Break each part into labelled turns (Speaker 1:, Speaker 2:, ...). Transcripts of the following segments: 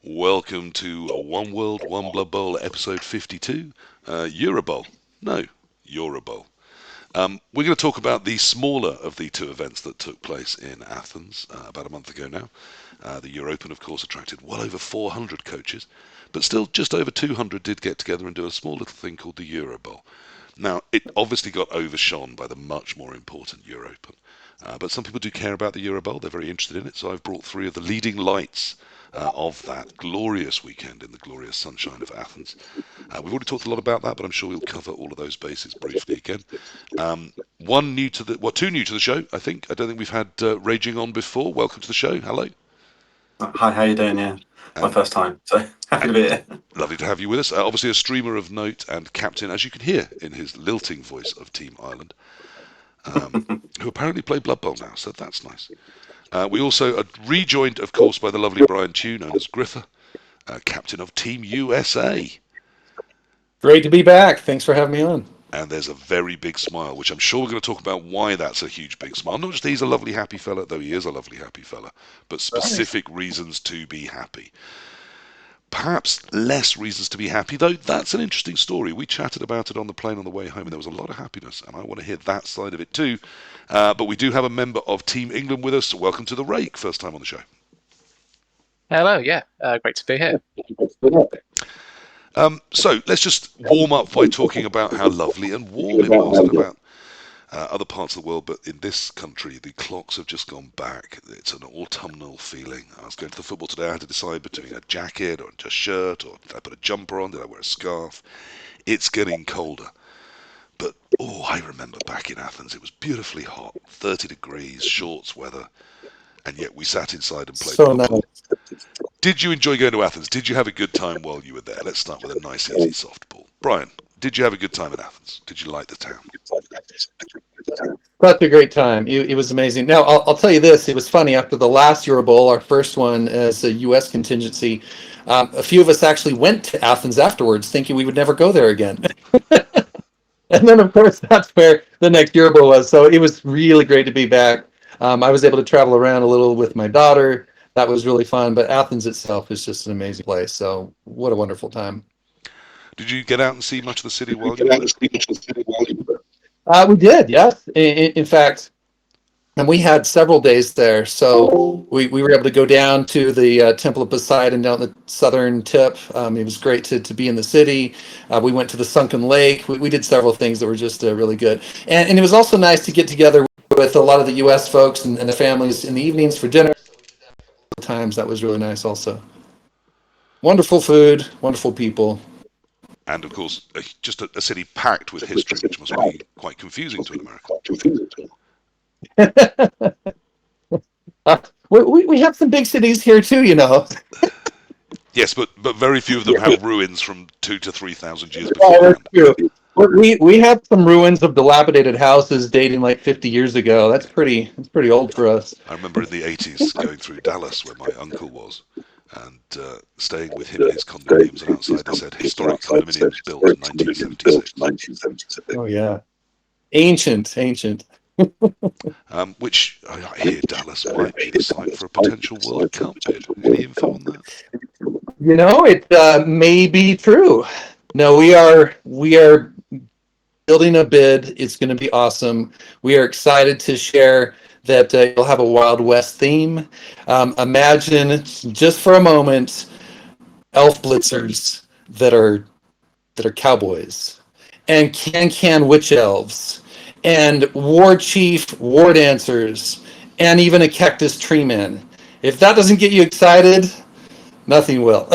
Speaker 1: Welcome to One World, One Blood Bowl, episode 52, Eurobowl. No, Eurobowl. We're going to talk about the smaller of the two events that took place in Athens about a month ago now. The Europen, of course, attracted well over 400 coaches, but still just over 200 did get together and do a small little thing called the Eurobowl. Now, it obviously got overshone by the much more important Europen. But some people do care about the Eurobowl. They're very interested in it. So I've brought three of the leading lights of that glorious weekend in the glorious sunshine of Athens. We've already talked a lot about that, but I'm sure we'll cover all of those bases briefly again. Two new to the show, I think. I don't think we've had Raging on before. Welcome to the show. Hello.
Speaker 2: Hi, how you doing? Yeah, my first time, so happy to be here.
Speaker 1: Lovely to have you with us. Obviously a streamer of note and captain, as you can hear in his lilting voice, of Team Ireland, who apparently play Blood Bowl now, so that's nice. We also are rejoined, of course, by the lovely Brian Tew, known as Grither, captain of Team USA.
Speaker 3: Great to be back. Thanks for having me on.
Speaker 1: And there's a very big smile, which I'm sure we're going to talk about why that's a huge big smile. Not just he's a lovely happy fella, though he is a lovely happy fella, but specific reasons to be happy. Perhaps less reasons to be happy, though that's an interesting story. We chatted about it on the plane on the way home, and there was a lot of happiness, and I want to hear that side of it too. But we do have a member of Team England with us. So welcome to TheRake, first time on the show.
Speaker 4: Hello, yeah, great to be here.
Speaker 1: So let's just warm up by talking about how lovely and warm it was, and about other parts of the world, but in this country the clocks have just gone back. It's an autumnal feeling. I was going to the football today. I had to decide between a jacket or a shirt, or did I put a jumper on, did I wear a scarf? It's getting colder, but I remember back in Athens it was beautifully hot, 30 degrees, shorts weather, and yet we sat inside and played football. Nice. Did you enjoy going to Athens? Did you have a good time while you were there? Let's start with a nice easy softball. Brian, did you have a good time in Athens? Did you like the town?
Speaker 3: Such a great time. It was amazing. Now, I'll tell you this. It was funny. After the last Eurobowl, our first one as a U.S. contingency, a few of us actually went to Athens afterwards thinking we would never go there again. And then, of course, that's where the next Eurobowl was. So it was really great to be back. I was able to travel around a little with my daughter. That was really fun. But Athens itself is just an amazing place. So what a wonderful time.
Speaker 1: Did you get out and see much of the city while you were there?
Speaker 3: We did, yes. In fact, and we had several days there. So we were able to go down to the Temple of Poseidon down the southern tip. It was great to be in the city. We went to the Sunken Lake. We did several things that were just really good. And it was also nice to get together with a lot of the U.S. folks and the families in the evenings for dinner. Times that was really nice also. Wonderful food, wonderful people.
Speaker 1: And of course, just a city packed with history, which must be quite confusing to an
Speaker 3: American. We have some big cities here too, you know.
Speaker 1: Yes, but very few of them have ruins from 2,000 to 3,000 years before.
Speaker 3: That's true. We have some ruins of dilapidated houses dating like 50 years ago. That's pretty old for us.
Speaker 1: I remember in the 80s going through Dallas where my uncle was, and staying with him in his condominiums, and outside they said historic condominiums built in 1976.
Speaker 3: Oh yeah, ancient.
Speaker 1: Which I hear Dallas might be the site for a potential World Cup bid. Any info on that?
Speaker 3: You know, it may be true. No, we are building a bid. It's going to be awesome. We are excited to share that you'll have a Wild West theme. Imagine just for a moment elf blitzers that are cowboys, and can witch elves, and war chief war dancers, and even a cactus tree man. If that doesn't get you excited, nothing will.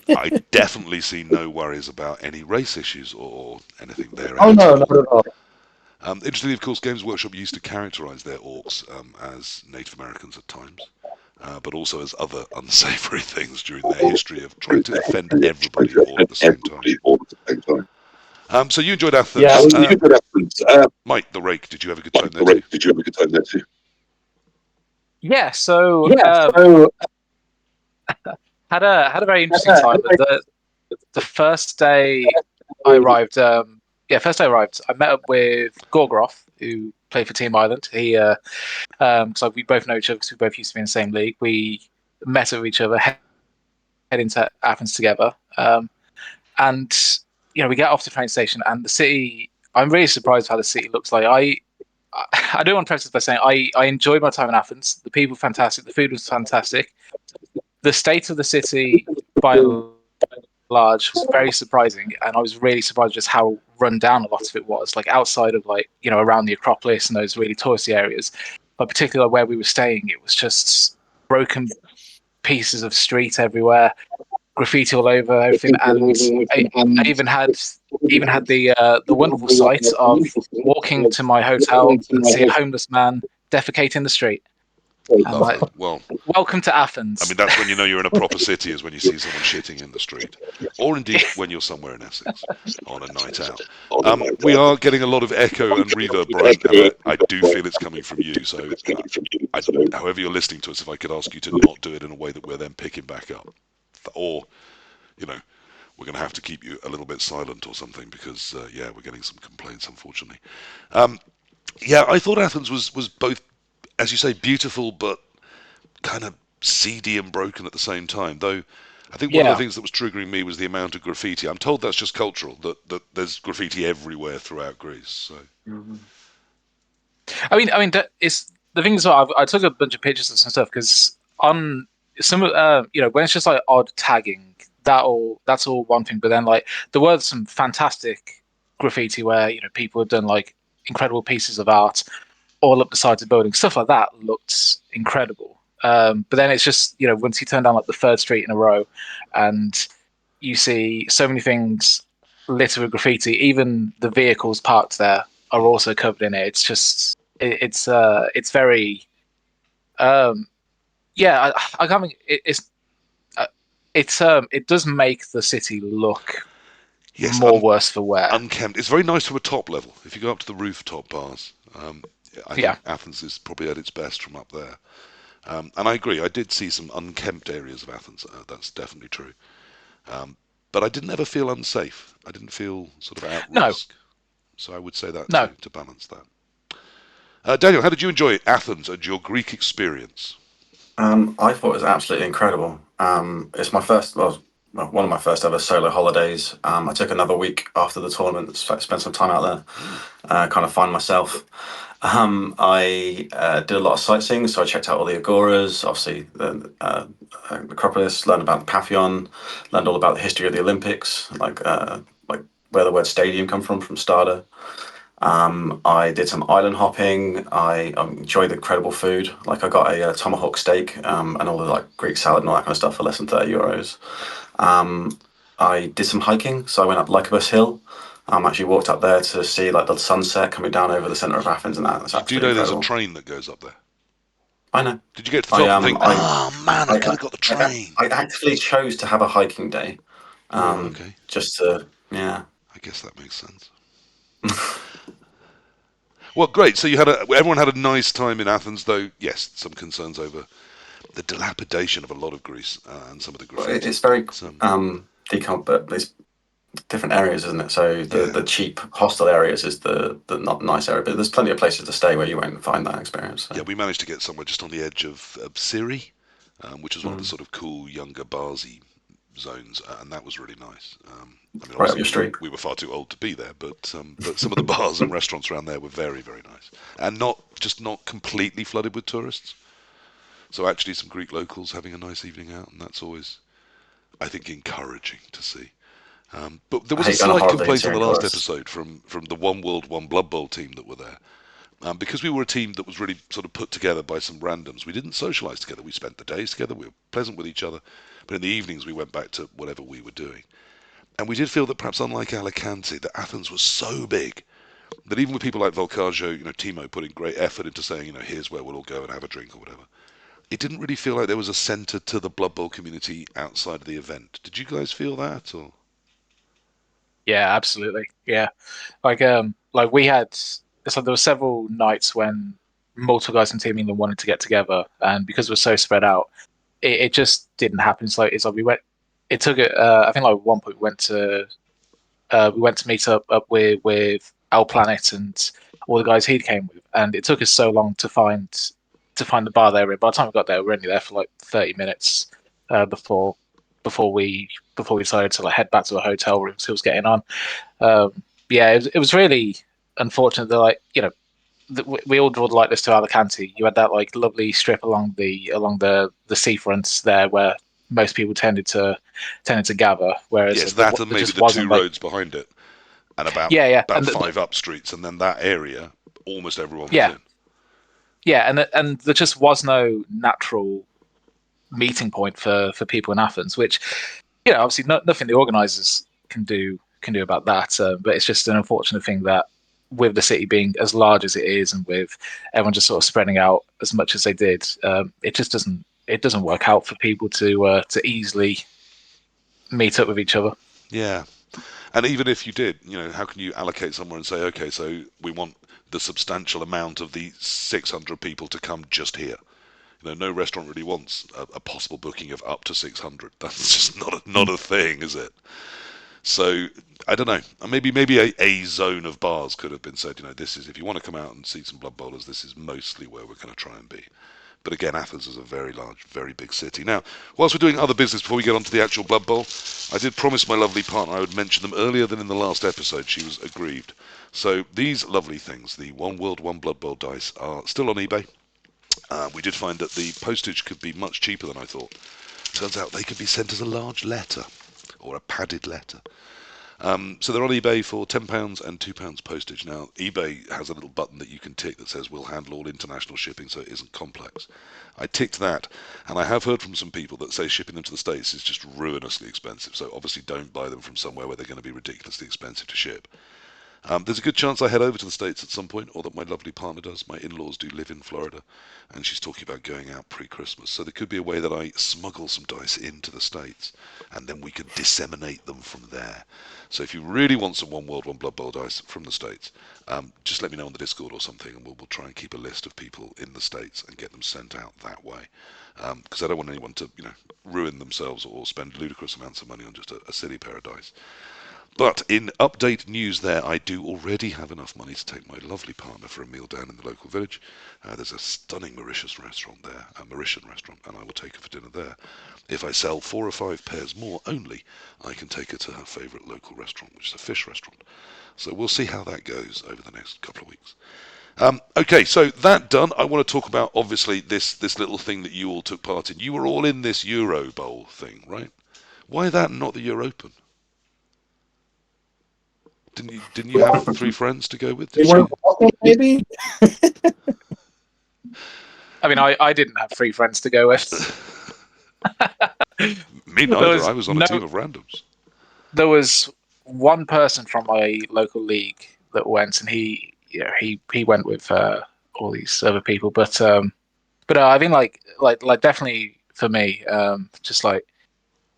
Speaker 1: I definitely see no worries about any race issues or anything there.
Speaker 3: Oh no, not at all.
Speaker 1: Interestingly, of course, Games Workshop used to characterize their orcs as Native Americans at times, but also as other unsavory things during their history of trying to offend everybody all at the same time. So you enjoyed Athens.
Speaker 3: Yeah,
Speaker 1: Mike, TheRake, did you have a good time there too?
Speaker 4: Yeah, so had a very interesting time. The first day I arrived, I met up with Gorgroth, who played for Team Ireland. He, so we both know each other because we both used to be in the same league. We met with each other, heading to Athens together. And we get off the train station, and the city. I'm really surprised how the city looks like. I don't want to preface this by saying I enjoyed my time in Athens. The people were fantastic. The food was fantastic. The state of the city, by and large, was very surprising, and I was really surprised just how run down a lot of it was. Like outside of around the Acropolis and those really touristy areas, but particularly where we were staying, it was just broken pieces of street everywhere, graffiti all over everything, and I even had the wonderful sight of walking to my hotel and see a homeless man defecating the street.
Speaker 1: Lovely. Well,
Speaker 4: welcome to Athens.
Speaker 1: I mean, that's when you know you're in a proper city, is when you see someone shitting in the street, or indeed when you're somewhere in Essex on a night out. We are getting a lot of echo and reverb, Brian, and I do feel it's coming from you. So, however you're listening to us, if I could ask you to not do it in a way that we're then picking back up, or we're going to have to keep you a little bit silent or something because, we're getting some complaints, unfortunately. I thought Athens was both, as you say, beautiful but kind of seedy and broken at the same time. Though I think one of the things that was triggering me was the amount of graffiti. I'm told that's just cultural, that there's graffiti everywhere throughout Greece. So,
Speaker 4: I mean, that is the thing as well. I took a bunch of pictures of some stuff because on some, when it's just like odd tagging, that's all one thing. But then there were some fantastic graffiti where people had done like incredible pieces of art all up the sides of buildings. Stuff like that looked incredible. But then it's just once you turn down like the third street in a row, and you see so many things littered with graffiti. Even the vehicles parked there are also covered in it. It's just it's very I can't think it does make the city look more worse for wear.
Speaker 1: Unkempt. It's very nice from a top level. If you go up to the rooftop bars, I think Athens is probably at its best from up there. And I agree. I did see some unkempt areas of Athens. That's definitely true. But I didn't ever feel unsafe. I didn't feel sort of at risk. So I would say that to balance that. Daniel, how did you enjoy Athens and your Greek experience?
Speaker 2: I thought it was absolutely incredible. It's my first, one of my first ever solo holidays. I took another week after the tournament, spent some time out there, kind of find myself. I did a lot of sightseeing, so I checked out all the agoras, obviously the Acropolis, learned about the Pantheon, learned all about the history of the Olympics, like where the word stadium come from Stada. I did some island hopping. I enjoyed the incredible food. Like I got a tomahawk steak and all the Greek salad and all that kind of stuff for less than €30. I did some hiking, so I went up Lycabas Hill. Actually walked up there to see the sunset coming down over the centre of Athens and that. That's
Speaker 1: do you know there's a train that goes up there?
Speaker 2: I know.
Speaker 1: Did you get to the top and think, I could have got the train?
Speaker 2: I actively chose to have a hiking day.
Speaker 1: Okay.
Speaker 2: Just to, yeah.
Speaker 1: I guess that makes sense. Well, great. So everyone had a nice time in Athens, though. Yes, some concerns over the dilapidation of a lot of Greece and some of the graffiti.
Speaker 2: It's very but it's different areas, isn't it? So the cheap hostel areas is the not nice area, but there's plenty of places to stay where you won't find that experience. So.
Speaker 1: Yeah, we managed to get somewhere just on the edge of Syri, which was one of the sort of cool younger barsy zones, and that was really nice.
Speaker 2: Right up your street.
Speaker 1: We were far too old to be there, but some of the bars and restaurants around there were very, very nice, and not completely flooded with tourists. So actually, some Greek locals having a nice evening out, and that's always, I think, encouraging to see. But there was a slight complaint on the last episode from the One World, One Blood Bowl team that were there. Because we were a team that was really sort of put together by some randoms. We didn't socialise together. We spent the days together. We were pleasant with each other. But in the evenings, we went back to whatever we were doing. And we did feel that perhaps unlike Alicante, that Athens was so big that even with people like Volcajo, Timo putting great effort into saying, here's where we'll all go and have a drink or whatever, it didn't really feel like there was a centre to the Blood Bowl community outside of the event. Did you guys feel that? Or?
Speaker 4: Yeah, absolutely. Yeah. We had, it's like there were several nights when multiple guys from Team England wanted to get together, and because we're so spread out, it just didn't happen. It's like we went. It took it. I think at one point we went to meet up with Al Planet and all the guys he came with, and it took us so long to find the bar there. By the time we got there, we were only there for 30 minutes before before we decided to like head back to the hotel room. So it was getting on. It was really unfortunate that like we all would like this to Alicante. You had that like lovely strip along the seafronts there where most people tended to gather, whereas
Speaker 1: Yes, that and
Speaker 4: there
Speaker 1: maybe
Speaker 4: just
Speaker 1: the two
Speaker 4: wasn't like
Speaker 1: roads behind it, and about
Speaker 4: yeah, and
Speaker 1: five up streets, and then that area, almost everyone was
Speaker 4: yeah,
Speaker 1: in.
Speaker 4: and there just was no natural meeting point for people in Athens, which obviously nothing the organisers can do about that. But it's just an unfortunate thing that with the city being as large as it is, and with everyone just sort of spreading out as much as they did, it just doesn't work out for people to easily meet up with each other.
Speaker 1: Yeah, and even if you did, how can you allocate somewhere and say, okay, so we want the substantial amount of the 600 people to come just here? No restaurant really wants a possible booking of up to 600. That's just not a thing, is it? So I don't know. Maybe a zone of bars could have been said. This is if you want to come out and see some Blood Bowlers, this is mostly where we're going to try and be. But again, Athens is a very large, very big city. Now, whilst we're doing other business before we get on to the actual Blood Bowl, I did promise my lovely partner I would mention them earlier than in the last episode. She was aggrieved. So these lovely things, the One World, One Blood Bowl dice, are still on eBay. We did find that the postage could be much cheaper than I thought. Turns out they could be sent as a large letter, or a padded letter. So they're on eBay for £10 and £2 postage. Now, eBay has a little button that you can tick that says we'll handle all international shipping, so it isn't complex. I ticked that, and I have heard from some people that say shipping them to the States is just ruinously expensive, so obviously don't buy them from somewhere where they're going to be ridiculously expensive to ship. There's a good chance I head over to the States at some point, or that my lovely partner does. My in-laws do live in Florida, and she's talking about going out pre-Christmas. So there could be a way that I smuggle some dice into the States, and then we could disseminate them from there. So if you really want some One World, One Blood Bowl dice from the States, just let me know on the Discord or something, and we'll try and keep a list of people in the States and get them sent out that way. Because I don't want anyone to, ruin themselves or spend ludicrous amounts of money on just a silly pair of dice. But in update news there, I do already have enough money to take my lovely partner for a meal down in the local village. There's a stunning Mauritian restaurant there, and I will take her for dinner there. If I sell 4 or 5 pairs more only, I can take her to her favourite local restaurant, which is a fish restaurant. So we'll see how that goes over the next couple of weeks. Okay, so that done, I want to talk about, obviously, this little thing that you all took part in. You were all in this Eurobowl thing, right? Why that and not the Europen? Didn't you have 3 friends to go with?
Speaker 3: They weren't walking, maybe?
Speaker 4: I mean, I didn't have 3 friends to go with.
Speaker 1: Me neither. I was on a team of randoms.
Speaker 4: There was one person from my local league that went, and he went with all these other people. But I think like definitely for me, just like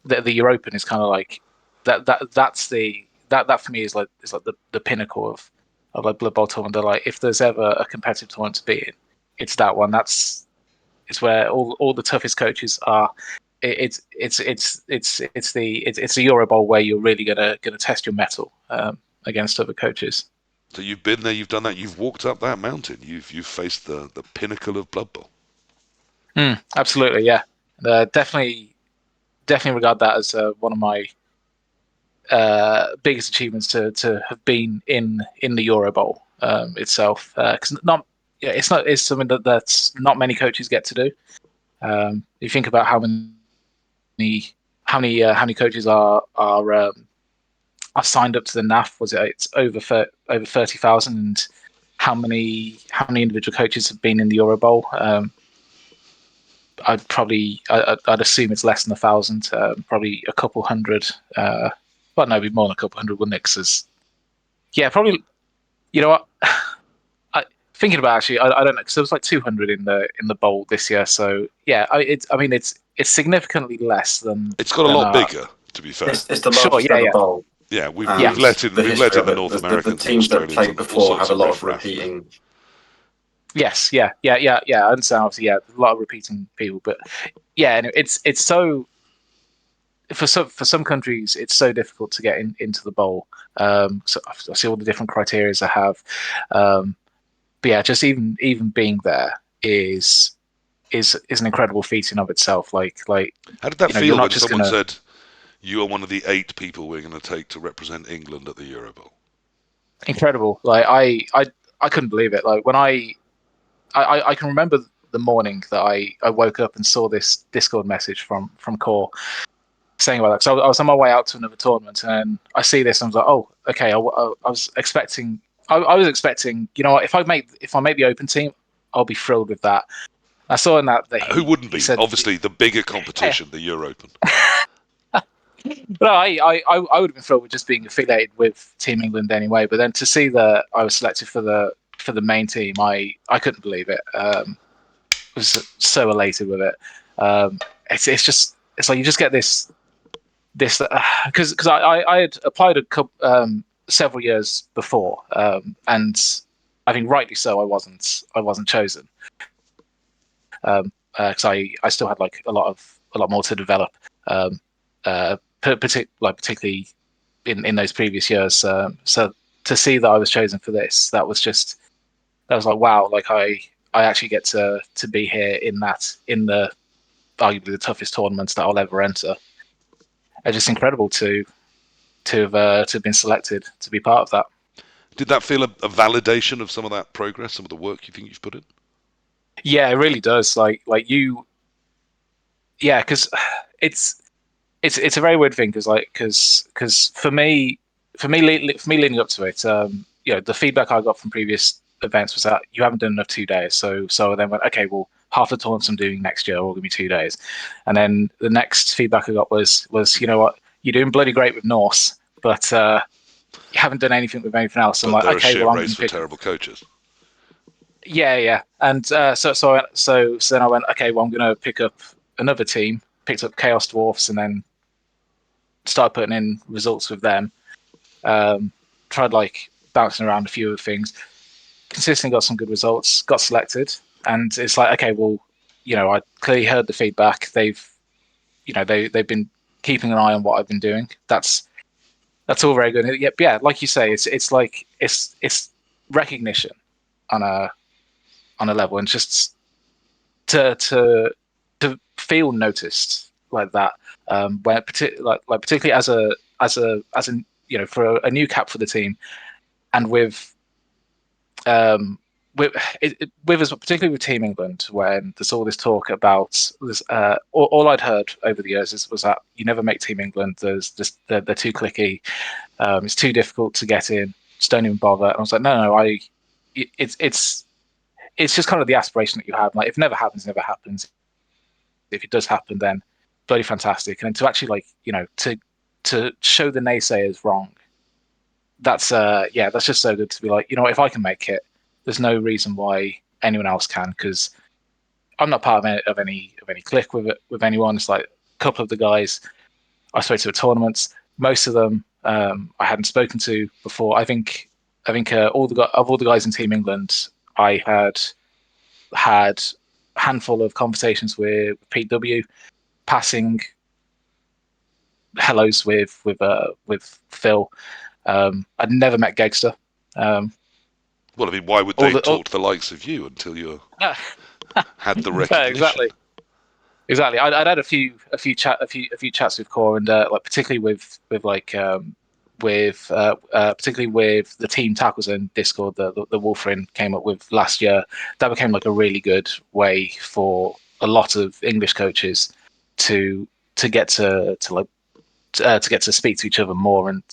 Speaker 4: the Europen is kind of like that for me is like the pinnacle of like Blood Bowl tournament. They're like, if there's ever a competitive tournament to be in, it's that one. It's where all the toughest coaches are. It's the Eurobowl where you're really gonna test your mettle against other coaches.
Speaker 1: So you've been there, you've done that, you've walked up that mountain, you've faced the pinnacle of Blood Bowl.
Speaker 4: Absolutely, yeah. Definitely regard that as one of my biggest achievements to have been in the Eurobowl itself. Because it's something that's not many coaches get to do. You think about how many coaches are signed up to the NAF. It's over 30,000, and how many individual coaches have been in the Eurobowl? I'd assume it's less than 1,000. Probably a couple hundred. Well, no, it'd be more than a couple hundred, wouldn't it? Yeah, probably. You know what? Thinking about actually, I don't know, because there was like 200 in the bowl this year. So yeah, it's significantly less than.
Speaker 1: It's got a lot bigger, to be fair.
Speaker 2: It's the largest ever bowl.
Speaker 1: Yeah, we've let in the North Americans,
Speaker 2: the teams
Speaker 1: and
Speaker 2: that played before have a lot of repeating.
Speaker 4: Yes, yeah. I understand. Obviously, yeah, a lot of repeating people, but yeah, and it's so. For some countries, it's so difficult to get into the bowl. So I see all the different criteria I have. But yeah, just even being there is an incredible feat in of itself. Like
Speaker 1: how did that feel when someone said, You are one of the 8 people we're going to take to represent England at the Eurobowl.
Speaker 4: Incredible. Like I couldn't believe it. Like when I can remember the morning that I woke up and saw this Discord message from Core saying about that. So I was on my way out to another tournament, and I see this, and I was like, oh, okay. I was expecting. I was expecting. You know what? If I make the Open team, I'll be thrilled with that. I saw in that
Speaker 1: Who wouldn't be?
Speaker 4: He said,
Speaker 1: Obviously, the bigger competition, the Europen.
Speaker 4: no, I would have been thrilled with just being affiliated with Team England anyway. But then to see that I was selected for the main team, I couldn't believe it. Was so elated with it. It's like you just get this because I had applied a couple several years before, and I think rightly so I wasn't chosen because I still had like a lot more to develop, particularly in those previous years. So to see that I was chosen for this, that was like wow, like I actually get to be here in the arguably the toughest tournaments that I'll ever enter. It's just incredible to have been selected to be part of that.
Speaker 1: Did that feel a validation of some of that progress, some of the work you think you've put in?
Speaker 4: Yeah, it really does. Like you, yeah, because it's a very weird thing because for me leading up to it, the feedback I got from previous events was that you haven't done enough 2 days. So I then went, okay, well, half the tournaments I'm doing next year are all going to be 2 days. And then the next feedback I got was you know what, you're doing bloody great with Norse, but you haven't done anything with anything else. I'm
Speaker 1: But
Speaker 4: like, okay, well, I'm
Speaker 1: race
Speaker 4: going to
Speaker 1: for terrible coaches.
Speaker 4: Yeah. And so then I went, okay, well, I'm going to pick up another team, picked up Chaos Dwarfs, and then started putting in results with them. Tried like bouncing around a few of the things. Consistently got some good results, got selected, and it's like, okay, well, I clearly heard the feedback. They've been keeping an eye on what I've been doing. That's all very good. Yeah, like you say, it's like it's recognition on a level, and just to feel noticed like that, where particularly as a for a new cap for the team, and with particularly with Team England, when there's all this talk about this, all I'd heard over the years was that you never make Team England. There's just they're too clicky. It's too difficult to get in. Just don't even bother. And I was like, no. It's just kind of the aspiration that you have. Like, if it never happens, it never happens. If it does happen, then bloody fantastic. And to actually to show the naysayers wrong. That's just so good to be like, if I can make it, there's no reason why anyone else can, because I'm not part of any clique with anyone. It's like a couple of the guys I spoke to at tournaments. Most of them I hadn't spoken to before. I think all the guys in Team England, I had a handful of conversations with Pete W, passing hellos with Phil. I'd never met Gegster.
Speaker 1: Well, I mean, why would they talk to the likes of you until you had the recognition?
Speaker 4: Exactly. I'd had a few chats with Core, and particularly with particularly with the Team Tackles in Discord that the Wolfrin came up with last year. That became like a really good way for a lot of English coaches to get to get to speak to each other more, and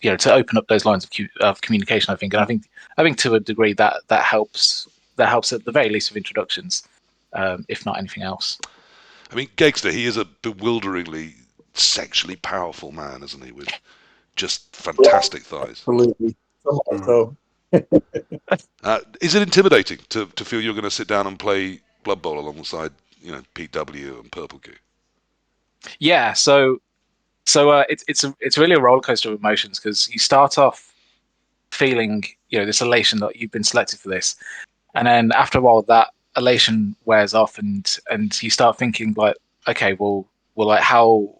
Speaker 4: to open up those lines of communication. I think to a degree that helps at the very least with introductions, if not anything else.
Speaker 1: I mean, Gegster, he is a bewilderingly sexually powerful man, isn't he? With just fantastic thighs.
Speaker 3: Absolutely. So.
Speaker 1: Is it intimidating to feel you're going to sit down and play Blood Bowl alongside, Pete W and PurpleChest?
Speaker 4: Yeah. So it's really a roller coaster of emotions, because you start off feeling this elation that you've been selected for this, and then after a while that elation wears off, and you start thinking like, okay, well like how,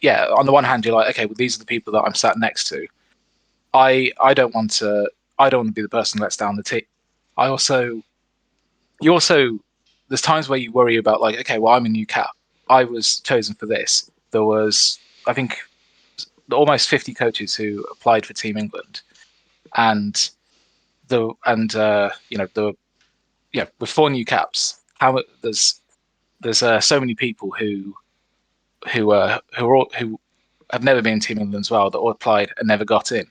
Speaker 4: on the one hand you're like, okay, well these are the people that I'm sat next to. I don't want to be the person that lets down the team. You also there's times where you worry about like, okay, well I'm a new cap, I was chosen for this. There was I think almost 50 coaches who applied for Team England, and with 4 new caps, there's so many people who have never been in Team England as well that all applied and never got in.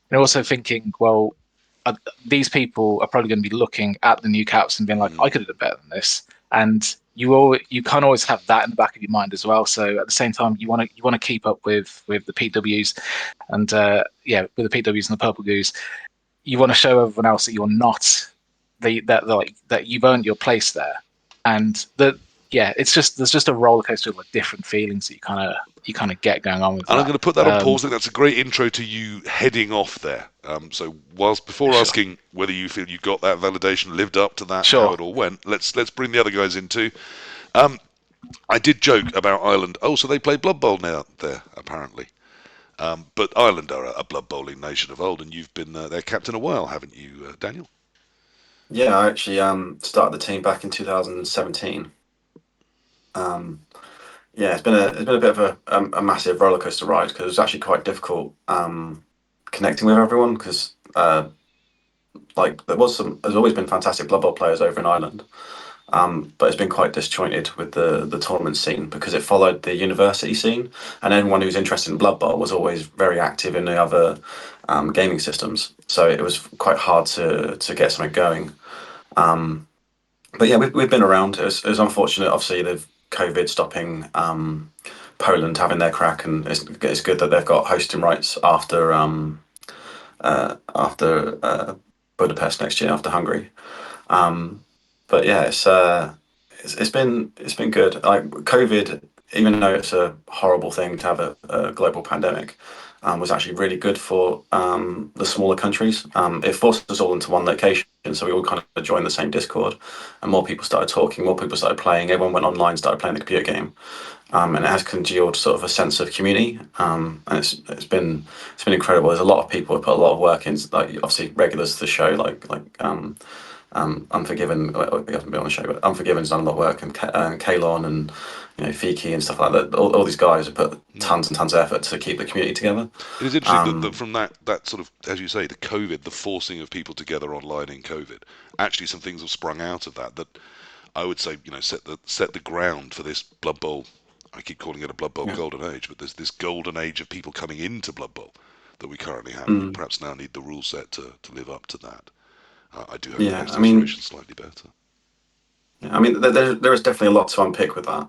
Speaker 4: And also thinking, well, these people are probably going to be looking at the new caps and being like, I could have done better than this. And you can't always have that in the back of your mind as well. So at the same time, you want to keep up with the PWs and with the PWs and the Purple Goose. You want to show everyone else that you're not that you've earned your place there, and that there's just a roller coaster of like different feelings that you kind of get going on with.
Speaker 1: And
Speaker 4: that.
Speaker 1: I'm going to put that on pause. I think that's a great intro to you heading off there. So before asking whether you feel you got that validation, lived up to that, how it all went, let's bring the other guys in too. I did joke about Ireland. Oh, so they play Blood Bowl now there, apparently. But Ireland are a Blood Bowling nation of old, and you've been their captain a while, haven't you, Daniel?
Speaker 2: Yeah, I actually started the team back in 2017. Yeah, it's been a bit of a massive roller coaster ride because it was actually quite difficult connecting with everyone because there's always been fantastic Blood Bowl players over in Ireland, but it's been quite disjointed with the tournament scene because it followed the university scene, and anyone who was interested in Blood Bowl was always very active in the other gaming systems. So it was quite hard to get something going. But yeah, we've been around. It was unfortunate, obviously, they've COVID stopping Poland having their crack, and it's good that they've got hosting rights after Budapest next year, after Hungary. But yeah, it's been good. Like COVID, even though it's a horrible thing to have a global pandemic, was actually really good for the smaller countries. It forced us all into one location, so we all kind of joined the same Discord, and more people started talking, more people started playing. Everyone went online, started playing the computer game, and it has congealed sort of a sense of community. And it's been incredible. There's a lot of people who put a lot of work in, like obviously regulars to the show, like Unforgiven. He hasn't been on the show, but Unforgiven's done a lot of work, and Kalon and Fiki and stuff like that. All these guys have put tons and tons of effort to keep the community together.
Speaker 1: It is interesting that from that sort of, as you say, the COVID, the forcing of people together online in COVID, actually some things have sprung out of that I would say, set the ground for this Blood Bowl. I keep calling it a Blood Bowl golden age, but there's this golden age of people coming into Blood Bowl that we currently have. We perhaps now need the rule set to live up to that. I do hope it makes the exploration slightly better.
Speaker 2: Yeah, I mean, there is definitely a lot to unpick with that.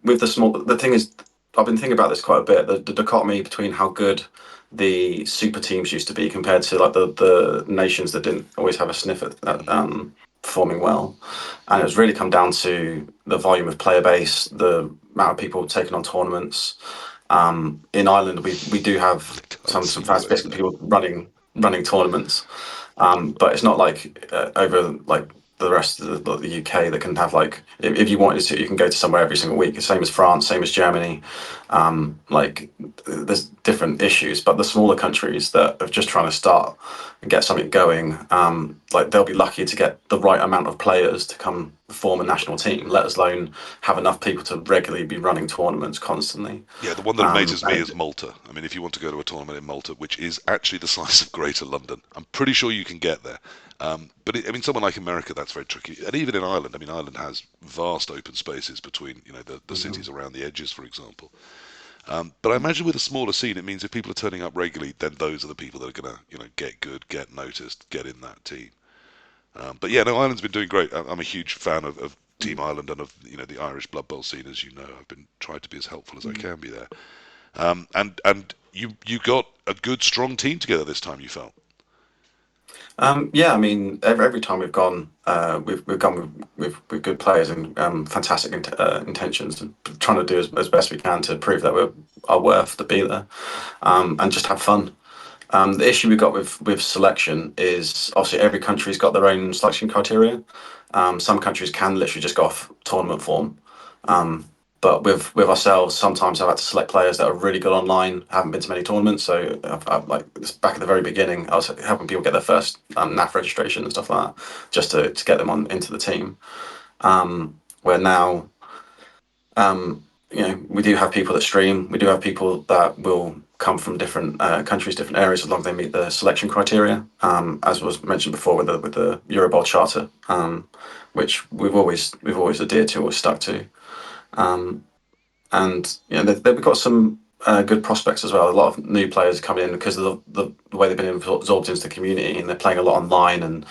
Speaker 2: With the thing is, I've been thinking about this quite a bit. The dichotomy between how good the super teams used to be compared to like the nations that didn't always have a sniff at performing well, and it's really come down to the volume of player base, the amount of people taking on tournaments. In Ireland, we do have some fantastic people running tournaments, but it's not like over like the rest of the UK that can have like if you wanted to, you can go to somewhere every single week. Same as France, same as Germany. Like there's different issues, but the smaller countries that are just trying to start and get something going, like they'll be lucky to get the right amount of players to come form a national team, let alone have enough people to regularly be running tournaments constantly.
Speaker 1: Yeah, the one that amazes me is Malta. I mean, if you want to go to a tournament in Malta, which is actually the size of Greater London, I'm pretty sure you can get there. But someone like America, that's very tricky. And even in Ireland, Ireland has vast open spaces between, the cities around the edges, for example. But I imagine with a smaller scene, it means if people are turning up regularly, then those are the people that are going to, get good, get noticed, get in that team. But yeah, no, Ireland's been doing great. I'm a huge fan of Team Ireland and of the Irish Blood Bowl scene, as you know. I've been trying to be as helpful as I can be there. And you got a good, strong team together this time. You felt.
Speaker 2: Yeah, I mean, every time we've gone, we've gone with good players and fantastic intentions, and trying to do as best we can to prove that we are worth to be there, and just have fun. The issue we've got with selection is obviously every country's got their own selection criteria. Some countries can literally just go off tournament form. But with ourselves, sometimes I've had to select players that are really good online, haven't been to many tournaments. So I've like back at the very beginning, I was helping people get their first NAF registration and stuff like that, just to get them on into the team. Where now, we do have people that stream. We do have people that will come from different countries, different areas, as long as they meet the selection criteria, as was mentioned before with the Eurobowl charter, which we've always adhered to or stuck to. And they've got some good prospects as well. A lot of new players coming in because of the way they've been absorbed into the community, and they're playing a lot online, and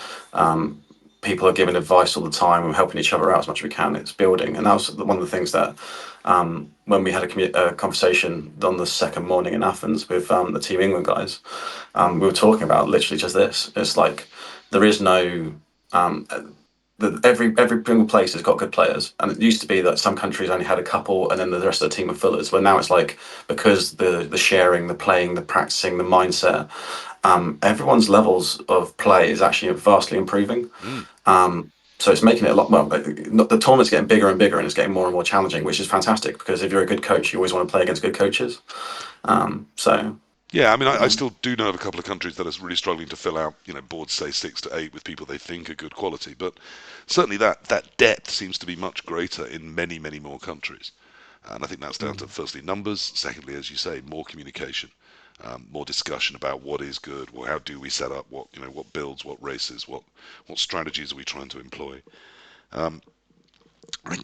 Speaker 2: people are giving advice all the time and helping each other out as much as we can. It's building, and that was one of the things that when we had a conversation on the second morning in Athens with the Team England guys, we were talking about literally just this. It's like there is no every single place has got good players, and it used to be that some countries only had a couple, and then the rest of the team were fillers. But now it's like, because the sharing, the playing, the practicing, the mindset, everyone's levels of play is actually vastly improving. So it's making it a lot more. The tournament's getting bigger and bigger, and it's getting more and more challenging, which is fantastic, because if you're a good coach, you always want to play against good coaches.
Speaker 1: Yeah, I mean, I still do know of a couple of countries that are really struggling to fill out, boards say 6 to 8 with people they think are good quality. But certainly that depth seems to be much greater in many, many more countries. And I think that's down to, firstly, numbers. Secondly, as you say, more communication, more discussion about what is good, how do we set up, what builds, what races, what strategies are we trying to employ.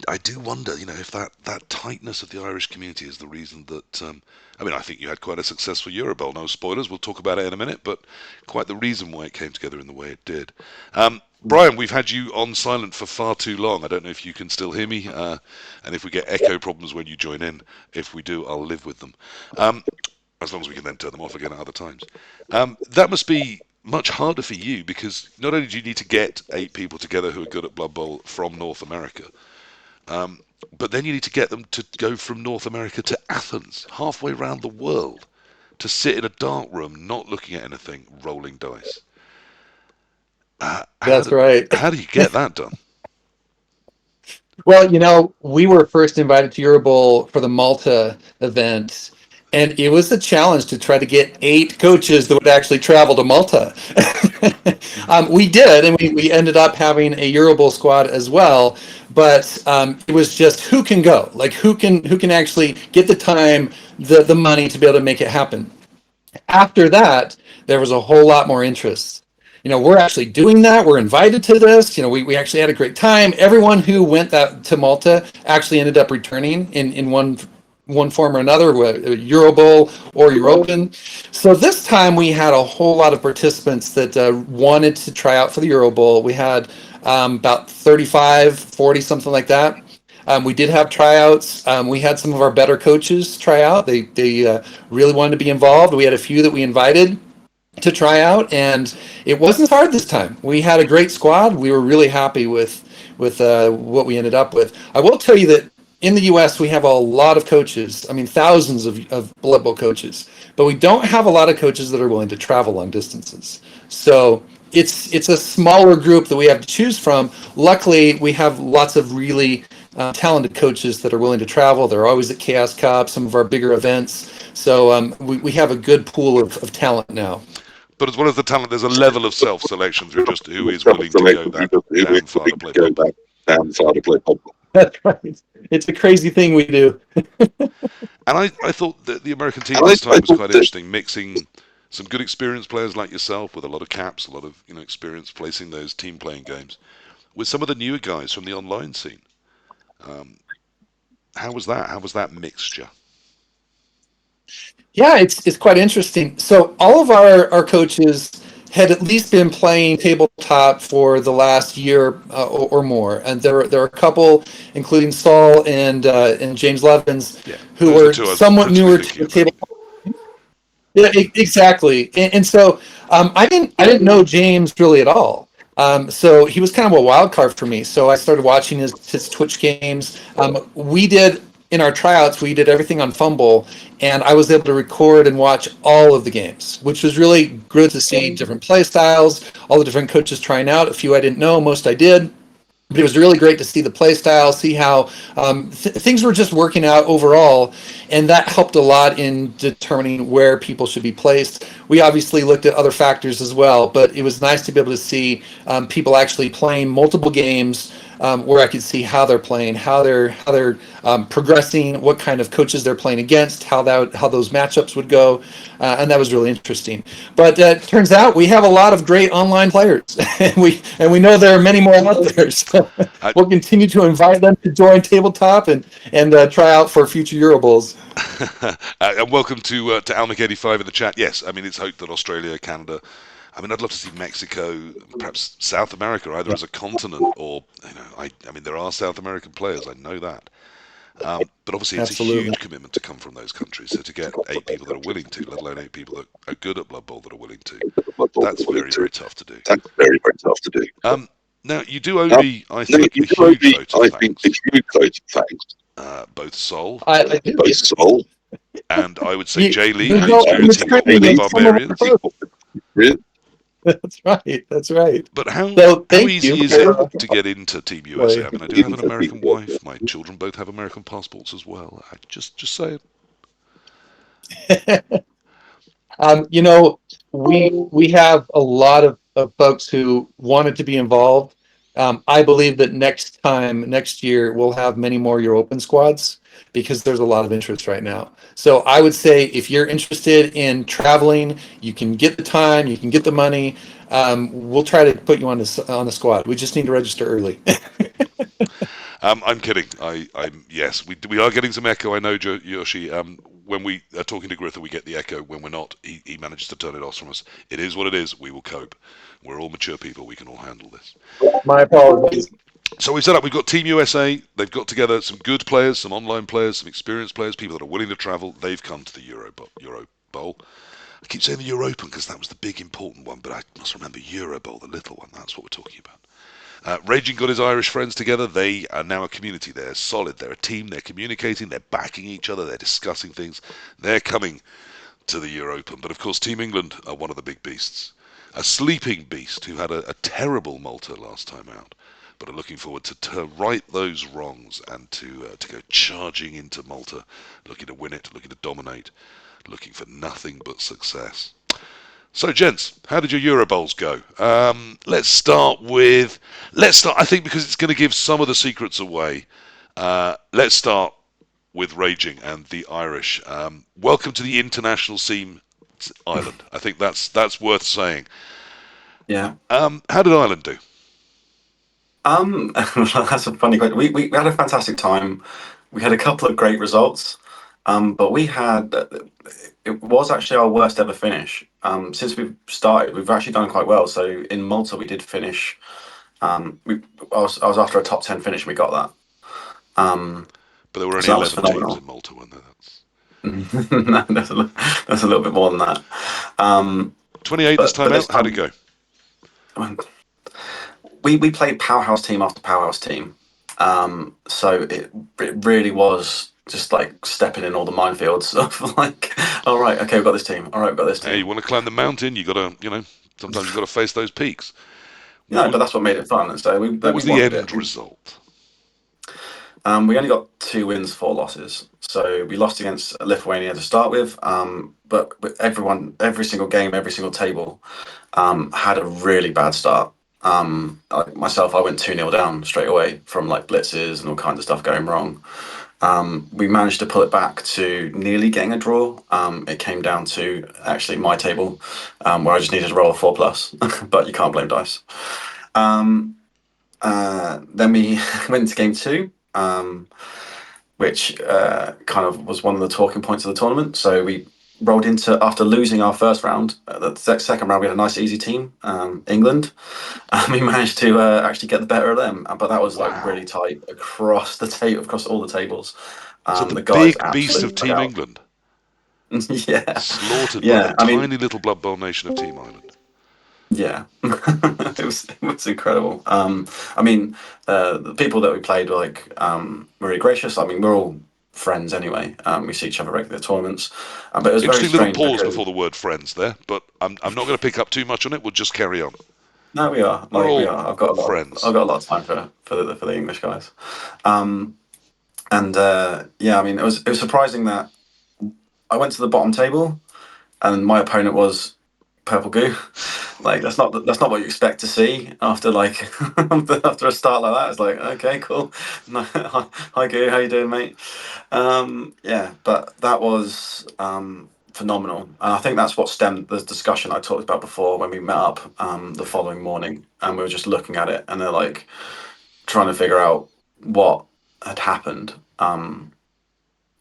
Speaker 1: I do wonder, if that tightness of the Irish community is the reason that. I think you had quite a successful Eurobowl. No spoilers. We'll talk about it in a minute, but quite the reason why it came together in the way it did. Brian, we've had you on silent for far too long. I don't know if you can still hear me, and if we get echo problems when you join in. If we do, I'll live with them. As long as we can then turn them off again at other times. That must be much harder for you, because not only do you need to get 8 people together who are good at Blood Bowl from North America, but then you need to get them to go from North America to Athens, halfway around the world, to sit in a dark room, not looking at anything, rolling dice.
Speaker 3: That's right.
Speaker 1: How do you get that done?
Speaker 3: Well, we were first invited to Eurobowl for the Malta event, and it was a challenge to try to get 8 coaches that would actually travel to Malta. We did, and we ended up having a Eurobowl squad as well. But it was just who can go, like who can actually get the time, the money to be able to make it happen. After that, there was a whole lot more interest. We're actually doing that. We're invited to this. We actually had a great time. Everyone who went to Malta actually ended up returning in one form or another, Eurobowl or Europen. So this time we had a whole lot of participants that wanted to try out for the Eurobowl. We had about 35, 40, something like that. We did have tryouts. We had some of our better coaches try out. They really wanted to be involved. We had a few that we invited to try out, and it wasn't hard this time. We had a great squad. We were really happy with what we ended up with. I will tell you that in the U.S., we have a lot of coaches. Thousands of Blood Bowl coaches, but we don't have a lot of coaches that are willing to travel long distances. So it's a smaller group that we have to choose from. Luckily, we have lots of really talented coaches that are willing to travel. They're always at Chaos Cup, some of our bigger events. So we have a good pool of talent now.
Speaker 1: But as well as the talent, there's a level of self-selection through just who is willing to go that damn far to play football.
Speaker 3: That's right. It's a crazy thing we do.
Speaker 1: And I thought that the American team this time was quite interesting, mixing some good experienced players like yourself with a lot of caps, a lot of experience placing those team playing games, with some of the newer guys from the online scene. How was that? How was that mixture?
Speaker 3: Yeah, it's quite interesting. So all of our coaches had at least been playing tabletop for the last year or more, and there are a couple, including Saul and James Levins, who were somewhat newer to the tabletop. Yeah, exactly. And so I didn't know James really at all. So he was kind of a wild card for me. So I started watching his Twitch games. We did. In our tryouts, we did everything on Fumble, and I was able to record and watch all of the games, which was really good to see different play styles, all the different coaches trying out. A few I didn't know, most I did. But it was really great to see the play style, see how things were just working out overall, and that helped a lot in determining where people should be placed. We obviously looked at other factors as well, but it was nice to be able to see people actually playing multiple games, where I could see how they're playing, how they're progressing, what kind of coaches they're playing against, how those matchups would go, and that was really interesting. But turns out we have a lot of great online players, and we know there are many more out there. So we'll continue to invite them to join tabletop and try out for future Eurobowls.
Speaker 1: And welcome to Almec85 in the chat. Yes, I mean, it's hoped that Australia, Canada, I mean, I'd love to see Mexico, perhaps South America, either as a continent or, I mean, there are South American players, I know that. But obviously it's
Speaker 3: Absolutely.
Speaker 1: a huge commitment to come from those countries. So to get 8 people that are willing to, let alone 8 people that are good at Blood Bowl that are willing to, that's very, very tough to do.
Speaker 5: That's very, very tough to do.
Speaker 1: Now, you do owe me, I think, a huge vote of thanks. Both Sol
Speaker 3: I do.
Speaker 5: Both Sol
Speaker 1: and I would say Jay Lee
Speaker 3: you
Speaker 1: and
Speaker 3: know,
Speaker 1: his
Speaker 3: in the
Speaker 1: team of
Speaker 3: screen,
Speaker 1: the
Speaker 3: it's some of our
Speaker 1: Barbarians.
Speaker 3: That's right.
Speaker 1: But how
Speaker 3: thank
Speaker 1: easy
Speaker 3: you
Speaker 1: is
Speaker 3: for-
Speaker 1: it to get into Team USA? I mean, I do have an American wife. My children both have American passports as well. I just say it.
Speaker 3: We have a lot of folks who wanted to be involved. I believe that next year, we'll have many more Europen squads because there's a lot of interest right now. So I would say if you're interested in traveling, you can get the time, you can get the money. We'll try to put you on the squad. We just need to register early.
Speaker 1: I'm kidding. Yes, we are getting some echo. I know, Yoshi. When we are talking to Grither, we get the echo. When we're not, he manages to turn it off from us. It is what it is. We will cope. We're all mature people. We can all handle this.
Speaker 3: My apologies.
Speaker 1: So we've set up. We've got Team USA. They've got together some good players, some online players, some experienced players, people that are willing to travel. They've come to the Eurobowl. I keep saying the Europen because that was the big important one, but I must remember Eurobowl, the little one. That's what we're talking about. Raging got his Irish friends together. They are now a community. They're solid. They're a team. They're communicating. They're backing each other. They're discussing things. They're coming to the Europen. But of course, Team England are one of the big beasts. A sleeping beast who had a terrible Malta last time out, but are looking forward to right those wrongs and to go charging into Malta, looking to win it, looking to dominate, looking for nothing but success. So, gents, how did your Eurobowls go? Let's start. I think because it's going to give some of the secrets away. Let's start with Raging and the Irish. Welcome to the international scene, Ireland. I think that's worth saying.
Speaker 2: Yeah.
Speaker 1: How did Ireland do?
Speaker 2: That's a funny question. We had a fantastic time. We had a couple of great results, but it was actually our worst ever finish. Since we've started, we've actually done quite well. So in Malta, we did finish. I was after a top 10 finish, and we got that.
Speaker 1: But there were only
Speaker 2: so that was
Speaker 1: 11 teams
Speaker 2: phenomenal.
Speaker 1: in Malta, weren't there?
Speaker 2: No, that's a little bit more than that.
Speaker 1: 28 this time out. How'd it go?
Speaker 2: We played powerhouse team after powerhouse team. So it really was just like stepping in all the minefields of like, all right, okay, we've got this team. All right, we've got this team.
Speaker 1: Hey, you want to climb the mountain? You got to, sometimes you got to face those peaks.
Speaker 2: No, but that's what made it fun. And so
Speaker 1: what was the end result?
Speaker 2: We only got 2 wins, 4 losses. So we lost against Lithuania to start with. But every single game, every single table, had a really bad start. Like myself, I went 2-0 down straight away from like blitzes and all kinds of stuff going wrong. We managed to pull it back to nearly getting a draw. It came down to actually my table, where I just needed to roll a 4+, but you can't blame dice. Then we went into game 2, which kind of was one of the talking points of the tournament. So we rolled into, after losing our first round, the second round we had a nice easy team, England. We managed to actually get the better of them, but that was like really tight across all the tables.
Speaker 1: So the
Speaker 2: guys
Speaker 1: big beast of Team England,
Speaker 2: yeah,
Speaker 1: slaughtered by the tiny little Blood Bowl nation of Team Ireland.
Speaker 2: Yeah, it was incredible. The people that we played were like really gracious. I mean, we're all friends anyway. We see each other regularly at tournaments. But it was
Speaker 1: Interesting
Speaker 2: very
Speaker 1: little
Speaker 2: strange
Speaker 1: pause
Speaker 2: because...
Speaker 1: before the word "friends" there, but I'm not going to pick up too much on it. We'll just carry on.
Speaker 2: No, we are. We are. I've got a lot of time for the English guys. It was surprising that I went to the bottom table, and my opponent was Purple Goo. Like that's not what you expect to see after like after a start like that. It's like, okay, cool. Hi, Goo, how you doing, mate? Yeah, but that was phenomenal, and I think that's what stemmed the discussion I talked about before when we met up the following morning, and we were just looking at it, and they're like trying to figure out what had happened,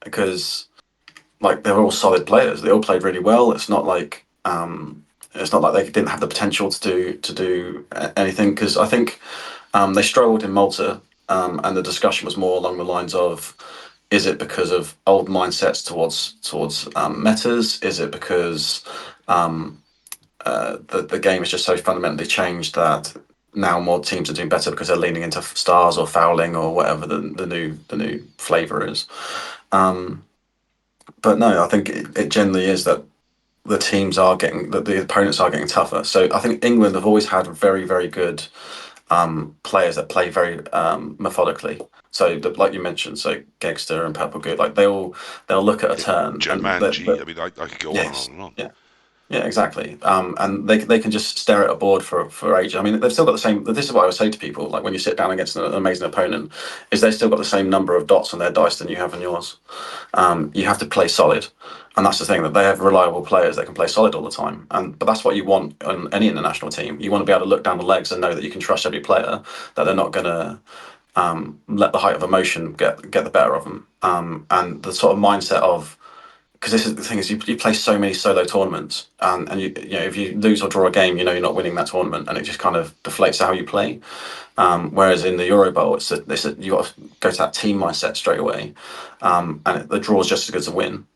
Speaker 2: because like they were all solid players. They all played really well. It's not like they didn't have the potential to do anything. Because I think they struggled in Malta, and the discussion was more along the lines of, is it because of old mindsets towards metas? Is it because the game is just so fundamentally changed that now more teams are doing better because they're leaning into stars or fouling or whatever the new flavor is. But no, I think it generally is that the opponents are getting tougher. So I think England have always had very, very good players that play very methodically. So like you mentioned, so Gegster and Purple Good, like they'll look at a turn and
Speaker 1: Jumanji. I mean, I could go on and on
Speaker 2: yes,
Speaker 1: and on.
Speaker 2: yeah. Yeah, exactly. And they can just stare at a board for ages. I mean, they've still got the same. This is what I would say to people: like when you sit down against an amazing opponent, is they've still got the same number of dots on their dice than you have on yours. You have to play solid, and that's the thing, that they have reliable players that can play solid all the time. And but that's what you want on any international team. You want to be able to look down the legs and know that you can trust every player, that they're not going to let the height of emotion get the better of them. And the sort of mindset of, because this is the thing, is you play so many solo tournaments, and you know, if you lose or draw a game, you know you're not winning that tournament, and it just kind of deflates how you play. Whereas in the Eurobowl, you got to go to that team mindset straight away, the draw is just as good as a win.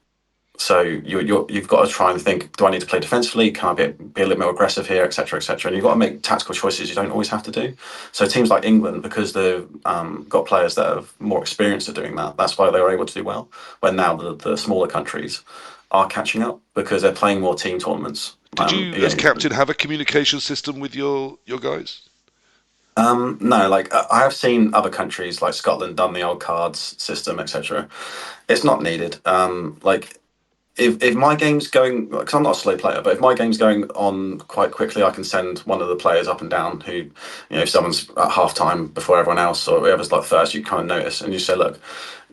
Speaker 2: So you've got to try and think: do I need to play defensively? Can I be a little more aggressive here, etc., etc. And you've got to make tactical choices you don't always have to do. So teams like England, because they've got players that have more experience at doing that, that's why they were able to do well. When now the smaller countries are catching up because they're playing more team tournaments.
Speaker 1: Did you, as captain, have a communication system with your guys?
Speaker 2: No, like I have seen other countries like Scotland done the old cards system, etc. It's not needed. Like if my game's going, because I'm not a slow player, but if my game's going on quite quickly, I can send one of the players up and down who, you know, if someone's at half time before everyone else or whoever's like first, you kind of notice and you say, look,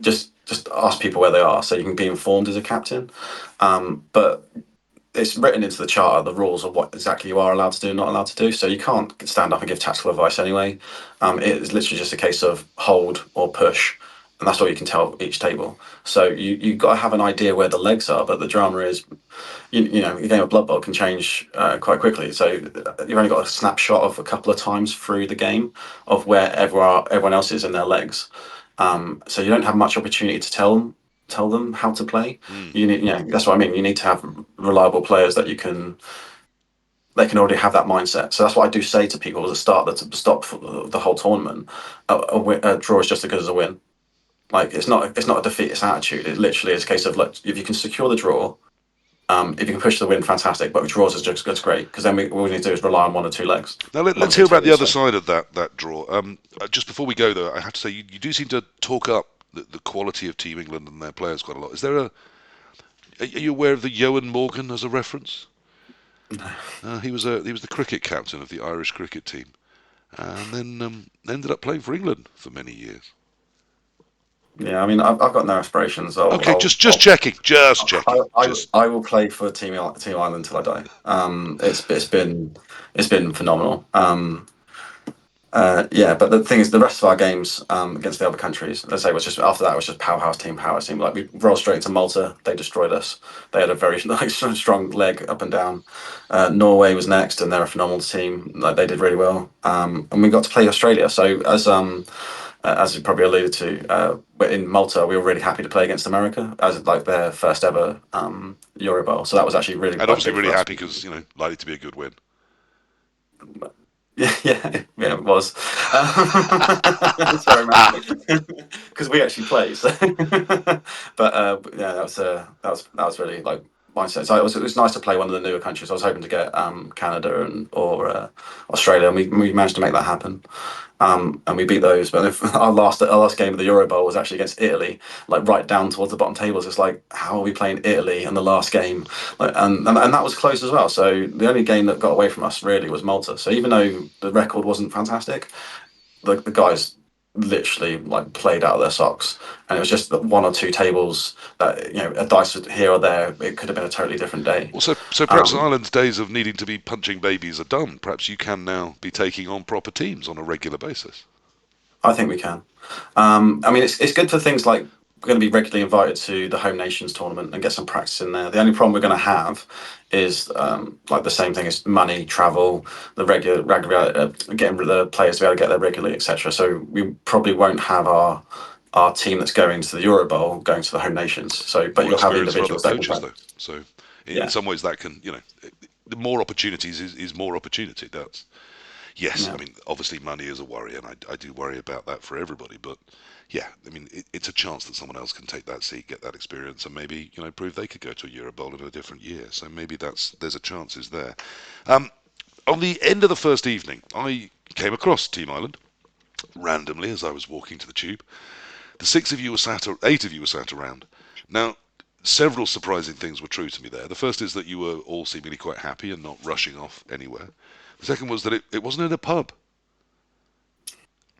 Speaker 2: just ask people where they are so you can be informed as a captain. But it's written into the charter, the rules of what exactly you are allowed to do and not allowed to do. So you can't stand up and give tactical advice anyway. It is literally just a case of hold or push, and that's all you can tell each table. So you've got to have an idea where the legs are, but the drama is, you know, your game of Blood Bowl can change quite quickly. So you've only got a snapshot of a couple of times through the game of where everyone else is in their legs. So you don't have much opportunity to tell them how to play. You need, you know, that's what I mean. You need to have reliable players that they can already have that mindset. So that's what I do say to people at the start, that to stop the whole tournament, a draw is just as good as a win. Like it's not a defeatist attitude. It literally is a case of, look, if you can secure the draw, if you can push the win, fantastic. But draws is just that's great, because then all we need to do is rely on one or two legs,
Speaker 1: Now
Speaker 2: one or
Speaker 1: let's
Speaker 2: two
Speaker 1: hear about the
Speaker 2: tables.
Speaker 1: other
Speaker 2: So.
Speaker 1: side of that draw. Just before we go, though, I have to say you do seem to talk up the quality of Team England and their players quite a lot. Is there are you aware of the Eoin Morgan as a reference? He was the cricket captain of the Irish cricket team, and then ended up playing for England for many years.
Speaker 2: Yeah, I mean, I've got no aspirations.
Speaker 1: Okay, just checking, just checking, just.
Speaker 2: I will play for Team Ireland until I die. It's been phenomenal. Yeah, but the thing is, the rest of our games against the other countries, let's say, was just after that, it was just powerhouse team, powerhouse team. Like we rolled straight into Malta, they destroyed us. They had a very like, strong leg up and down. Norway was next, and they're a phenomenal team. Like they did really well. And we got to play Australia. So as you probably alluded to, in Malta, we were really happy to play against America as like their first ever Eurobowl. So that was actually really
Speaker 1: And obviously
Speaker 2: big
Speaker 1: really
Speaker 2: for us.
Speaker 1: happy because likely to be a good win.
Speaker 2: Yeah, it was. Sorry, man, because we actually play. So, but yeah, that was really like mindset. So it was nice to play one of the newer countries. I was hoping to get Canada or Australia, and we managed to make that happen. And we beat those. But if our last game of the Eurobowl was actually against Italy, like right down towards the bottom tables. It's like, how are we playing Italy in the last game? Like, and that was close as well. So the only game that got away from us really was Malta. So even though the record wasn't fantastic, the guys literally like played out of their socks, and it was just one or two tables that, you know, a dice here or there, it could have been a totally different day.
Speaker 1: Well, so perhaps Ireland's days of needing to be punching babies are done. Perhaps you can now be taking on proper teams on a regular basis.
Speaker 2: I think we can. I mean, it's good for things like we're going to be regularly invited to the Home Nations tournament and get some practice in there. The only problem we're going to have is like the same thing as money, travel, the regular getting the players to be able to get there regularly, etc. So we probably won't have our team that's going to the Eurobowl going to the Home Nations. So, but
Speaker 1: More
Speaker 2: you'll have
Speaker 1: experience for other
Speaker 2: individuals that can
Speaker 1: coaches,
Speaker 2: play.
Speaker 1: though. So in
Speaker 2: Yeah,
Speaker 1: some ways, that can, you know, the more opportunities is more opportunity. That's yes.
Speaker 2: yeah.
Speaker 1: I mean, obviously, money is a worry, and I do worry about that for everybody. But yeah, I mean, it's a chance that someone else can take that seat, get that experience, and maybe, you know, prove they could go to a Eurobowl in a different year. So maybe there's a chances there. On the end of the first evening, I came across Team Island randomly as I was walking to the tube. The eight of you were sat around. Now, several surprising things were true to me there. The first is that you were all seemingly quite happy and not rushing off anywhere. The second was that it wasn't in a pub.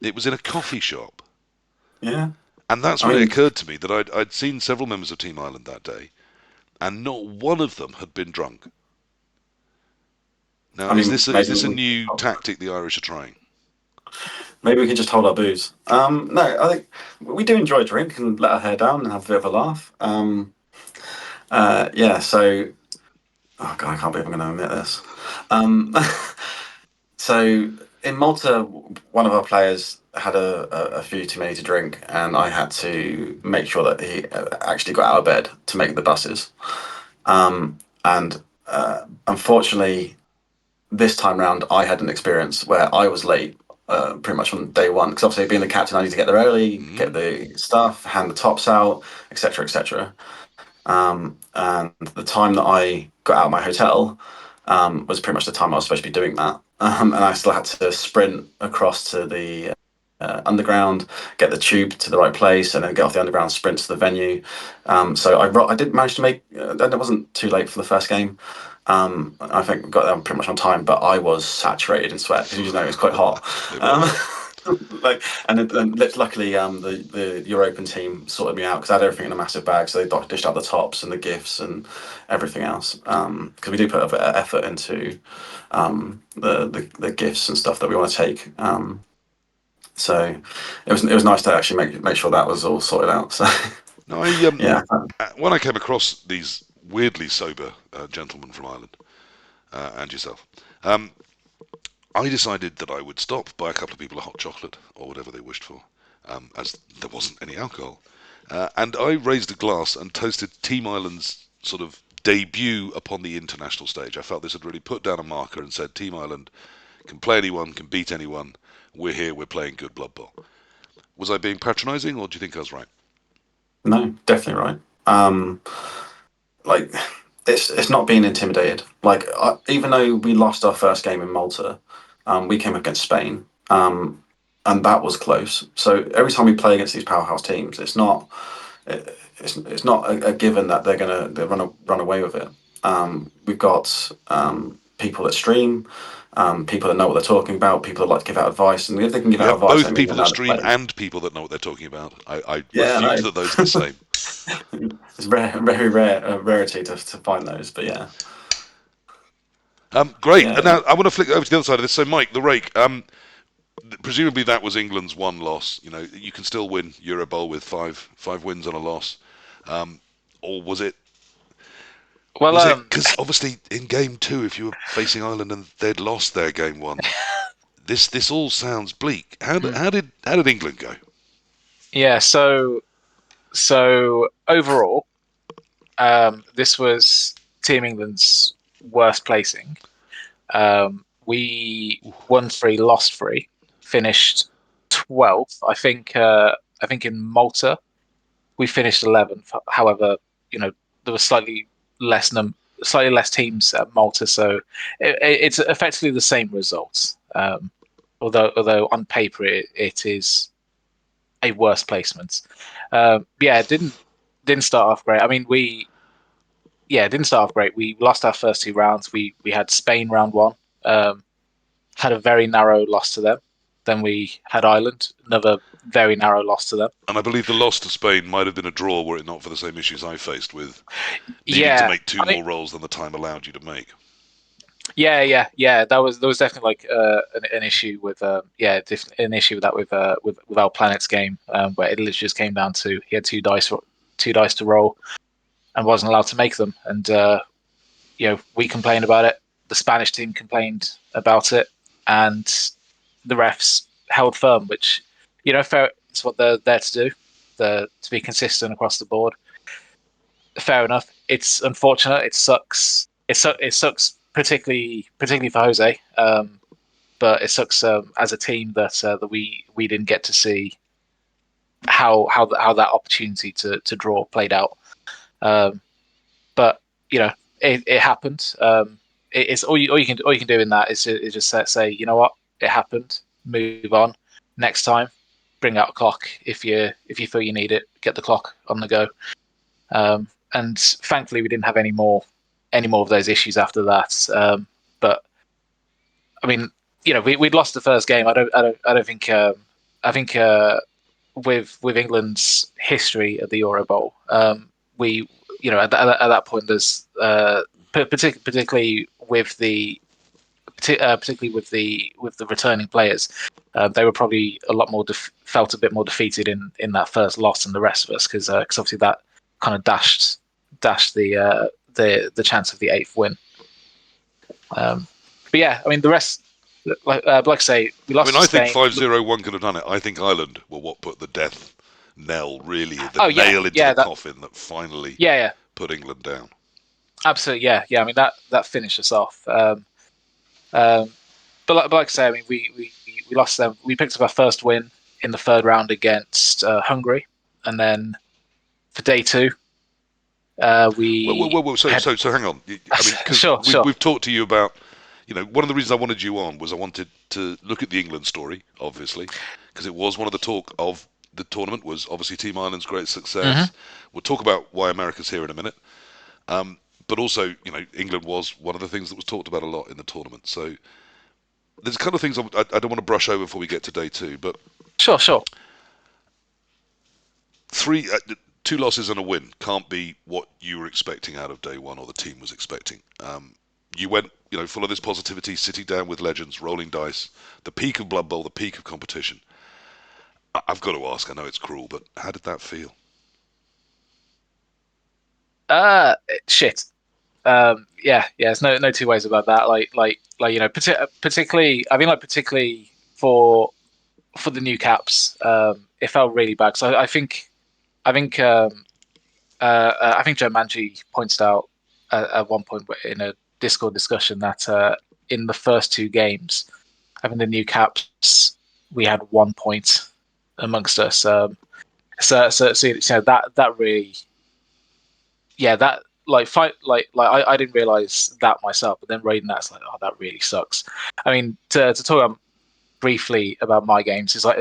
Speaker 1: It was in a coffee shop.
Speaker 2: Yeah.
Speaker 1: And that's
Speaker 2: I
Speaker 1: when it
Speaker 2: mean,
Speaker 1: occurred to me that I'd seen several members of Team Island that day, and not one of them had been drunk. Now, is
Speaker 2: maybe
Speaker 1: this a new tactic the Irish are trying?
Speaker 2: maybe we can just hold our booze. No, I think we do enjoy a drink and let our hair down and have a bit of a laugh. Yeah. So, oh god, I can't believe I'm going to admit this. Um, so in Malta, one of our players had a few too many to drink, and I had to make sure that he actually got out of bed to make the buses. And unfortunately, this time round, I had an experience where I was late pretty much on day one, because obviously being the captain, I need to get there early, get
Speaker 1: Mm.
Speaker 2: the stuff, hand the tops out, etc., etc. And the time that I got out of my hotel was pretty much the time I was supposed to be doing that. And I still had to sprint across to the underground, get the tube to the right place, and then get off the underground, sprint to the venue. So I did manage to make. It wasn't too late for the first game. I think we got there pretty much on time, but I was saturated in sweat because, you know, it's quite hot.
Speaker 1: It
Speaker 2: Um,
Speaker 1: was.
Speaker 2: like, and luckily, the Europen team sorted me out because I had everything in a massive bag, so they dished out the tops and the gifts and everything else. Because we do put a bit of effort into the gifts and stuff that we want to take. So it was nice to actually make sure that was all sorted out. So
Speaker 1: No,
Speaker 2: yeah,
Speaker 1: when I came across these weirdly sober gentlemen from Ireland and yourself, I decided that I would stop, buy a couple of people a hot chocolate or whatever they wished for, as there wasn't any alcohol. And I raised a glass and toasted Team Ireland's sort of debut upon the international stage. I felt this had really put down a marker and said, Team Ireland can play anyone, can beat anyone. We're here, we're playing good Blood Bowl. Was I being patronising, or do you think I was right?
Speaker 2: no, definitely right. Like it's not being intimidated. Like even though we lost our first game in Malta, we came up against Spain, and that was close. So every time we play against these powerhouse teams, it's not a given that they run away with it. We've got people that stream, people that know what they're talking about, people that like to give out advice, and if they can give
Speaker 1: You
Speaker 2: out
Speaker 1: have
Speaker 2: advice,
Speaker 1: both
Speaker 2: I mean, they
Speaker 1: people
Speaker 2: know
Speaker 1: that
Speaker 2: how to
Speaker 1: stream
Speaker 2: play.
Speaker 1: and people that know what they're talking about. I
Speaker 2: Yeah, I
Speaker 1: refuse
Speaker 2: know.
Speaker 1: that those are the same.
Speaker 2: It's rare, very rare, rarity to find those, but yeah,
Speaker 1: Great.
Speaker 2: yeah.
Speaker 1: And now I want to flick over to the other side of this. So, Mike, TheRake. Presumably that was England's one loss. You know, you can still win Eurobowl with five wins and a loss. Or was it?
Speaker 4: Well,
Speaker 1: Was it because obviously in game two, if you were facing Ireland and they'd lost their game one, this all sounds bleak. How did England go?
Speaker 4: yeah. So overall, this was Team England's worst placing. We won three, lost three, finished 12th. I think in Malta we finished 11th. However, you know, there was slightly slightly less teams at Malta, so it's effectively the same results. Although on paper it is a worse placement. It didn't start off great. I mean, it didn't start off great. We lost our first 2 rounds. We had Spain round 1, had a very narrow loss to them. Then we had Ireland, another very narrow loss to them.
Speaker 1: And I believe the loss to Spain might have been a draw were it not for the same issues I faced with needing to make two more rolls than the time allowed you to make.
Speaker 4: Yeah. There was definitely like an issue with an issue with that with our Planet's game, where it literally just came down to he had two dice to roll and wasn't allowed to make them, and we complained about it. The Spanish team complained about it, and the refs held firm, which fair. It's what they're there to do, to be consistent across the board. Fair enough. It's unfortunate. It sucks. It sucks. Particularly for Jose, but it sucks as a team that we didn't get to see how that opportunity to draw played out. But it happened. It's all you can do in that is just say, you know what, it happened. Move on. Next time, bring out a clock if you feel you need it. Get the clock on the go. And thankfully, we didn't have any more of those issues after that. But I mean, we'd lost the first game. I don't think. I think with England's history at the Eurobowl, we at that point there's particularly with the returning players, they were probably a lot more felt a bit more defeated in that first loss than the rest of us, because obviously that kind of dashed the chance of the 8th win. But yeah, I mean the rest, like I say, we lost.
Speaker 1: I think 5-0-1 could have done it. I think Ireland were what put the death knell, really, nail into the coffin that finally put England down.
Speaker 4: Absolutely, yeah. I mean that finished us off. But like I say, I mean we lost them. We picked up our first win in the 3rd round against Hungary, and then for day 2.
Speaker 1: Whoa. So hang on. I mean,
Speaker 4: sure.
Speaker 1: We've talked to you about, one of the reasons I wanted you on was I wanted to look at the England story, obviously, because it was one of the talk of the tournament was obviously Team Ireland's great success. We'll talk about why America's here in a minute. But also, England was one of the things that was talked about a lot in the tournament. So there's a couple of things I don't want to brush over before we get to day 2, but
Speaker 4: sure.
Speaker 1: 2 losses and a win can't be what you were expecting out of day 1 or the team was expecting. You went, full of this positivity, sitting down with legends, rolling dice, the peak of Blood Bowl, the peak of competition. I've got to ask, I know it's cruel, but how did that feel?
Speaker 4: Shit. There's no two ways about that. Particularly, I mean, particularly for the new caps, it felt really bad. So I think Joe Manji pointed out at one point in a Discord discussion that in the first 2 games, having the new caps, we had 1 point amongst us. So that really, that I didn't realize that myself, but then reading that, it's like, oh, that really sucks. I mean, to talk briefly about my games, it's like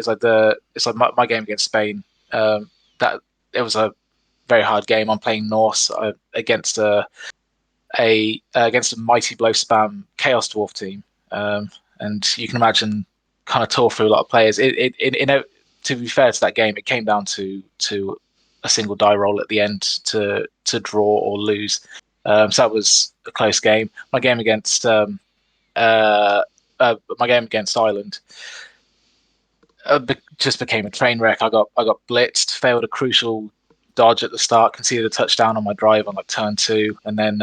Speaker 4: my game against Spain. That it was a very hard game. I'm playing Norse against a Mighty Blow Spam Chaos Dwarf team, and you can imagine kind of tore through a lot of players. To be fair to that game, it came down to a single die roll at the end to draw or lose. So that was a close game. My game against Ireland just became a train wreck. I got blitzed, failed a crucial dodge at the start, conceded a touchdown on my drive on turn 2, and then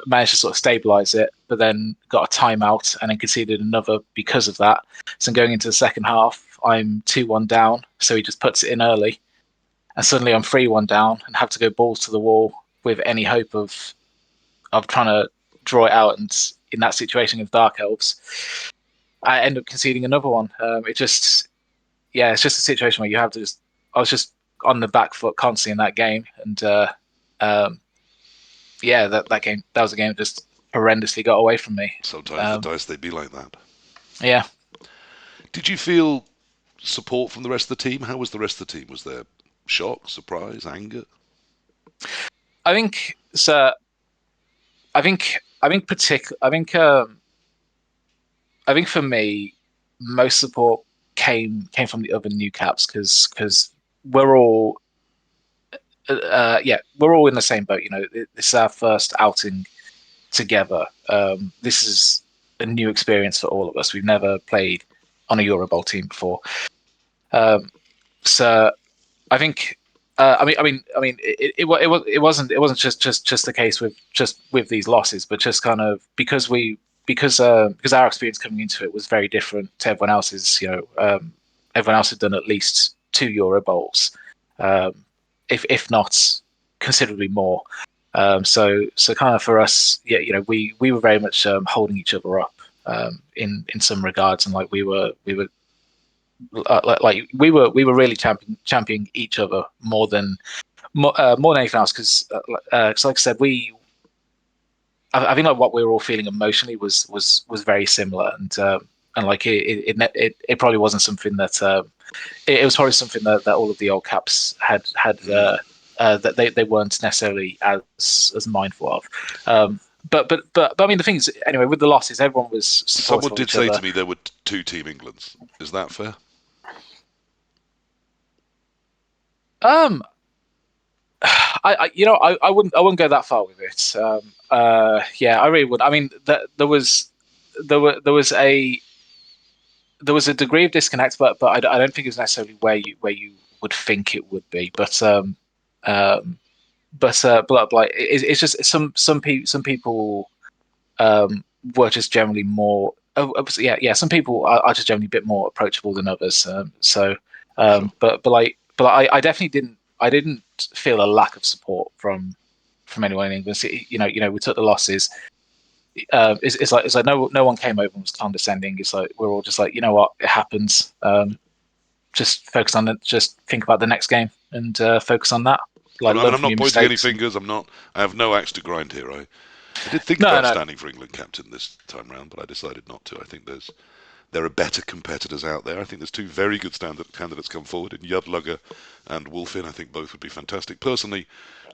Speaker 4: managed to sort of stabilize it, but then got a timeout and then conceded another because of that. So going into the second half, I'm 2-1 down, so he just puts it in early, and suddenly I'm 3-1 down and have to go balls to the wall with any hope of trying to draw it out. And in that situation with Dark Elves, I end up conceding another one. It's just a situation where you have to I was just on the back foot constantly in that game, and yeah, that was a game that just horrendously got away from me.
Speaker 1: Sometimes the dice, they be like that.
Speaker 4: Yeah.
Speaker 1: Did you feel support from the rest of the team? How was the rest of the team? Was there shock, surprise, anger?
Speaker 4: I think so. I think for me, most support came from the other new caps because we're all we're all in the same boat. You know, this is our first outing together. This is a new experience for all of us. We've never played on a Eurobowl team before. So I think. It wasn't just the case with these losses, but just kind of because our experience coming into it was very different to everyone else's. Everyone else had done at least 2 Euro bowls, if not considerably more. So kind of for us, we were very much holding each other up in some regards, and like we were really championing each other more than anything else because like I said, I think like what we were all feeling emotionally was very similar, and like it probably wasn't something that it was probably something that all of the old caps had that they weren't necessarily as mindful of. But I mean the thing is, anyway, with the losses, everyone was supportive
Speaker 1: Someone
Speaker 4: of
Speaker 1: did
Speaker 4: each
Speaker 1: say
Speaker 4: other.
Speaker 1: to me there were 2 Team Englands. Is that fair?
Speaker 4: I wouldn't go that far with it. I really would. I mean, there was a degree of disconnect, but I don't think it's necessarily where you would think it would be. Um, but like it's just some people were just generally more. Some people are just generally a bit more approachable than others.
Speaker 1: Sure.
Speaker 4: But I definitely didn't. I didn't feel a lack of support from anyone in England. So, we took the losses. It's like no one came over and was condescending. It's like we're all just like, you know what, it happens. Just focus on it. Just think about the next game and focus on that. Like learn
Speaker 1: I'm
Speaker 4: from
Speaker 1: not
Speaker 4: your
Speaker 1: pointing any
Speaker 4: mistakes.
Speaker 1: fingers. I have no axe to grind here. I did think
Speaker 4: No,
Speaker 1: about
Speaker 4: no,
Speaker 1: standing for England captain this time round, but I decided not to. I think there are better competitors out there. I think there's 2 very good standard candidates come forward in Yudlugger and Wolfin. I think both would be fantastic. Personally,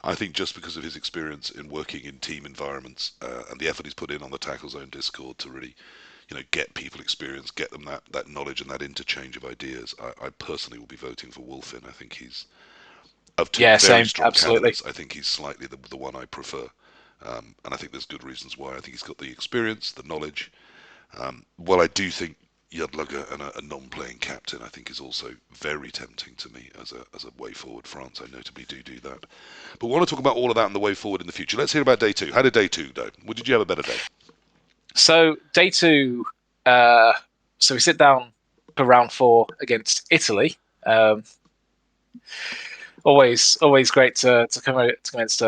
Speaker 1: I think just because of his experience in working in team environments and the effort he's put in on the Tackle Zone Discord to really, get people experience, get them that knowledge and that interchange of ideas, I personally will be voting for Wolfin. I think he's of 2
Speaker 4: yeah,
Speaker 1: very
Speaker 4: same,
Speaker 1: strong
Speaker 4: absolutely.
Speaker 1: candidates. I think he's slightly the one I prefer, and I think there's good reasons why. I think he's got the experience, the knowledge. While I do think Yudlugger and a non-playing captain, I think is also very tempting to me as a way forward. France, I notably do that. But we want to talk about all of that and the way forward in the future. Let's hear about day 2. How did day 2 go? Did you have a better day?
Speaker 4: So day 2, so we sit down for round 4 against Italy. Always great to come against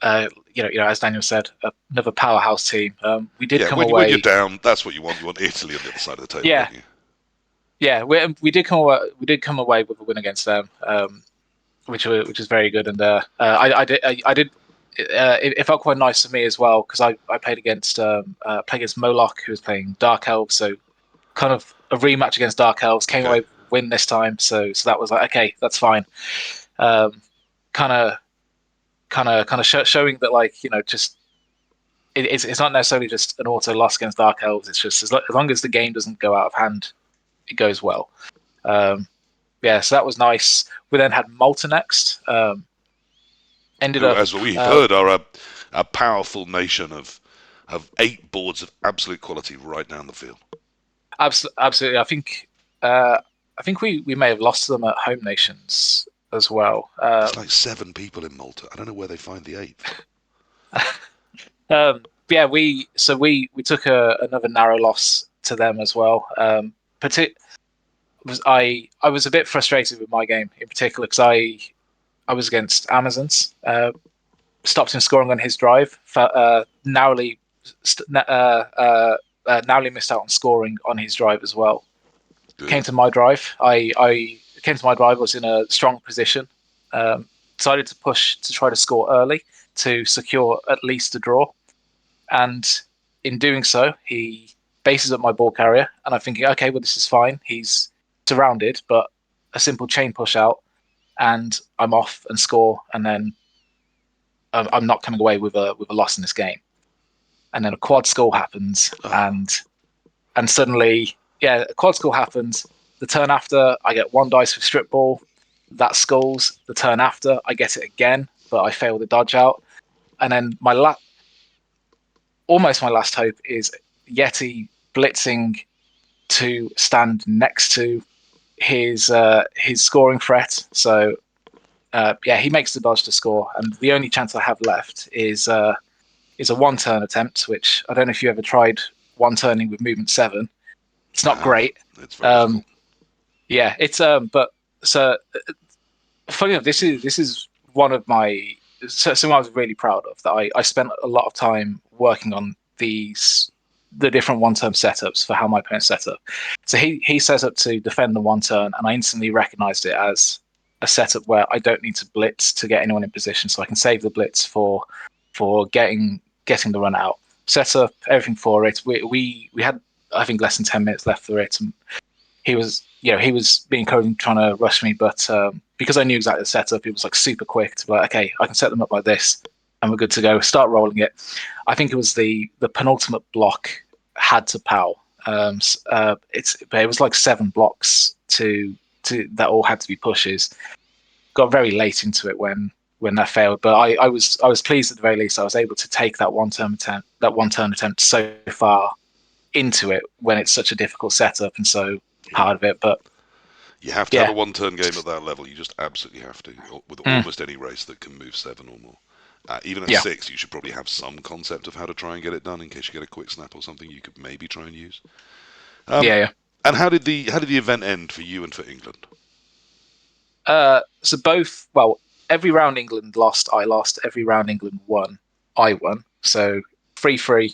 Speaker 4: as Daniel said, another powerhouse team. We did
Speaker 1: Yeah,
Speaker 4: come
Speaker 1: when you're
Speaker 4: away.
Speaker 1: down, that's what you want. You want Italy on the other side of the table,
Speaker 4: Yeah,
Speaker 1: don't you?
Speaker 4: yeah. We did come away. We did come away with a win against them, which is very good. And I did. It felt quite nice for me as well because I played against Moloch, who was playing Dark Elves, so kind of a rematch against Dark Elves. Came away with a win this time, so that was like, okay, that's fine. Kind of showing that, like, just it's not necessarily just an auto loss against Dark Elves. It's just as long as the game doesn't go out of hand, it goes well. So that was nice. We then had Malta next. Ended
Speaker 1: Who,
Speaker 4: up,
Speaker 1: as we've heard, are a powerful nation of 8 boards of absolute quality right down the field.
Speaker 4: absolutely. I think we may have lost to them at Home Nations as well.
Speaker 1: There's like 7 people in Malta. I don't know where they find the 8th.
Speaker 4: We took another narrow loss to them as well. I was a bit frustrated with my game in particular because I was against Amazons. Stopped him scoring on his drive. Narrowly missed out on scoring on his drive as well.
Speaker 1: Good.
Speaker 4: Came to my drive. I came to my drive. Was in a strong position. Decided to push to try to score early. to secure at least a draw. And in doing so, he bases up my ball carrier, and I'm thinking, okay, well, this is fine. He's surrounded, but a simple chain push out, and I'm off and score, and then I'm not coming away with a loss in this game. And then a quad score happens, and suddenly, a quad score happens. The turn after, I get 1 dice for strip ball. That scores. The turn after, I get it again, but I fail the dodge out. And then almost my last hope is Yeti blitzing to stand next to his scoring threat. So he makes the dodge to score, and the only chance I have left is a 1-turn attempt, which I don't know if you ever tried 1-turning with movement 7. It's not great.
Speaker 1: It's very difficult.
Speaker 4: Yeah, it's but so funny enough, this is one of my something I was really proud of, that I spent a lot of time working on the different 1-turn setups for how my opponent set up. So he set up to defend the 1-turn, and I instantly recognized it as a setup where I don't need to blitz to get anyone in position, so I can save the blitz for getting the run out. Set up everything for it. We had, I think, less than 10 minutes left for it, and he was being coding trying to rush me, but because I knew exactly the setup, it was like super quick to be like, okay, I can set them up like this, and we're good to go. Start rolling it. I think it was the penultimate block had to POW. It was like 7 blocks to that all had to be pushes. Got very late into it when that failed, but I was pleased at the very least I was able to take that 1-turn attempt so far into it when it's such a difficult setup and so hard of it. But
Speaker 1: you have to have a 1-turn game at that level. You just absolutely have to, with almost any race that can move 7 or more. Even at 6, you should probably have some concept of how to try and get it done in case you get a quick snap or something you could maybe try and use. And how did the event end for you and for England?
Speaker 4: So both, every round England lost, I lost. Every round England won, I won. So 3-3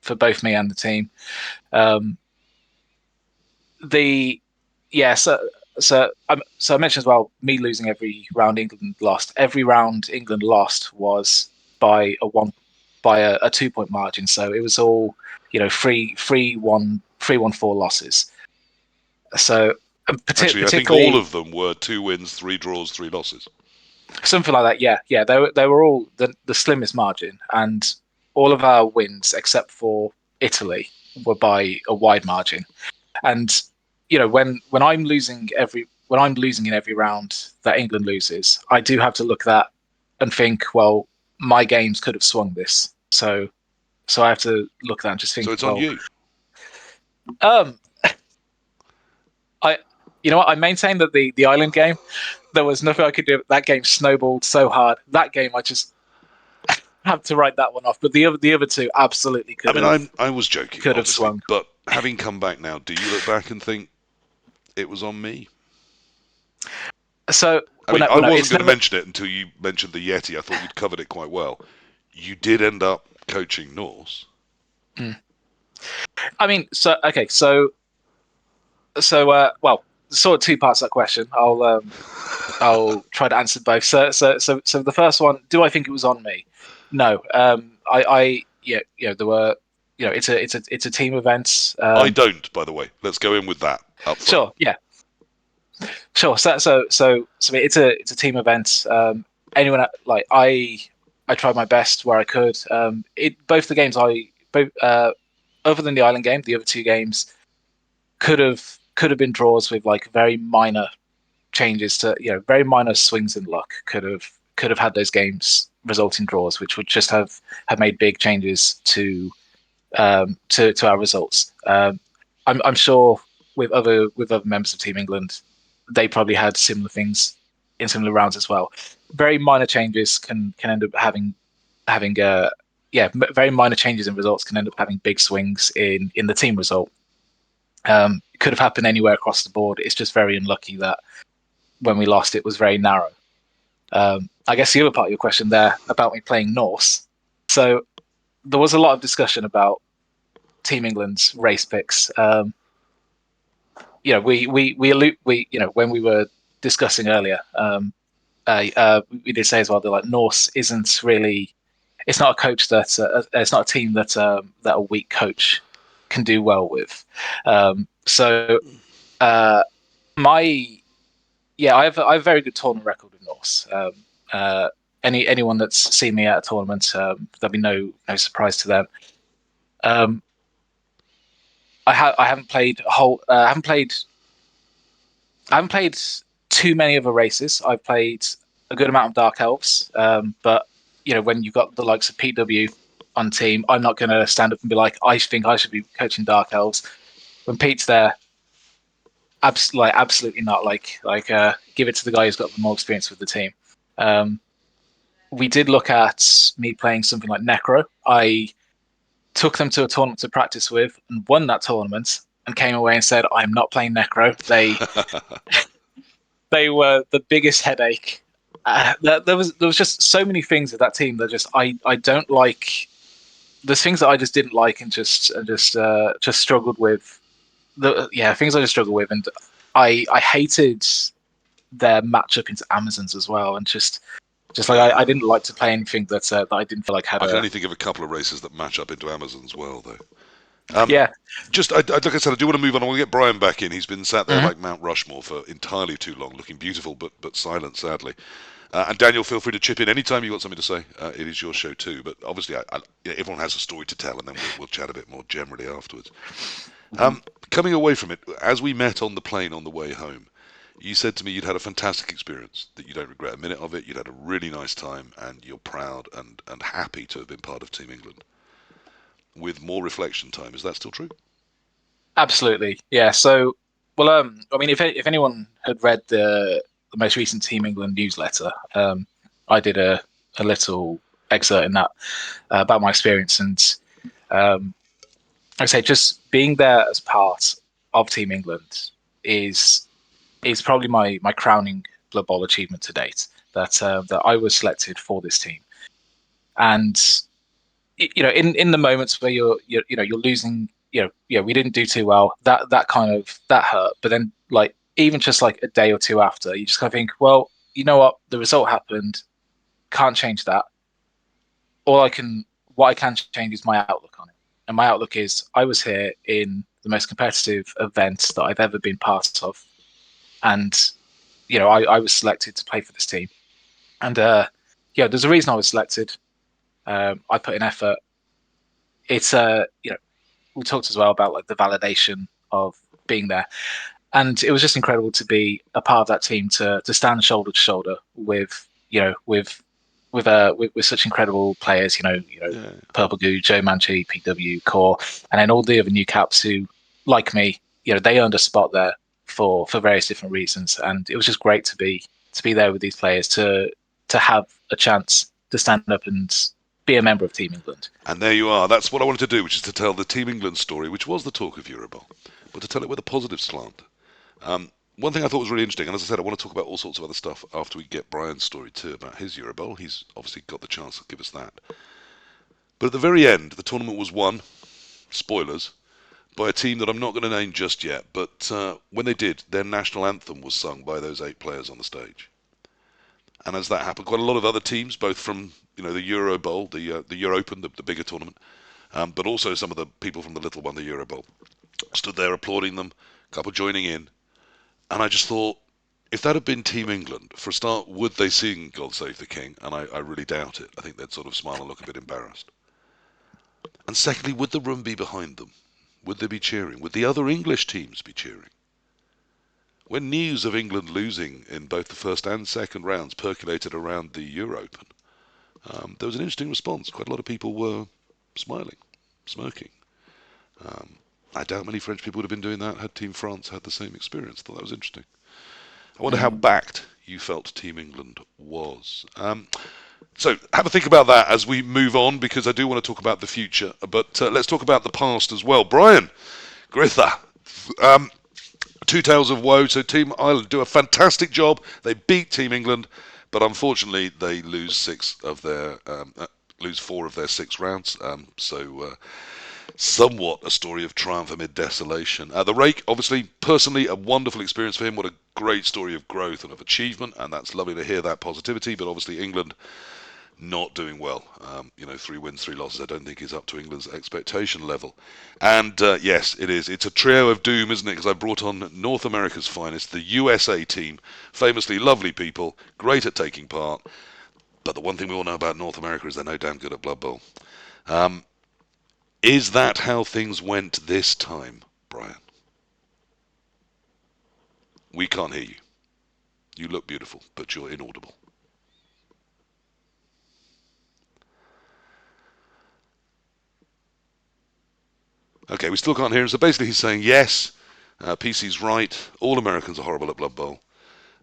Speaker 4: for both me and the team. So I mentioned as well, me losing every round England lost. Every round England lost was by a 2-point margin. So it was all 3-1, 3-1-4 losses. So
Speaker 1: actually, I think all of them were 2 wins, 3 draws, 3 losses.
Speaker 4: Something like that. Yeah. They were all the slimmest margin, and all of our wins except for Italy were by a wide margin. And when I'm losing in every round that England loses, I do have to look at that and think, well, my games could have swung this. So I have to look at that and just think.
Speaker 1: So it's on you.
Speaker 4: I maintain that the island game, there was nothing I could do. That game snowballed so hard. That game, I just have to write that one off. But the other 2 absolutely could.
Speaker 1: I was joking. Could have swung. But having come back now, do you look back and think it was on me?
Speaker 4: So
Speaker 1: I wasn't going to mention it until you mentioned the Yeti. I thought you'd covered it quite well. You did end up coaching Norse.
Speaker 4: Sort of 2 parts of that question. I'll try to answer both. So the first one, do I think it was on me? No. There were, it's a team event.
Speaker 1: I don't, by the way. Let's go in with that up front.
Speaker 4: Sure. Yeah. Sure. So it's a team event. Anyone I tried my best where I could. Both the games other than the island game, the other 2 games could have been draws with like very minor changes to very minor swings in luck. Could have had those games result in draws, which would just have made big changes to our results. I'm sure with other members of Team England, they probably had similar things in similar rounds as well. Very minor changes can end up having very minor changes in results can end up having big swings in the team result. It could have happened anywhere across the board. It's just very unlucky that when we lost, it was very narrow. I guess the other part of your question there about me playing Norse. So there was a lot of discussion about Team England's race picks. When we were discussing earlier, we did say as well that like Norse isn't really. It's not a coach that it's not a team that that a weak coach can do well with. So my I have a very good tournament record with Norse. Anyone that's seen me at a tournament, there'll be no surprise to them. I haven't played a whole. I haven't played too many other races. I've played a good amount of Dark Elves, but when you've got the likes of PW on team, I'm not going to stand up and be like, I think I should be coaching Dark Elves. When Pete's there, absolutely not. Give it to the guy who's got the more experience with the team. We did look at me playing something like Necro. I took them to a tournament to practice with and won that tournament and came away and said, I'm not playing Necro. They were the biggest headache. There was just so many things with that team that just I don't like. There's things that I just didn't like and just struggled with. Things I just struggled with, and I hated their matchup into Amazons as well, and just like I didn't like to play anything that I didn't feel like had.
Speaker 1: I can only think of a couple of races that match up into Amazons well, though. Like I said, I do want to move on. I want to get Brian back in. He's been sat there like Mount Rushmore for entirely too long, looking beautiful but silent, sadly. And Daniel, feel free to chip in anytime you've got something to say. It is your show too. But obviously, everyone has a story to tell, and then we'll chat a bit more generally afterwards. Coming away from it, as we met on the plane on the way home, you said to me you'd had a fantastic experience, that you don't regret a minute of it, you'd had a really nice time, and you're proud and happy to have been part of Team England. With more reflection time, is that still true?
Speaker 4: Absolutely, yeah. So, well, I mean, if anyone had read the most recent Team England newsletter, I did a little excerpt in that about my experience, and like I say, just being there as part of Team England is probably my crowning Blood Bowl achievement to date. That I was selected for this team, and in the moments where you're losing, we didn't do too well. That hurt. But then, like, even just like a day or two after, you just kind of think, well, you know what, the result happened. Can't change that. What I can change is my outlook on it. And my outlook is, I was here in the most competitive event that I've ever been part of, and I was selected to play for this team. And there's a reason I was selected. I put in effort. It's we talked as well about like the validation of being there, and it was just incredible to be a part of that team, to stand shoulder to shoulder with such incredible players. Purple Goo, Joe Manchi, PW, Core, and then all the other new caps who, like me, they earned a spot there for various different reasons, and it was just great to be there with these players, to have a chance to stand up and be a member of Team England.
Speaker 1: And there you are. That's what I wanted to do, which is to tell the Team England story, which was the talk of Eurobowl, but to tell it with a positive slant. One thing I thought was really interesting, and as I said, I want to talk about all sorts of other stuff after we get Brian's story too about his Eurobowl. He's obviously got the chance to give us that. But at the very end, the tournament was won, spoilers, by a team that I'm not going to name just yet, but when they did, their national anthem was sung by those 8 players on the stage. And as that happened, quite a lot of other teams, both from the Eurobowl, the Europen, the bigger tournament, but also some of the people from the little one, the Eurobowl, stood there applauding them, a couple joining in. And I just thought, if that had been Team England, for a start, would they sing God Save the King? And I really doubt it. I think they'd sort of smile and look a bit embarrassed. And secondly, would the room be behind them? Would they be cheering? Would the other English teams be cheering? When news of England losing in both the first and second rounds percolated around the Europen, there was an interesting response. Quite a lot of people were smiling, smirking. I doubt many French people would have been doing that had Team France had the same experience. I thought that was interesting. I wonder how backed you felt Team England was. So have a think about that as we move on, because I do want to talk about the future. But let's talk about the past as well. Brian, Grither, 2 Tales of Woe. So Team Ireland do a fantastic job. They beat Team England, but unfortunately they lose 4 of their 6 rounds. So somewhat a story of triumph amid desolation. TheRake, obviously, personally, a wonderful experience for him. What a great story of growth and of achievement, and that's lovely to hear that positivity. But obviously, England not doing well. 3 wins, 3 losses, I don't think is up to England's expectation level. And yes, it is. It's a trio of doom, isn't it? Because I brought on North America's finest, the USA team, famously lovely people, great at taking part. But the one thing we all know about North America is they're no damn good at Blood Bowl. Is that how things went this time, Brian? We can't hear you. You look beautiful, but you're inaudible. Okay, we still can't hear him. So basically he's saying, yes, PC's right. All Americans are horrible at Blood Bowl.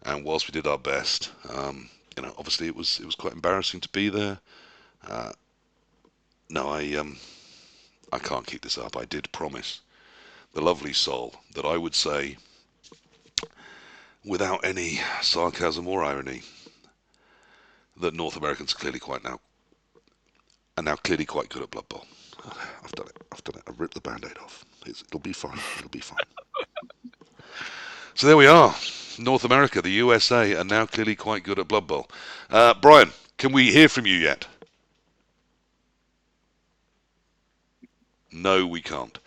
Speaker 1: And whilst we did our best, obviously it was quite embarrassing to be there. No, I can't keep this up. I did promise the lovely soul that I would say, without any sarcasm or irony, that North Americans are now clearly quite good at Blood Bowl. I've done it. I've ripped the Band-Aid off. It'll be fine. So there we are. North America, the USA, are now clearly quite good at Blood Bowl. Brian, can we hear from you yet? No, we can't.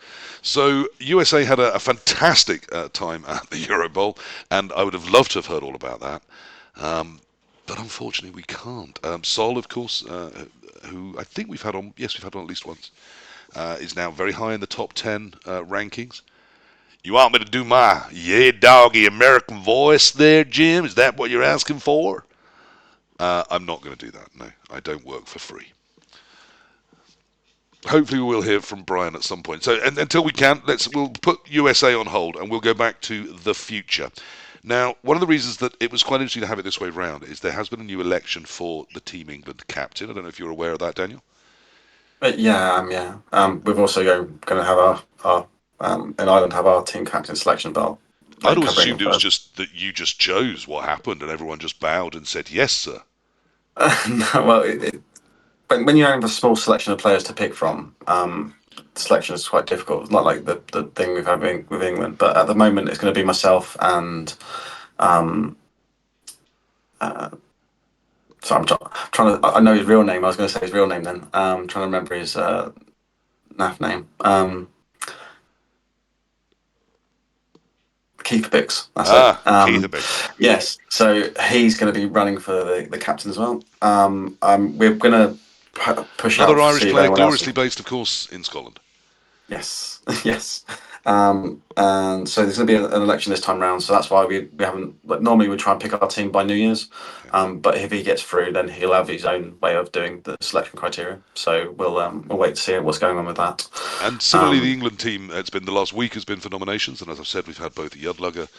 Speaker 1: So USA had a fantastic time at the Eurobowl, and I would have loved to have heard all about that. But unfortunately, we can't. Sol, of course, who I think we've had on at least once, is now very high in the top 10 rankings. You want me to do my doggy American voice there, Jim? Is that what you're asking for? I'm not going to do that. No, I don't work for free. Hopefully we will hear from Brian at some point. So until we can, we'll put USA on hold and we'll go back to the future. Now, one of the reasons that it was quite interesting to have it this way round is there has been a new election for the Team England captain. I don't know if you're aware of that, Daniel.
Speaker 2: Yeah. We've also going to have our in Ireland have our team captain selection, but
Speaker 1: I'd always assumed it was just that you just chose what happened and everyone just bowed and said yes, sir.
Speaker 2: No, well, when you have a small selection of players to pick from, selection is quite difficult. It's not like the thing we've had with England, but at the moment it's going to be myself and so I'm trying to. I know his real name. I was going to say his real name then. I'm trying to remember his NAF name. Keith Bix. That's it.
Speaker 1: Keith Bix.
Speaker 2: Yes. So he's going to be running for the captain as well. We're going to push
Speaker 1: another
Speaker 2: out
Speaker 1: Irish player, gloriously based, of course, in Scotland.
Speaker 2: Yes. Yes. And so there's going to be an election this time round. So that's why we haven't. Like, normally we try and pick our team by New Year's. But if he gets through, then he'll have his own way of doing the selection criteria. So we'll wait to see what's going on with that.
Speaker 1: And similarly, the England team, it's been the last week has been for nominations, and as I've said, we've had both Yudlugger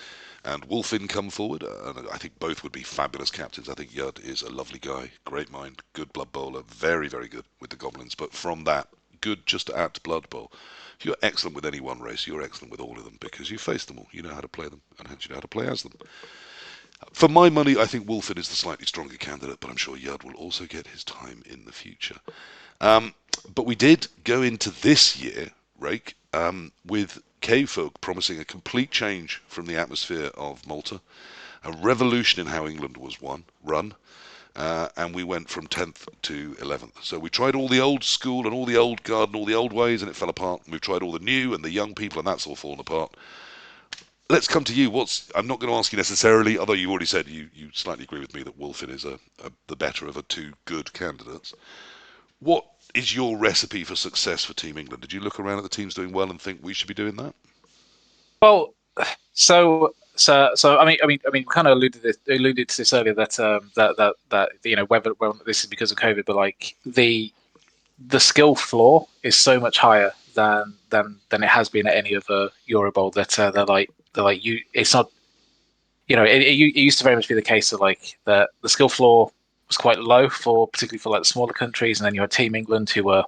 Speaker 1: and Wolfin come forward, and I think both would be fabulous captains. I think Yud is a lovely guy, great mind, good Blood Bowler, very, very good with the Goblins. But from that, good just at Blood Bowl. If you're excellent with any one race, you're excellent with all of them because you face them all. You know how to play them, and hence you know how to play as them. For my money, I think Wolfin is the slightly stronger candidate, but I'm sure Yud will also get his time in the future. But we did go into this year, Rake, with Cave Folk promising a complete change from the atmosphere of Malta, a revolution in how England was run, and we went from 10th to 11th. So we tried all the old school and all the old guard and all the old ways, and it fell apart. We've tried all the new and the young people, and that's all fallen apart. Let's come to you. I'm not going to ask you necessarily, although you already said you slightly agree with me that Wolfin is the better of the two good candidates. What is your recipe for success for Team England? Did you look around at the teams doing well and think we should be doing that?
Speaker 4: Well, so I mean, we kind of alluded to this earlier that whether this is because of COVID, but like the skill floor is so much higher than it has been at any other Eurobowl. They're like you. It's not. It used to very much be the case that like the skill floor was quite low particularly for like the smaller countries, and then you had Team England who were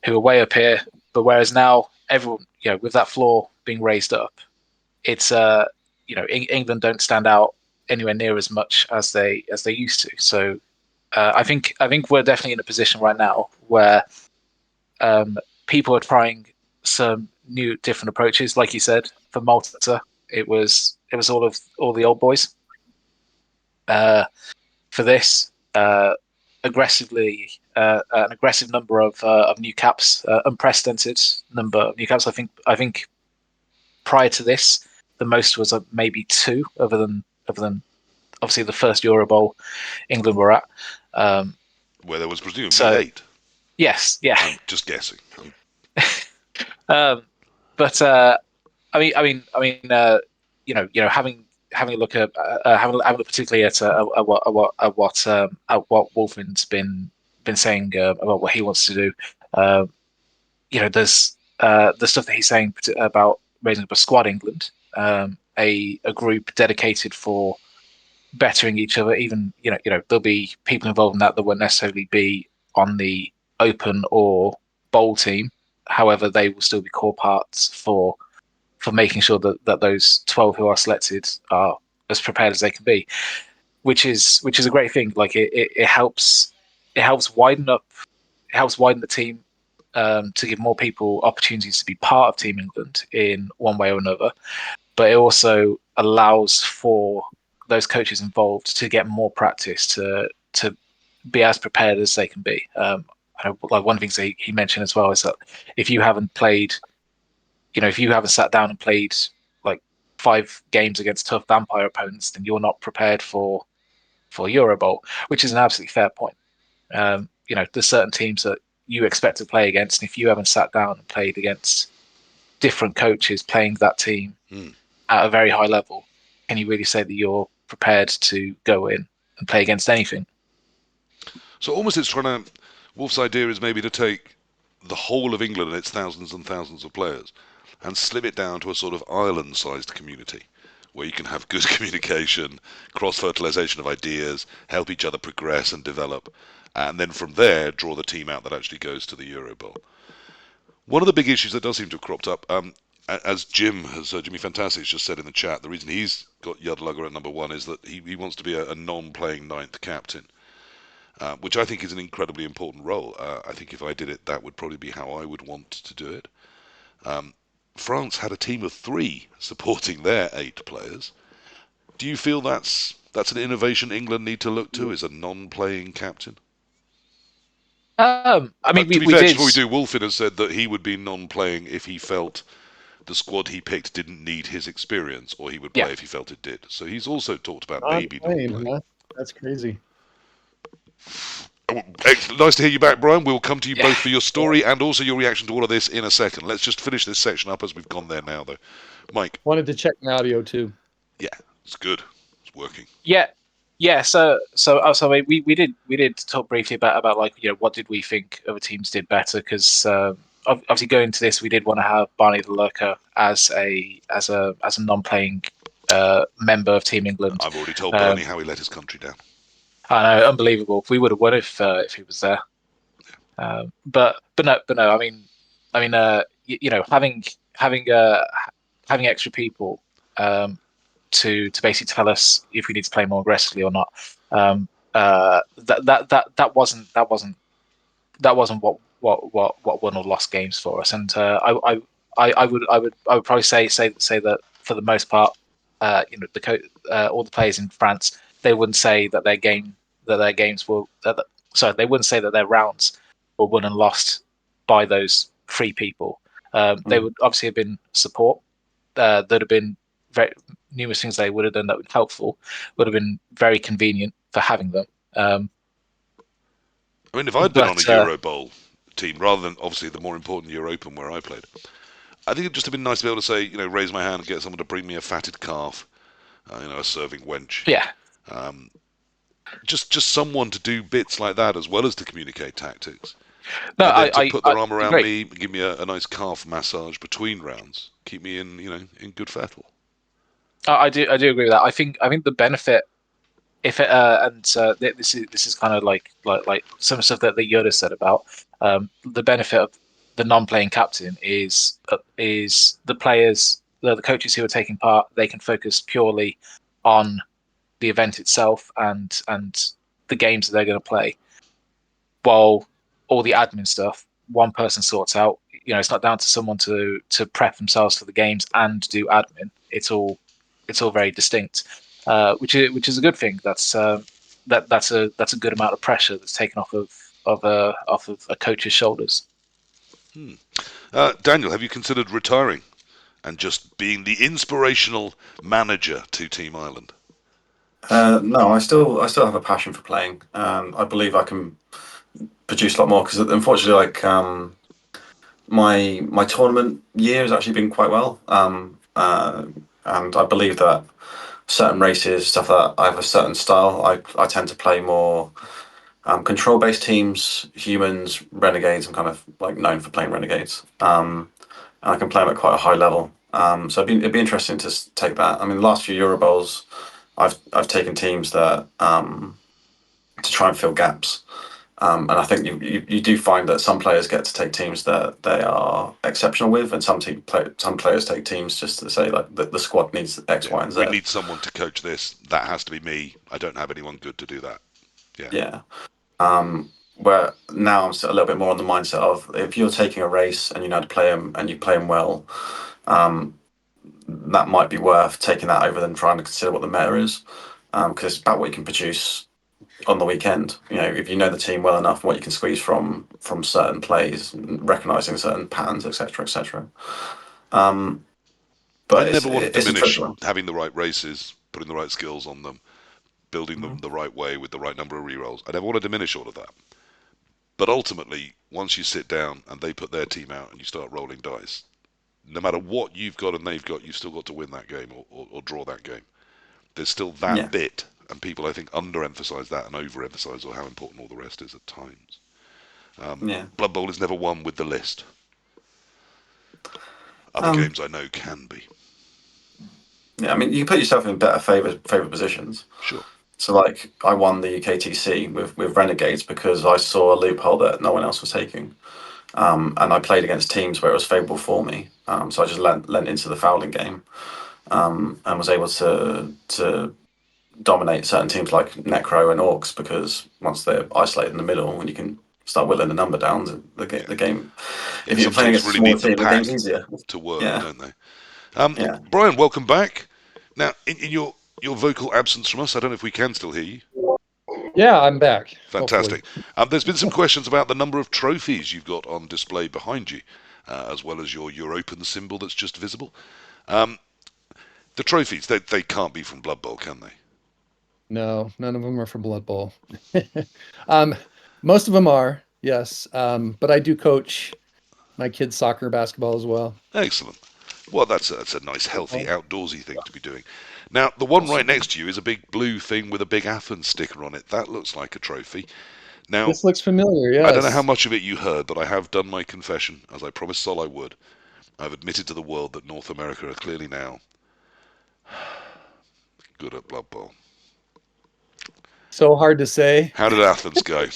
Speaker 4: way up here. But whereas now everyone, with that floor being raised up, it's England don't stand out anywhere near as much as they used to. So I think we're definitely in a position right now where people are trying some new, different approaches. Like you said, for Malta, it was all the old boys. For this, an aggressive number of new caps, unprecedented number of new caps. I think prior to this, the most was maybe 2, other than obviously the first Eurobowl England were at.
Speaker 1: Where there was presumably
Speaker 4: So
Speaker 1: 8.
Speaker 4: yes, yeah.
Speaker 1: I'm just guessing.
Speaker 4: But having a look at having a look particularly at what Wolfen's been saying about what he wants to do. There's the stuff that he's saying about raising up a squad England, a group dedicated for bettering each other. Even there'll be people involved in that won't necessarily be on the open or bowl team. However, they will still be core parts for making sure that those 12 who are selected are as prepared as they can be, which is a great thing. Like it helps widen the team, to give more people opportunities to be part of Team England in one way or another. But it also allows for those coaches involved to get more practice to be as prepared as they can be. Like one of the things he mentioned as well is that if you haven't sat down and played like 5 games against tough vampire opponents, then you're not prepared for Eurobowl, which is an absolutely fair point. There's certain teams that you expect to play against, and if you haven't sat down and played against different coaches playing that team at a very high level, can you really say that you're prepared to go in and play against anything?
Speaker 1: So almost Wolf's idea is maybe to take the whole of England and its thousands and thousands of players and slim it down to a sort of island-sized community where you can have good communication, cross-fertilization of ideas, help each other progress and develop, and then from there draw the team out that actually goes to the Euro Bowl. One of the big issues that does seem to have cropped up, as Jimmy Fantastic just said in the chat, the reason he's got Yudlugger at number 1 is that he wants to be a non-playing 9th captain, which I think is an incredibly important role. I think if I did it, that would probably be how I would want to do it. France had a team of 3 supporting their 8 players. Do you feel that's an innovation England need to look to, is a non-playing captain?
Speaker 4: To be
Speaker 1: fair,
Speaker 4: did.
Speaker 1: before we do, Wolfin has said that he would be non-playing if he felt the squad he picked didn't need his experience, or he would play if he felt it did. So he's also talked about maybe non-playing.
Speaker 3: Huh? That's crazy.
Speaker 1: Nice to hear you back, Brian. We'll come to you both for your story and also your reaction to all of this in a second. Let's just finish this section up as we've gone there now, though. Mike.
Speaker 3: Wanted to check my audio too.
Speaker 1: Yeah, it's good. It's working.
Speaker 4: Yeah. So we did talk briefly about like what did we think other teams did better, because obviously going into this we did want to have Barney the Lurker as a non-playing member of Team England.
Speaker 1: I've already told Barney how he let his country down.
Speaker 4: I know, unbelievable. We would have won if he was there. But no. I mean, having extra people to basically tell us if we need to play more aggressively or not. That wasn't what won or lost games for us. And I would probably say that for the most part, all the players in France, they wouldn't say that they wouldn't say that their rounds were won and lost by those 3 people. They would obviously have been support. There'd have been very numerous things they would have done that would be helpful, would have been very convenient for having them.
Speaker 1: If I'd been on a Eurobowl team, rather than obviously the more important Europen where I played, I think it'd just have been nice to be able to say, raise my hand and get someone to bring me a fatted calf, a serving wench.
Speaker 4: Yeah.
Speaker 1: Just someone to do bits like that as well as to communicate tactics.
Speaker 4: No,
Speaker 1: to put their arm around me, give me a nice calf massage between rounds, keep me in good fettle.
Speaker 4: I do agree with that. I think the benefit, if it this is kind of like some stuff that Yoda said about the benefit of the non-playing captain is the players, the coaches who are taking part, they can focus purely on the event itself and the games that they're going to play, while all the admin stuff one person sorts out. it's not down to someone to prep themselves for the games and do admin. It's all very distinct, which is a good thing. That's a good amount of pressure that's taken off of a coach's shoulders.
Speaker 1: Daniel, have you considered retiring and just being the inspirational manager to Team Ireland?
Speaker 2: No, I still have a passion for playing. I believe I can produce a lot more because unfortunately, like my tournament year has actually been quite well. And I believe that certain races, stuff that I have a certain style. I tend to play more control-based teams, humans, renegades. I'm kind of like known for playing renegades. And I can play them at quite a high level. So it'd be interesting to take that. I mean, the last few Eurobowls, I've taken teams that to try and fill gaps. And I think you do find that some players get to take teams that they are exceptional with, and some players take teams just to say like the squad needs X, Y, and Z.
Speaker 1: We need someone to coach this. That has to be me. I don't have anyone good to do that.
Speaker 2: Yeah. Where now I'm a little bit more on the mindset of if you're taking a race and you know how to play them and you play them well, that might be worth taking that over than trying to consider what the meta is, because it's about what you can produce on the weekend. If you know the team well enough, what you can squeeze from certain plays, recognizing certain patterns, etc., etc. But
Speaker 1: I never want to
Speaker 2: it's a
Speaker 1: diminish
Speaker 2: tricky one.
Speaker 1: having the right races, putting the right skills on them, building them the right way with the right number of rerolls. I never want to diminish all of that. But ultimately, once you sit down and they put their team out and you start rolling dice, no matter what you've got and they've got, you've still got to win that game or draw that game. There's still that bit, and people, I think, underemphasize that and overemphasize how important all the rest is at times. Blood Bowl is never won with the list. Other games I know can be.
Speaker 2: Yeah, I mean, you can put yourself in better favored positions.
Speaker 1: Sure.
Speaker 2: So, like, I won the UKTC with Renegades because I saw a loophole that no one else was taking. And I played against teams where it was favourable for me. So I just lent into the fouling game, and was able to dominate certain teams like Necro and Orcs, because once they're isolated in the middle and you can start whittling the number down, the game. If you're playing against a small team, the game's easier
Speaker 1: to work, don't they? Brian, welcome back. Now, in your vocal absence from us, I don't know if we can still hear you.
Speaker 3: Yeah, I'm back.
Speaker 1: Fantastic. There's been some questions about the number of trophies you've got on display behind you, as well as your europen symbol that's just visible. The trophies, they can't be from Blood Bowl, can they?
Speaker 3: No, none of them are from Blood Bowl. Most of them are, yes. But I do coach my kids' soccer and basketball as well.
Speaker 1: Excellent. Well, that's a nice, healthy, outdoorsy thing to be doing. Now, the one right next to you is a big blue thing with a big Athens sticker on it. That looks like a trophy. Now,
Speaker 3: this looks familiar, yes.
Speaker 1: I don't know how much of it you heard, but I have done my confession, as I promised Sol I would. I've admitted to the world that North America are clearly now good at Blood Bowl.
Speaker 3: So hard to say.
Speaker 1: How did Athens go?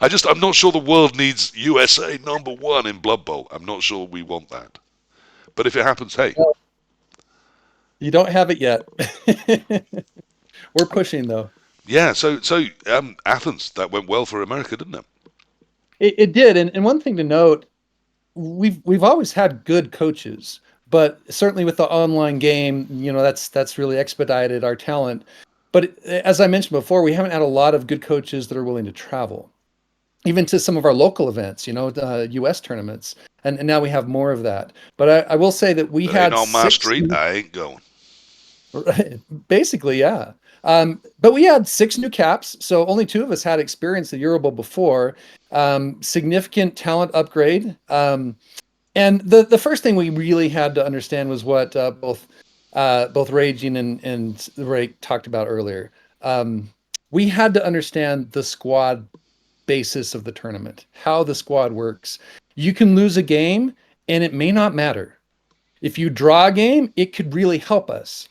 Speaker 1: I'm not sure the world needs USA #1 in Blood Bowl. I'm not sure we want that. But if it happens, hey.
Speaker 3: Well, you don't have it yet. We're pushing, though.
Speaker 1: Yeah, so Athens, that went well for America, didn't it?
Speaker 3: It did, and one thing to note, we've always had good coaches, but certainly with the online game, that's really expedited our talent. But as I mentioned before, we haven't had a lot of good coaches that are willing to travel, even to some of our local events, U.S. tournaments, and now we have more of that. But I will say that we had
Speaker 1: on my street, I ain't going.
Speaker 3: Basically, yeah. But we had 6 new caps, so only 2 of us had experienced the Eurobowl before. Significant talent upgrade. And the first thing we really had to understand was what both Raging and TheRake talked about earlier. We had to understand the squad basis of the tournament, how the squad works. You can lose a game, and it may not matter. If you draw a game, it could really help us.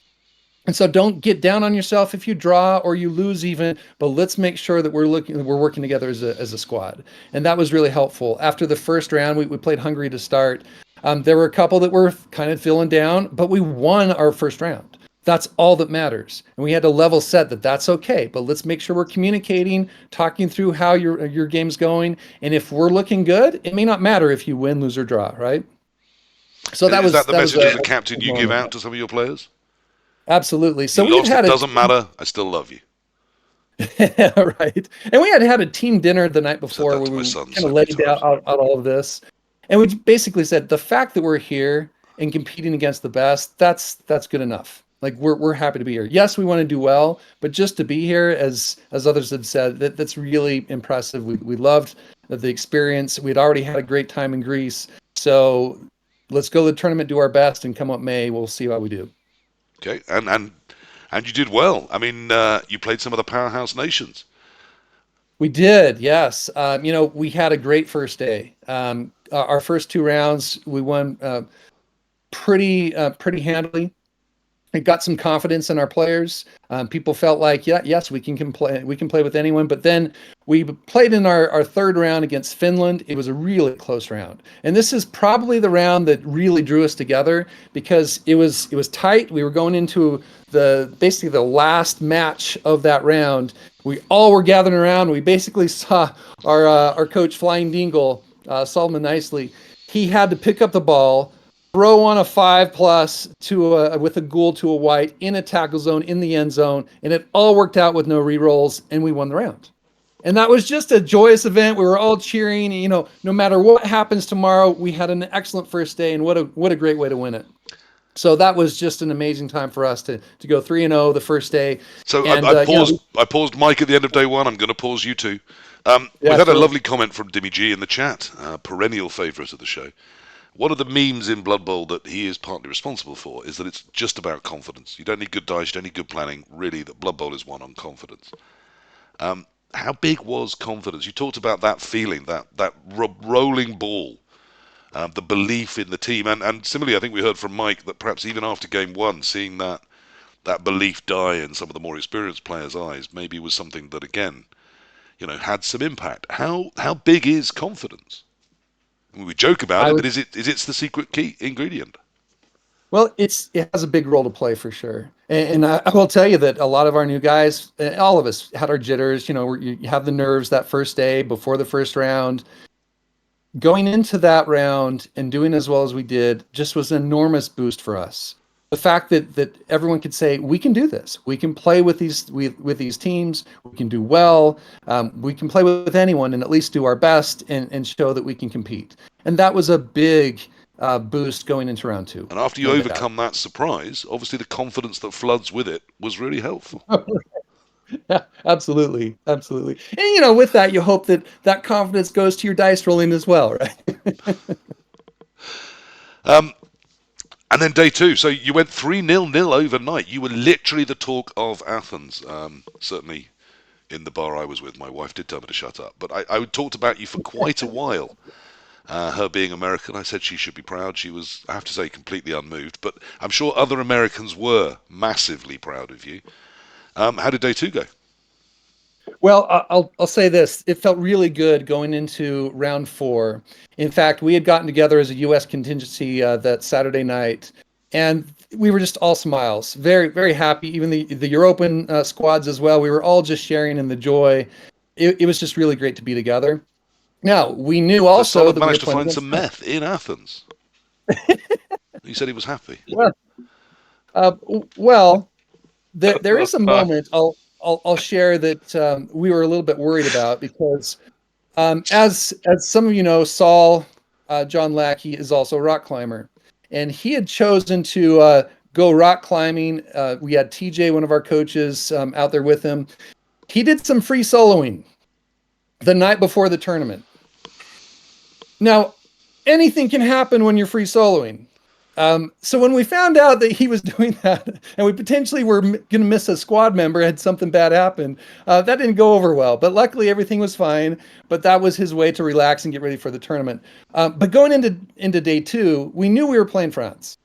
Speaker 3: And so don't get down on yourself if you draw or you lose even, but let's make sure that we're working together as a squad. And that was really helpful. After the first round, we played hungry to start. There were a couple that were kind of feeling down, but we won our first round. That's all that matters. And we had to level set that that's okay, but let's make sure we're communicating, talking through how your game's going. And if we're looking good, it may not matter if you win, lose, or draw, right? So
Speaker 1: Is that the message as a
Speaker 3: a
Speaker 1: captain you give
Speaker 3: moment.
Speaker 1: out to some of your players?
Speaker 3: Absolutely. So
Speaker 1: You
Speaker 3: we had
Speaker 1: lost,
Speaker 3: had
Speaker 1: it
Speaker 3: a
Speaker 1: doesn't matter. I still love you.
Speaker 3: right, and we had a team dinner the night
Speaker 1: Said
Speaker 3: before
Speaker 1: that
Speaker 3: where
Speaker 1: to my
Speaker 3: we
Speaker 1: son
Speaker 3: kind
Speaker 1: so
Speaker 3: of
Speaker 1: many
Speaker 3: laid out,
Speaker 1: times.
Speaker 3: out all of this, and we basically said the fact that we're here and competing against the best, that's good enough. Like we're happy to be here. Yes, we want to do well, but just to be here, as others had said, that's really impressive. We loved the experience. We'd already had a great time in Greece, so let's go to the tournament, do our best, and come what may, we'll see how we do.
Speaker 1: Okay, and you did well. I mean, you played some of the powerhouse nations.
Speaker 3: We did, yes. We had a great first day. Our first two rounds, we won pretty handily. It got some confidence in our players. People felt like, yes, we can play. We can play with anyone. But then we played in our third round against Finland. It was a really close round, and this is probably the round that really drew us together because it was tight. We were going into basically the last match of that round. We all were gathering around. We basically saw our coach Flying Dingle, Solomon Nicely. He had to pick up the ball, throw on a 5+ with a ghoul to a white in a tackle zone in the end zone, and it all worked out with no re-rolls, and we won the round. And that was just a joyous event. We were all cheering. No matter what happens tomorrow, we had an excellent first day, and what a great way to win it. So that was just an amazing time for us to go 3-0 the first day.
Speaker 1: So
Speaker 3: And
Speaker 1: I paused Mike at the end of day one. I'm going to pause you too. We've had a lovely comment from Dimmy G in the chat, perennial favourite of the show. One of the memes in Blood Bowl that he is partly responsible for is that it's just about confidence. You don't need good dice, you don't need good planning. Really, that Blood Bowl is won on confidence. How big was confidence? You talked about that feeling, that rolling ball, the belief in the team, and similarly, I think we heard from Mike that perhaps even after game one, seeing that belief die in some of the more experienced players' eyes, maybe was something that again, had some impact. How big is confidence? We joke about it, but is it the secret key ingredient?
Speaker 3: Well, it has a big role to play for sure. And I will tell you that a lot of our new guys, all of us had our jitters, you have the nerves that first day before the first round. Going into that round and doing as well as we did just was an enormous boost for us. The fact that everyone could say, we can do this. We can play with these teams. We can do well. We can play with anyone and at least do our best and show that we can compete. And that was a big boost going into round two.
Speaker 1: And after you overcome that surprise, obviously the confidence that floods with it was really helpful.
Speaker 3: Yeah, absolutely. And with that, you hope that confidence goes to your dice rolling as well, right?
Speaker 1: And then day two, so you went 3-0 overnight. You were literally the talk of Athens. Certainly in the bar I was with, my wife did tell me to shut up, but I talked about you for quite a while. Her being American, I said she should be proud. She was, I have to say, completely unmoved, but I'm sure other Americans were massively proud of you. How did day two go?
Speaker 3: Well, I'll say this. It felt really good going into round four. In fact, we had gotten together as a U.S. contingency that Saturday night, and we were just all smiles, very, very happy. Even the Europen squads as well. We were all just sharing in the joy. It was just really great to be together. Now, we knew also that we
Speaker 1: managed
Speaker 3: were
Speaker 1: to
Speaker 3: playing
Speaker 1: find some meth in Athens. He said he was happy.
Speaker 3: Well, there is a moment I'll share that we were a little bit worried about because, as some of you know, Saul John Lackey is also a rock climber, and he had chosen to go rock climbing. We had TJ, one of our coaches, out there with him. He did some free soloing the night before the tournament. Now, anything can happen when you're free soloing. So when we found out that he was doing that, and we potentially were going to miss a squad member, had something bad happen, that didn't go over well. But luckily, everything was fine. But that was his way to relax and get ready for the tournament. But going into day two, we knew we were playing France,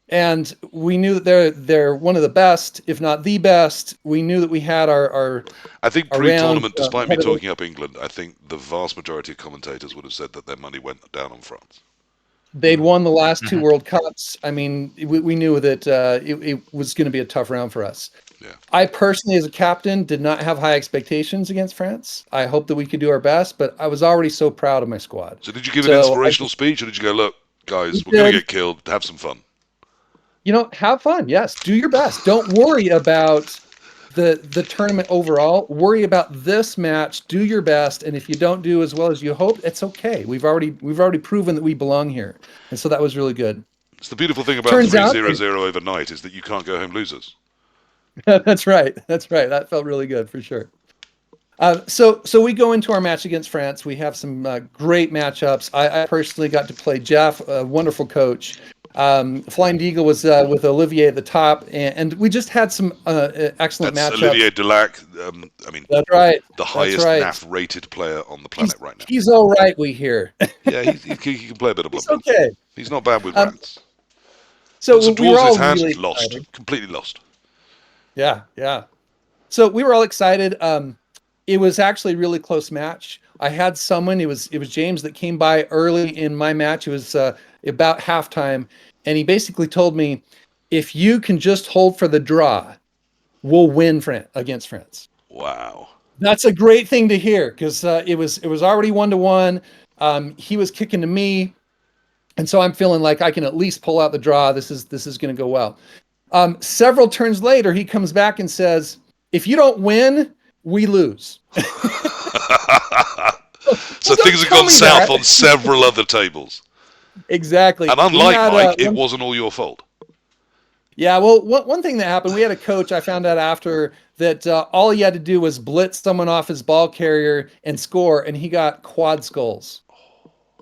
Speaker 3: and we knew that they're one of the best, if not the best. We knew that we had our
Speaker 1: I think pre-tournament, despite me talking up England, I think the vast majority of commentators would have said that their money went down on France.
Speaker 3: They'd won the last two World Cups. I mean, we knew that it was going to be a tough round for us.
Speaker 1: Yeah.
Speaker 3: I personally, as a captain, did not have high expectations against France. I hoped that we could do our best, but I was already so proud of my squad.
Speaker 1: So did you give an inspirational speech, or did you go, look, guys, we're going to get killed, have some fun?
Speaker 3: Have fun. Yes, do your best. Don't worry about the tournament overall. Worry about this match. Do your best, and if you don't do as well as you hope, it's okay. We've already proven that we belong here, and so that was really good.
Speaker 1: It's the beautiful thing about 3-0-0 overnight is that you can't go home losers.
Speaker 3: That's right. That felt really good for sure. So we go into our match against France. We have some great matchups. I personally got to play Jeff, a wonderful coach. Flying Eagle was with Olivier at the top, and we just had some excellent matchups.
Speaker 1: Olivier Delac,
Speaker 3: that's right.
Speaker 1: The highest NAF rated player on the planet right now.
Speaker 3: He's all right, we hear.
Speaker 1: Yeah, he can play a bit of Blood Bowl.
Speaker 3: Okay.
Speaker 1: He's not bad with rats.
Speaker 3: So
Speaker 1: we were all really lost, completely lost.
Speaker 3: Yeah. So we were all excited. It was actually a really close match. I had someone, it was James that came by early in my match. It was about halftime, and he basically told me, if you can just hold for the draw, we'll win against France.
Speaker 1: Wow.
Speaker 3: That's a great thing to hear, because it was already 1-1. He was kicking to me, and so I'm feeling like I can at least pull out the draw. This is going to go well. Several turns later, he comes back and says, if you don't win, we lose.
Speaker 1: So things have gone south on several other tables.
Speaker 3: Exactly.
Speaker 1: And unlike Mike, it wasn't all your fault.
Speaker 3: Yeah, well, one thing that happened, we had a coach, I found out after, that all he had to do was blitz someone off his ball carrier and score, and he got quad skulls.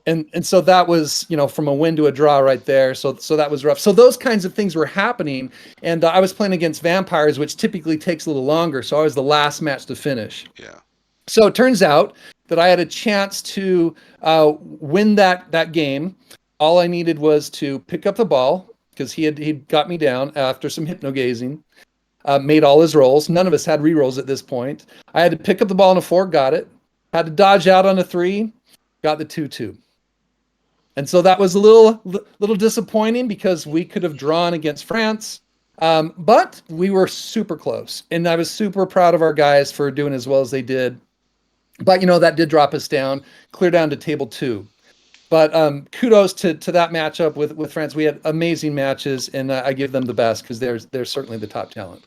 Speaker 3: And so that was, from a win to a draw right there. So that was rough. So those kinds of things were happening. And I was playing against vampires, which typically takes a little longer. So I was the last match to finish.
Speaker 1: Yeah.
Speaker 3: So it turns out that I had a chance to win that game. All I needed was to pick up the ball, because he'd got me down after some hypnogazing, made all his rolls. None of us had re-rolls at this point. I had to pick up the ball on a 4, got it. Had to dodge out on a 3, got the 2-2. And so that was a little disappointing, because we could have drawn against France, but we were super close. And I was super proud of our guys for doing as well as they did. But, that did drop us down, clear down to table 2. But kudos to that matchup with France. We had amazing matches, and I give them the best, because they're certainly the top talent.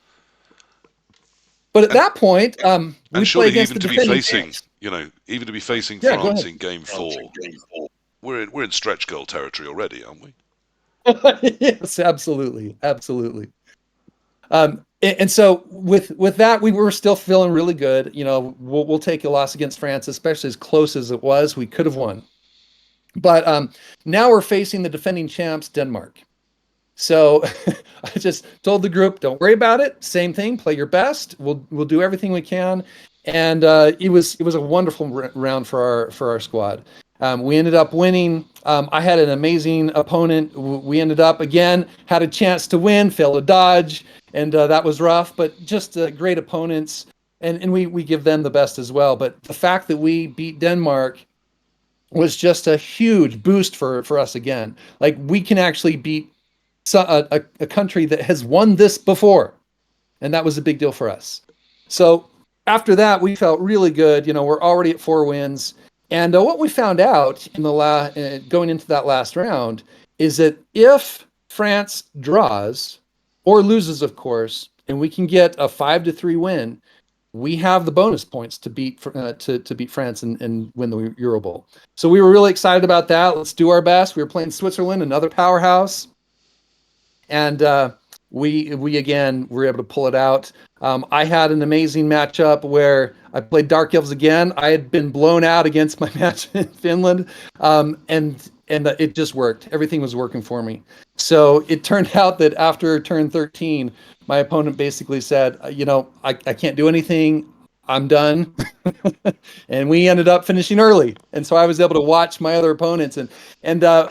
Speaker 3: But at that point, we play against the defending champs.
Speaker 1: Even to be facing France in Game 4. We're in stretch goal territory already, aren't we?
Speaker 3: Yes, absolutely. And so with that, we were still feeling really good. We'll take a loss against France, especially as close as it was. We could have won. But now we're facing the defending champs, Denmark. So I just told the group, don't worry about it. Same thing, play your best. We'll do everything we can. And it was a wonderful round for our squad. We ended up winning. I had an amazing opponent. We ended up, again, had a chance to win, failed to dodge, and that was rough, but just great opponents, and we give them the best as well. But the fact that we beat Denmark was just a huge boost for us again. Like, we can actually beat a country that has won this before, and that was a big deal for us. So after that, we felt really good. We're already at 4 wins. And what we found out in the going into that last round is that if France draws or loses, of course, and we can get a 5-3 win, we have the bonus points to beat to beat France and win the Eurobowl. So we were really excited about that. Let's do our best. We were playing Switzerland, another powerhouse, and we again were able to pull it out. I had an amazing matchup where I played Dark Elves again. I had been blown out against my match in Finland, and it just worked. Everything was working for me. So it turned out that after turn 13, my opponent basically said, I can't do anything. I'm done. And we ended up finishing early. And so I was able to watch my other opponents. And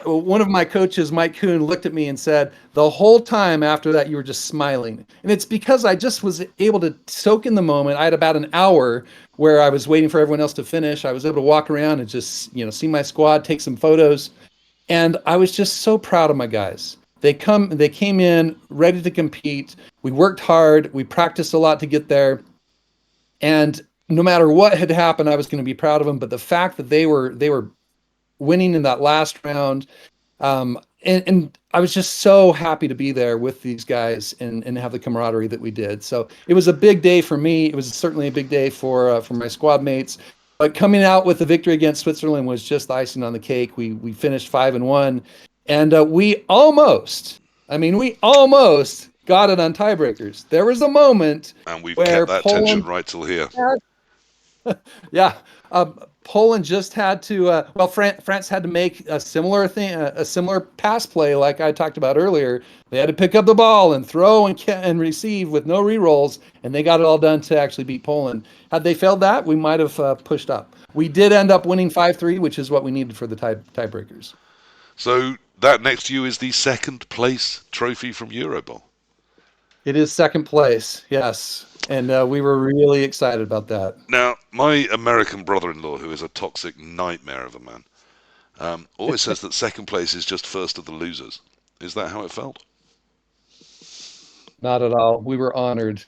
Speaker 3: one of my coaches, Mike Kuhn, looked at me and said, the whole time after that, you were just smiling. And it's because I just was able to soak in the moment. I had about an hour where I was waiting for everyone else to finish. I was able to walk around and just, see my squad, take some photos. And I was just so proud of my guys. They came in ready to compete. We worked hard. We practiced a lot to get there. And no matter what had happened, I was going to be proud of them. But the fact that they were winning in that last round, and I was just so happy to be there with these guys and have the camaraderie that we did. So it was a big day for me. It was certainly a big day for my squad mates. But coming out with the victory against Switzerland was just the icing on the cake. We finished 5-1, and we almost got it on tiebreakers. There was a moment
Speaker 1: And we've
Speaker 3: where
Speaker 1: kept that
Speaker 3: Poland
Speaker 1: tension right till here.
Speaker 3: yeah, Poland just had to. France had to make a similar thing, a similar pass play, like I talked about earlier. They had to pick up the ball and throw and receive with no rerolls, and they got it all done to actually beat Poland. Had they failed that, we might have pushed up. We did end up winning 5-3, which is what we needed for the tiebreakers.
Speaker 1: So that next to you is the second place trophy from Eurobowl.
Speaker 3: It is second place, yes, and we were really excited about that.
Speaker 1: Now, my American brother-in-law, who is a toxic nightmare of a man, always says that second place is just first of the losers. Is that how it felt?
Speaker 3: Not at all. We were honored.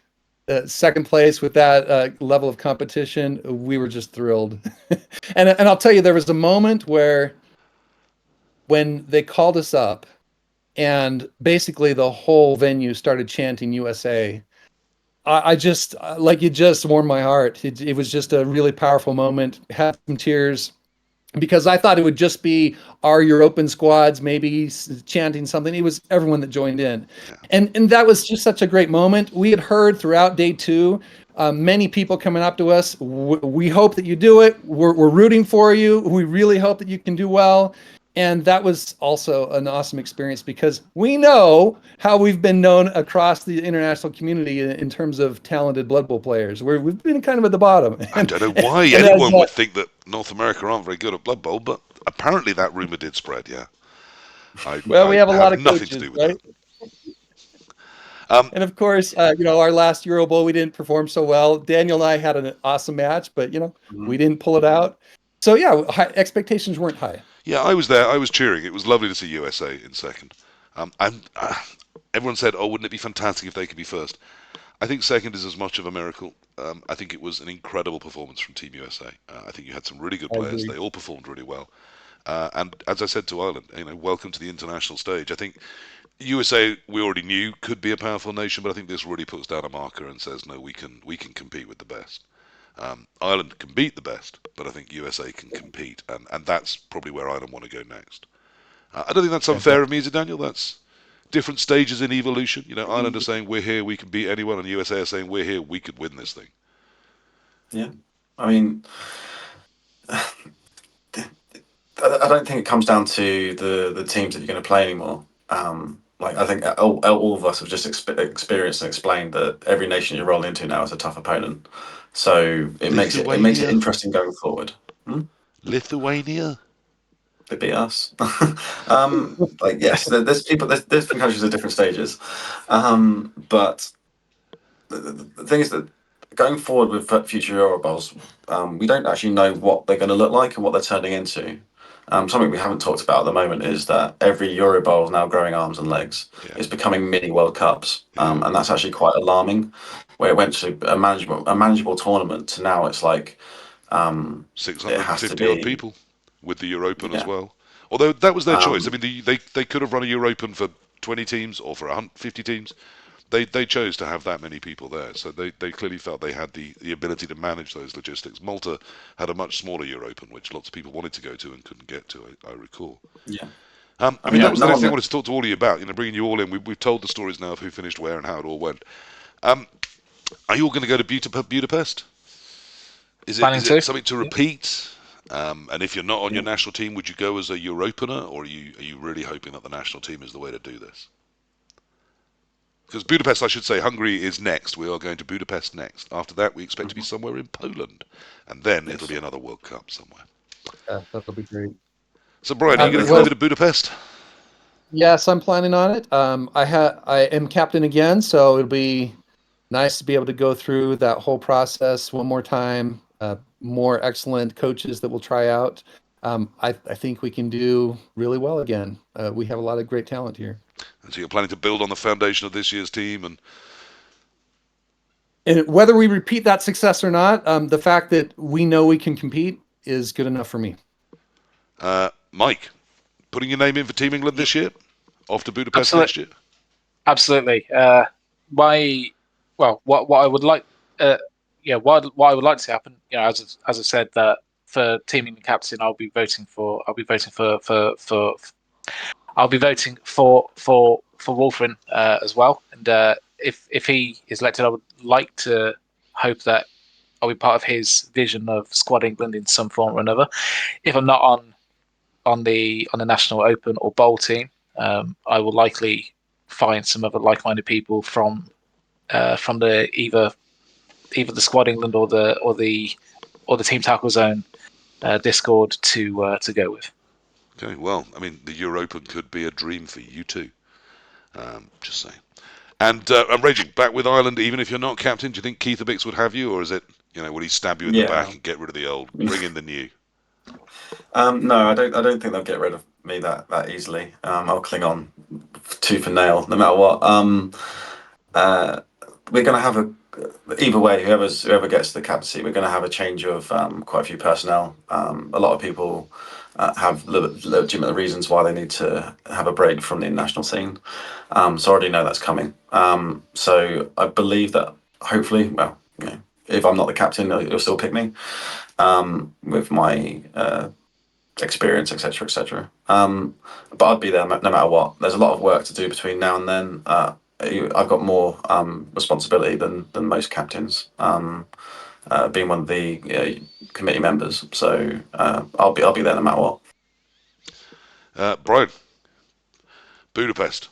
Speaker 3: Second place with that level of competition, we were just thrilled. And I'll tell you, there was a moment when they called us up, and basically the whole venue started chanting USA. I just, like, it just warmed my heart. It was just a really powerful moment. Had some tears because I thought it would just be our European squads maybe chanting something. It was everyone that joined in. And that was just such a great moment. We had heard throughout day two, many people coming up to us. We hope that you do it. We're rooting for you. We really hope that you can do well. And that was also an awesome experience because we know how we've been known across the international community in terms of talented Blood Bowl players. We've been kind of at the bottom.
Speaker 1: I don't know why anyone would think that North America aren't very good at Blood Bowl, but apparently that rumor did spread, yeah.
Speaker 3: We have a lot of
Speaker 1: nothing
Speaker 3: coaches,
Speaker 1: to do with
Speaker 3: right?
Speaker 1: that.
Speaker 3: And of course, our last Eurobowl, we didn't perform so well. Daniel and I had an awesome match, but, we didn't pull it out. So, yeah, expectations weren't high.
Speaker 1: Yeah, I was there. I was cheering. It was lovely to see USA in second. Everyone said, "Oh, wouldn't it be fantastic if they could be first?" I think second is as much of a miracle. I think it was an incredible performance from Team USA. I think you had some really good players. They all performed really well. And as I said to Ireland, welcome to the international stage. I think USA, we already knew, could be a powerful nation, but I think this really puts down a marker and says, no, we can compete with the best. Ireland can beat the best, but I think USA can compete, and that's probably where Ireland want to go next. I don't think that's unfair of me, is it, Daniel? That's different stages in evolution. Ireland are saying we're here, we can beat anyone, and USA are saying we're here, we could win this thing.
Speaker 2: Yeah, I mean, I don't think it comes down to the teams that you're going to play anymore. I think all of us have just experienced and explained that every nation you roll into now is a tough opponent. So it makes it interesting going forward.
Speaker 1: Lithuania.
Speaker 2: They beat us. Yes, there's different countries at different stages. But the thing is that going forward with future Eurobowls, we don't actually know what they're going to look like and what they're turning into. Something we haven't talked about at the moment is that every Eurobowl is now growing arms and legs. Yeah. It's becoming mini World Cups, and that's actually quite alarming. Where it went to a manageable tournament to now it's like
Speaker 1: 650 odd people with the Europen as well. Although that was their choice. I mean, they could have run a Europen for 20 teams or for 50 teams. They chose to have that many people there, so they clearly felt they had the ability to manage those logistics. Malta had a much smaller Europen, which lots of people wanted to go to and couldn't get to, I recall.
Speaker 2: Yeah.
Speaker 1: I mean, that was the next thing I wanted to talk to all of you about, bringing you all in. We've told the stories now of who finished where and how it all went. Are you all going to go to Budapest? Is it something to repeat? And if you're not on your national team, would you go as a Europener, or are you really hoping that the national team is the way to do this? Because Budapest, I should say, Hungary is next. We are going to Budapest next. After that, we expect to be somewhere in Poland. And then it'll be another World Cup somewhere.
Speaker 3: Yeah, that'll be great.
Speaker 1: So, Brian, are you going to come over to Budapest?
Speaker 3: Yes, I'm planning on it. I am captain again, so it'll be nice to be able to go through that whole process one more time. More excellent coaches that will try out. I think we can do really well again. We have a lot of great talent here.
Speaker 1: And so you're planning to build on the foundation of this year's team.
Speaker 3: And whether we repeat that success or not, the fact that we know we can compete is good enough for me.
Speaker 1: Mike, putting your name in for Team England this year? Off to Budapest
Speaker 4: Absolute-
Speaker 1: next year?
Speaker 4: Absolutely. What I would like, what I would like to see happen, as I said, that for Team England captain, I'll be voting for Wolfren as well. And if he is elected, I would like to hope that I'll be part of his vision of Squad England in some form or another. If I'm not on the National Open or Bowl team, I will likely find some other like-minded people from the either the Squad England or the Team Tackle Zone Discord to go with.
Speaker 1: Okay, well, I mean, the Europen could be a dream for you too. Just saying. And Raging, back with Ireland, even if you're not captain, do you think Keith Abix would have you, or is it, would he stab you in the back and get rid of the old, bring in the new?
Speaker 2: No, I don't think they'll get rid of me that easily. I'll cling on tooth and nail, no matter what. We're going to have either way, whoever gets the captaincy, we're going to have a change of quite a few personnel. A lot of people have legitimate reasons why they need to have a break from the international scene. So I already know that's coming. So I believe that hopefully, if I'm not the captain, you'll still pick me with my experience, etc., etc. But I'd be there no matter what. There's a lot of work to do between now and then. I've got more responsibility than most captains, being one of the committee members. So I'll be there no matter what.
Speaker 1: Brian, Budapest.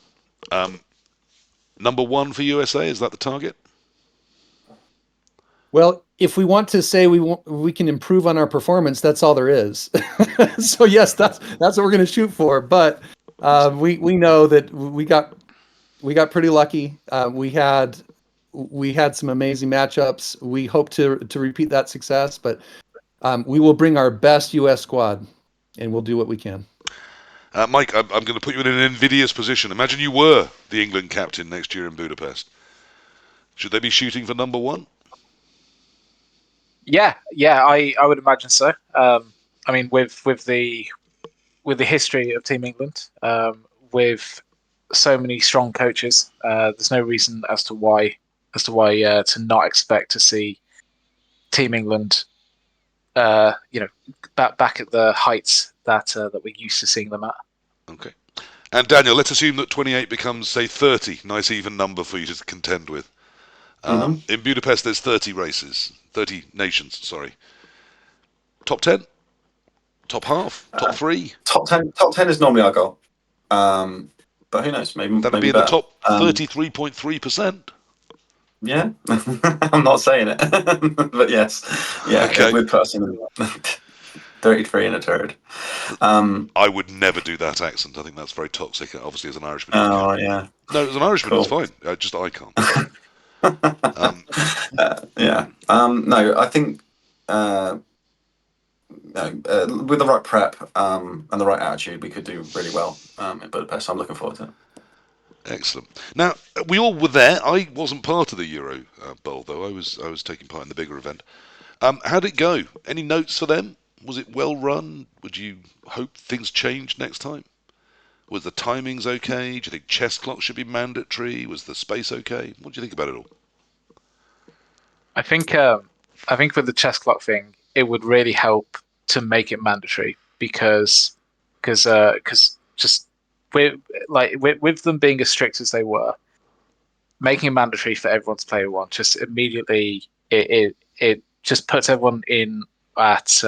Speaker 1: Number one for USA, is that the target?
Speaker 3: Well, if we want to say we can improve on our performance, that's all there is. So yes, that's what we're going to shoot for. But we know that we got pretty lucky. We had some amazing matchups. We hope to repeat that success, but we will bring our best U.S. squad, and we'll do what we can.
Speaker 1: Mike, I'm going to put you in an invidious position. Imagine you were the England captain next year in Budapest. Should they be shooting for number one?
Speaker 4: Yeah, I would imagine so. I mean, with the history of Team England, with so many strong coaches, there's no reason as to why to not expect to see Team England, back at the heights that we're used to seeing them at.
Speaker 1: Okay. And Daniel, let's assume that 28 becomes, say, 30. Nice even number for you to contend with. In Budapest, there's 30 races, 30 nations. Sorry. Top 10, top half, top three.
Speaker 2: Top 10. Top 10 is normally our goal. But who knows? Maybe
Speaker 1: That'd be in
Speaker 2: better.
Speaker 1: the top 33.3%.
Speaker 2: Yeah, I'm not saying it, but yes, yeah,
Speaker 1: Okay.
Speaker 2: with person 33 and a third.
Speaker 1: I would never do that accent. I think that's very toxic. Obviously, as an Irishman.
Speaker 2: Oh yeah.
Speaker 1: No, as an Irishman,
Speaker 2: Cool.
Speaker 1: it's fine. Just I can't.
Speaker 2: Yeah. No, I think with the right prep and the right attitude, we could do really well in Budapest. I'm looking forward to it.
Speaker 1: Excellent. Now, we all were there. I wasn't part of the Euro Bowl, though. I was taking part in the bigger event. How did it go? Any notes for them? Was it well run? Would you hope things changed next time? Was the timings okay? Do you think chess clocks should be mandatory? Was the space okay? What do you think about it all?
Speaker 4: I think with the chess clock thing, it would really help to make it mandatory because just with them being as strict as they were, making it mandatory for everyone to play one just immediately it just puts everyone in at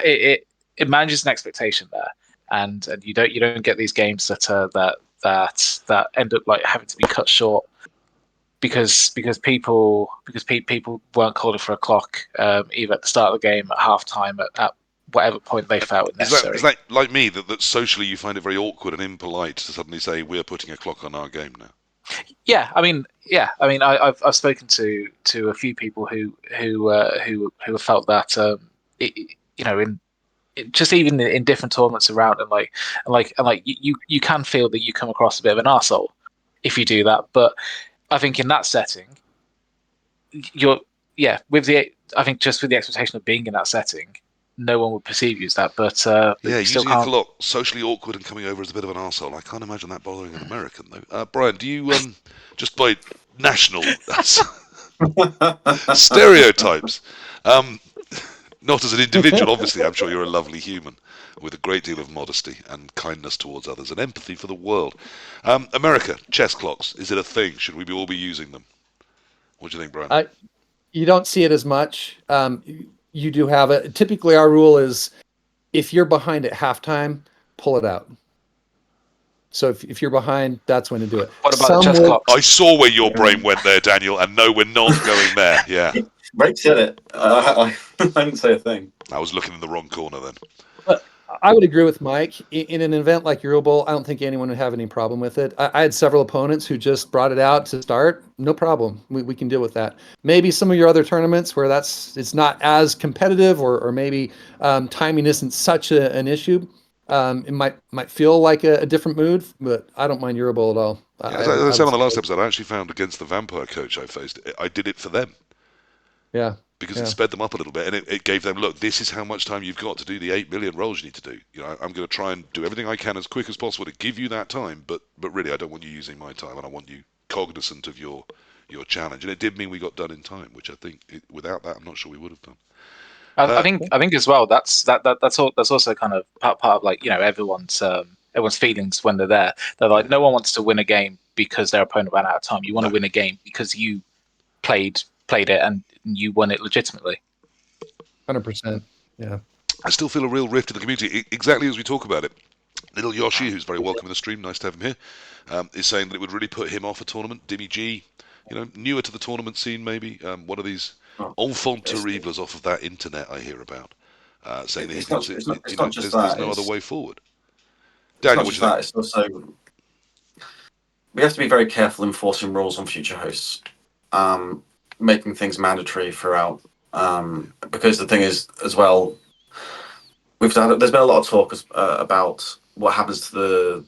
Speaker 4: it manages an expectation there, and you don't get these games that end up like having to be cut short because people weren't calling for a clock either at the start of the game, at half time, at whatever point they felt it necessary.
Speaker 1: Is that like me, that socially you find it very awkward and impolite to suddenly say we're putting a clock on our game now?
Speaker 4: Yeah, I mean, I've spoken to a few people who have felt that in just even in different tournaments around, and you can feel that you come across a bit of an arsehole if you do that. But I think in that setting, I think just with the expectation of being in that setting, no one would perceive you as that. But
Speaker 1: Yeah,
Speaker 4: you still
Speaker 1: using a
Speaker 4: can't.
Speaker 1: clock, socially awkward and coming over as a bit of an arsehole. I can't imagine that bothering an American, though. Brian, do you, just by national stereotypes, um, not as an individual, obviously, I'm sure you're a lovely human with a great deal of modesty and kindness towards others and empathy for the world. America, chess clocks, is it a thing? Should we all be using them? What do you think, Brian?
Speaker 3: You don't see it as much. You do have it. Typically, our rule is if you're behind at halftime, pull it out. So if you're behind, that's when to do it.
Speaker 4: What about the chess clocks?
Speaker 1: I saw where your brain went there, Daniel, and no, we're not going there. Yeah.
Speaker 2: Rake said it. I didn't say a thing.
Speaker 1: I was looking in the wrong corner then.
Speaker 3: But I would agree with Mike. In an event like Eurobowl, I don't think anyone would have any problem with it. I had several opponents who just brought it out to start. No problem. We can deal with that. Maybe some of your other tournaments where it's not as competitive, or maybe timing isn't such an issue. It might feel like a different mood, but I don't mind Eurobowl at all.
Speaker 1: Yeah, as I said on the last episode, I actually found against the vampire coach I faced, I did it for them.
Speaker 3: Yeah.
Speaker 1: Because it sped them up a little bit, and it gave them, look, this is how much time you've got to do the 8 million rolls you need to do. I'm going to try and do everything I can as quick as possible to give you that time, but really I don't want you using my time, and I want you cognizant of your challenge. And it did mean we got done in time, which I think without that, I'm not sure we would have done.
Speaker 4: I think as well. That's also kind of part of like everyone's feelings when they're there. They're like, no one wants to win a game because their opponent ran out of time. You want to win a game because you played it and you won it legitimately.
Speaker 3: 100%. Yeah.
Speaker 1: I still feel a real rift in the community, exactly as we talk about it. Little Yoshi, who's very welcome in the stream, nice to have him here, is saying that it would really put him off a tournament. Dimmy G, newer to the tournament scene, maybe. One of these enfant terribles off of that internet I hear about, saying that he feels there's no other way forward. Daniel,
Speaker 2: it's not just that. It's also we have to be very careful enforcing rules on future hosts, making things mandatory throughout. Because the thing is, as well, there's been a lot of talk about what happens to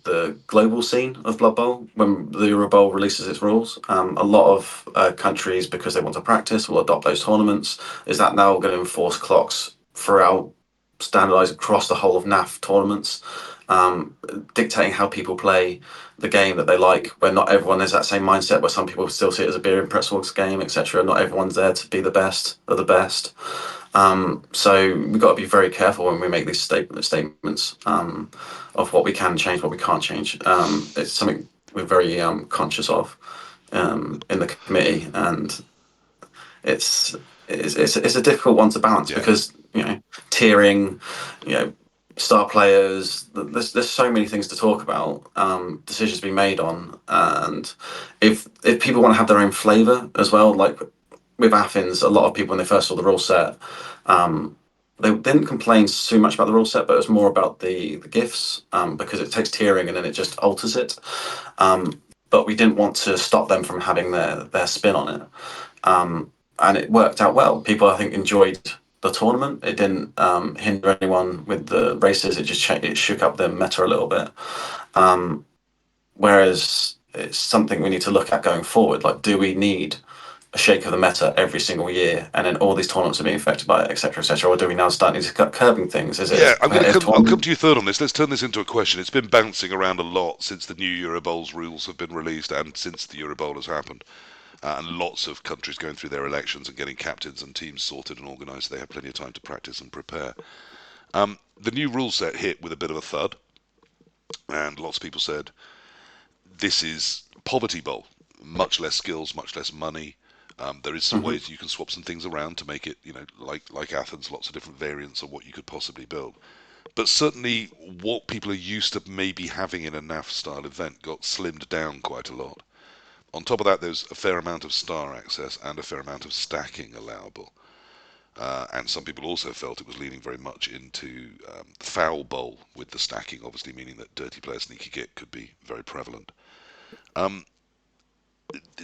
Speaker 2: the global scene of Blood Bowl when the Eurobowl releases its rules. A lot of countries, because they want to practice, will adopt those tournaments. Is that now going to enforce clocks throughout, standardized across the whole of NAF tournaments, dictating how people play the game that they like, where not everyone has that same mindset, where some people still see it as a beer and pretzels game, etc. Not everyone's there to be the best of the best. So we've got to be very careful when we make these statements of what we can change, what we can't change. It's something we're very conscious of in the committee, and it's a difficult one to balance because tiering, star players. There's so many things to talk about. Decisions being made on, and if people want to have their own flavour as well, like with Athens, a lot of people when they first saw the rule set, they didn't complain so much about the rule set, but it was more about the gifts because it takes tiering and then it just alters it. But we didn't want to stop them from having their spin on it, and it worked out well. People, I think, enjoyed the tournament. It didn't hinder anyone with the races. It shook up the meta a little bit. Whereas it's something we need to look at going forward. Like, do we need a shake of the meta every single year, and then all these tournaments are being affected by it, etc., etc., or do we now start curbing things?
Speaker 1: I'll come to you third on this. Let's turn this into a question. It's been bouncing around a lot since the new Eurobowls rules have been released and since the Eurobowl has happened. And lots of countries going through their elections and getting captains and teams sorted and organised. They have plenty of time to practice and prepare. The new rule set hit with a bit of a thud, and lots of people said, this is poverty bowl. Much less skills, much less money. There is some ways you can swap some things around to make it, like Athens, lots of different variants of what you could possibly build. But certainly what people are used to maybe having in a NAF-style event got slimmed down quite a lot. On top of that, there's a fair amount of star access and a fair amount of stacking allowable. And some people also felt it was leaning very much into foul bowl, with the stacking obviously meaning that dirty player sneaky git could be very prevalent.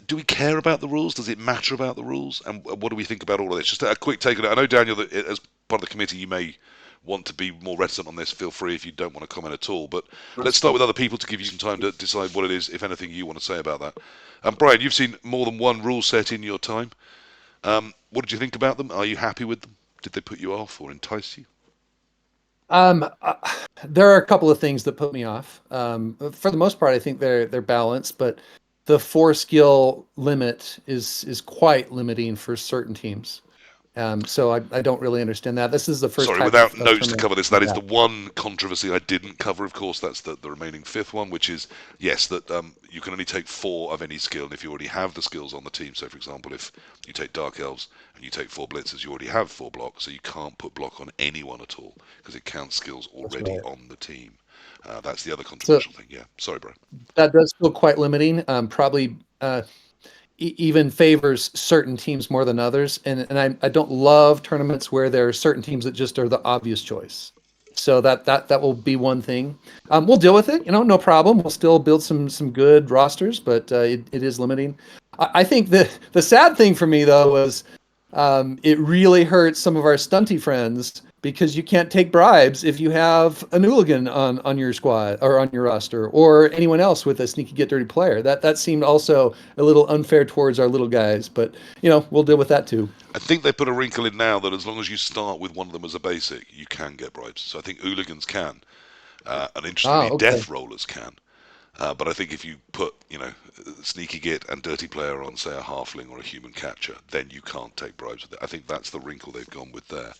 Speaker 1: Do we care about the rules? Does it matter about the rules? And what do we think about all of this? Just a quick take on it. I know, Daniel, that as part of the committee you may want to be more reticent on this, feel free if you don't want to comment at all. But
Speaker 2: That's
Speaker 1: let's start
Speaker 2: cool.
Speaker 1: with other people to give you some time to decide what it is, if anything, you want to say about that. Brian, you've seen more than one rule set in your time. What did you think about them? Are you happy with them? Did they put you off or entice you?
Speaker 3: Um, uh, there are a couple of things that put me off. For the most part, I think they're balanced, but the 4 skill limit is quite limiting for certain teams. So I don't really understand that. This is the first
Speaker 1: Sorry,
Speaker 3: type
Speaker 1: without
Speaker 3: of
Speaker 1: notes to
Speaker 3: tournament.
Speaker 1: cover this, that is the one controversy I didn't cover, of course. That's the remaining fifth one, which is, yes, that you can only take 4 of any skill. And if you already have the skills on the team, so for example, if you take Dark Elves and you take 4 Blitzers, you already have 4 block, so you can't put block on anyone at all because it counts skills
Speaker 3: That's
Speaker 1: already
Speaker 3: right.
Speaker 1: on the team. That's the other
Speaker 3: So
Speaker 1: controversial thing, yeah. Sorry, Brian.
Speaker 3: that does feel quite limiting. Probably even favors certain teams more than others. And I don't love tournaments where there are certain teams that just are the obvious choice. So that will be one thing. We'll deal with it, no problem. We'll still build some good rosters, but it is limiting. I think the sad thing for me though was it really hurts some of our stunty friends because you can't take bribes if you have an hooligan on your squad or on your roster or anyone else with a sneaky get dirty player. That seemed also a little unfair towards our little guys, but we'll deal with that too.
Speaker 1: I think they put a wrinkle in now that as long as you start with one of them as a basic, you can get bribes. So I think hooligans can, and
Speaker 3: Ah,
Speaker 1: interestingly,
Speaker 3: okay.
Speaker 1: death rollers can. But I think if you put, sneaky git and dirty player on, say, a halfling or a human catcher, then you can't take bribes with it. I think that's the wrinkle they've gone with there.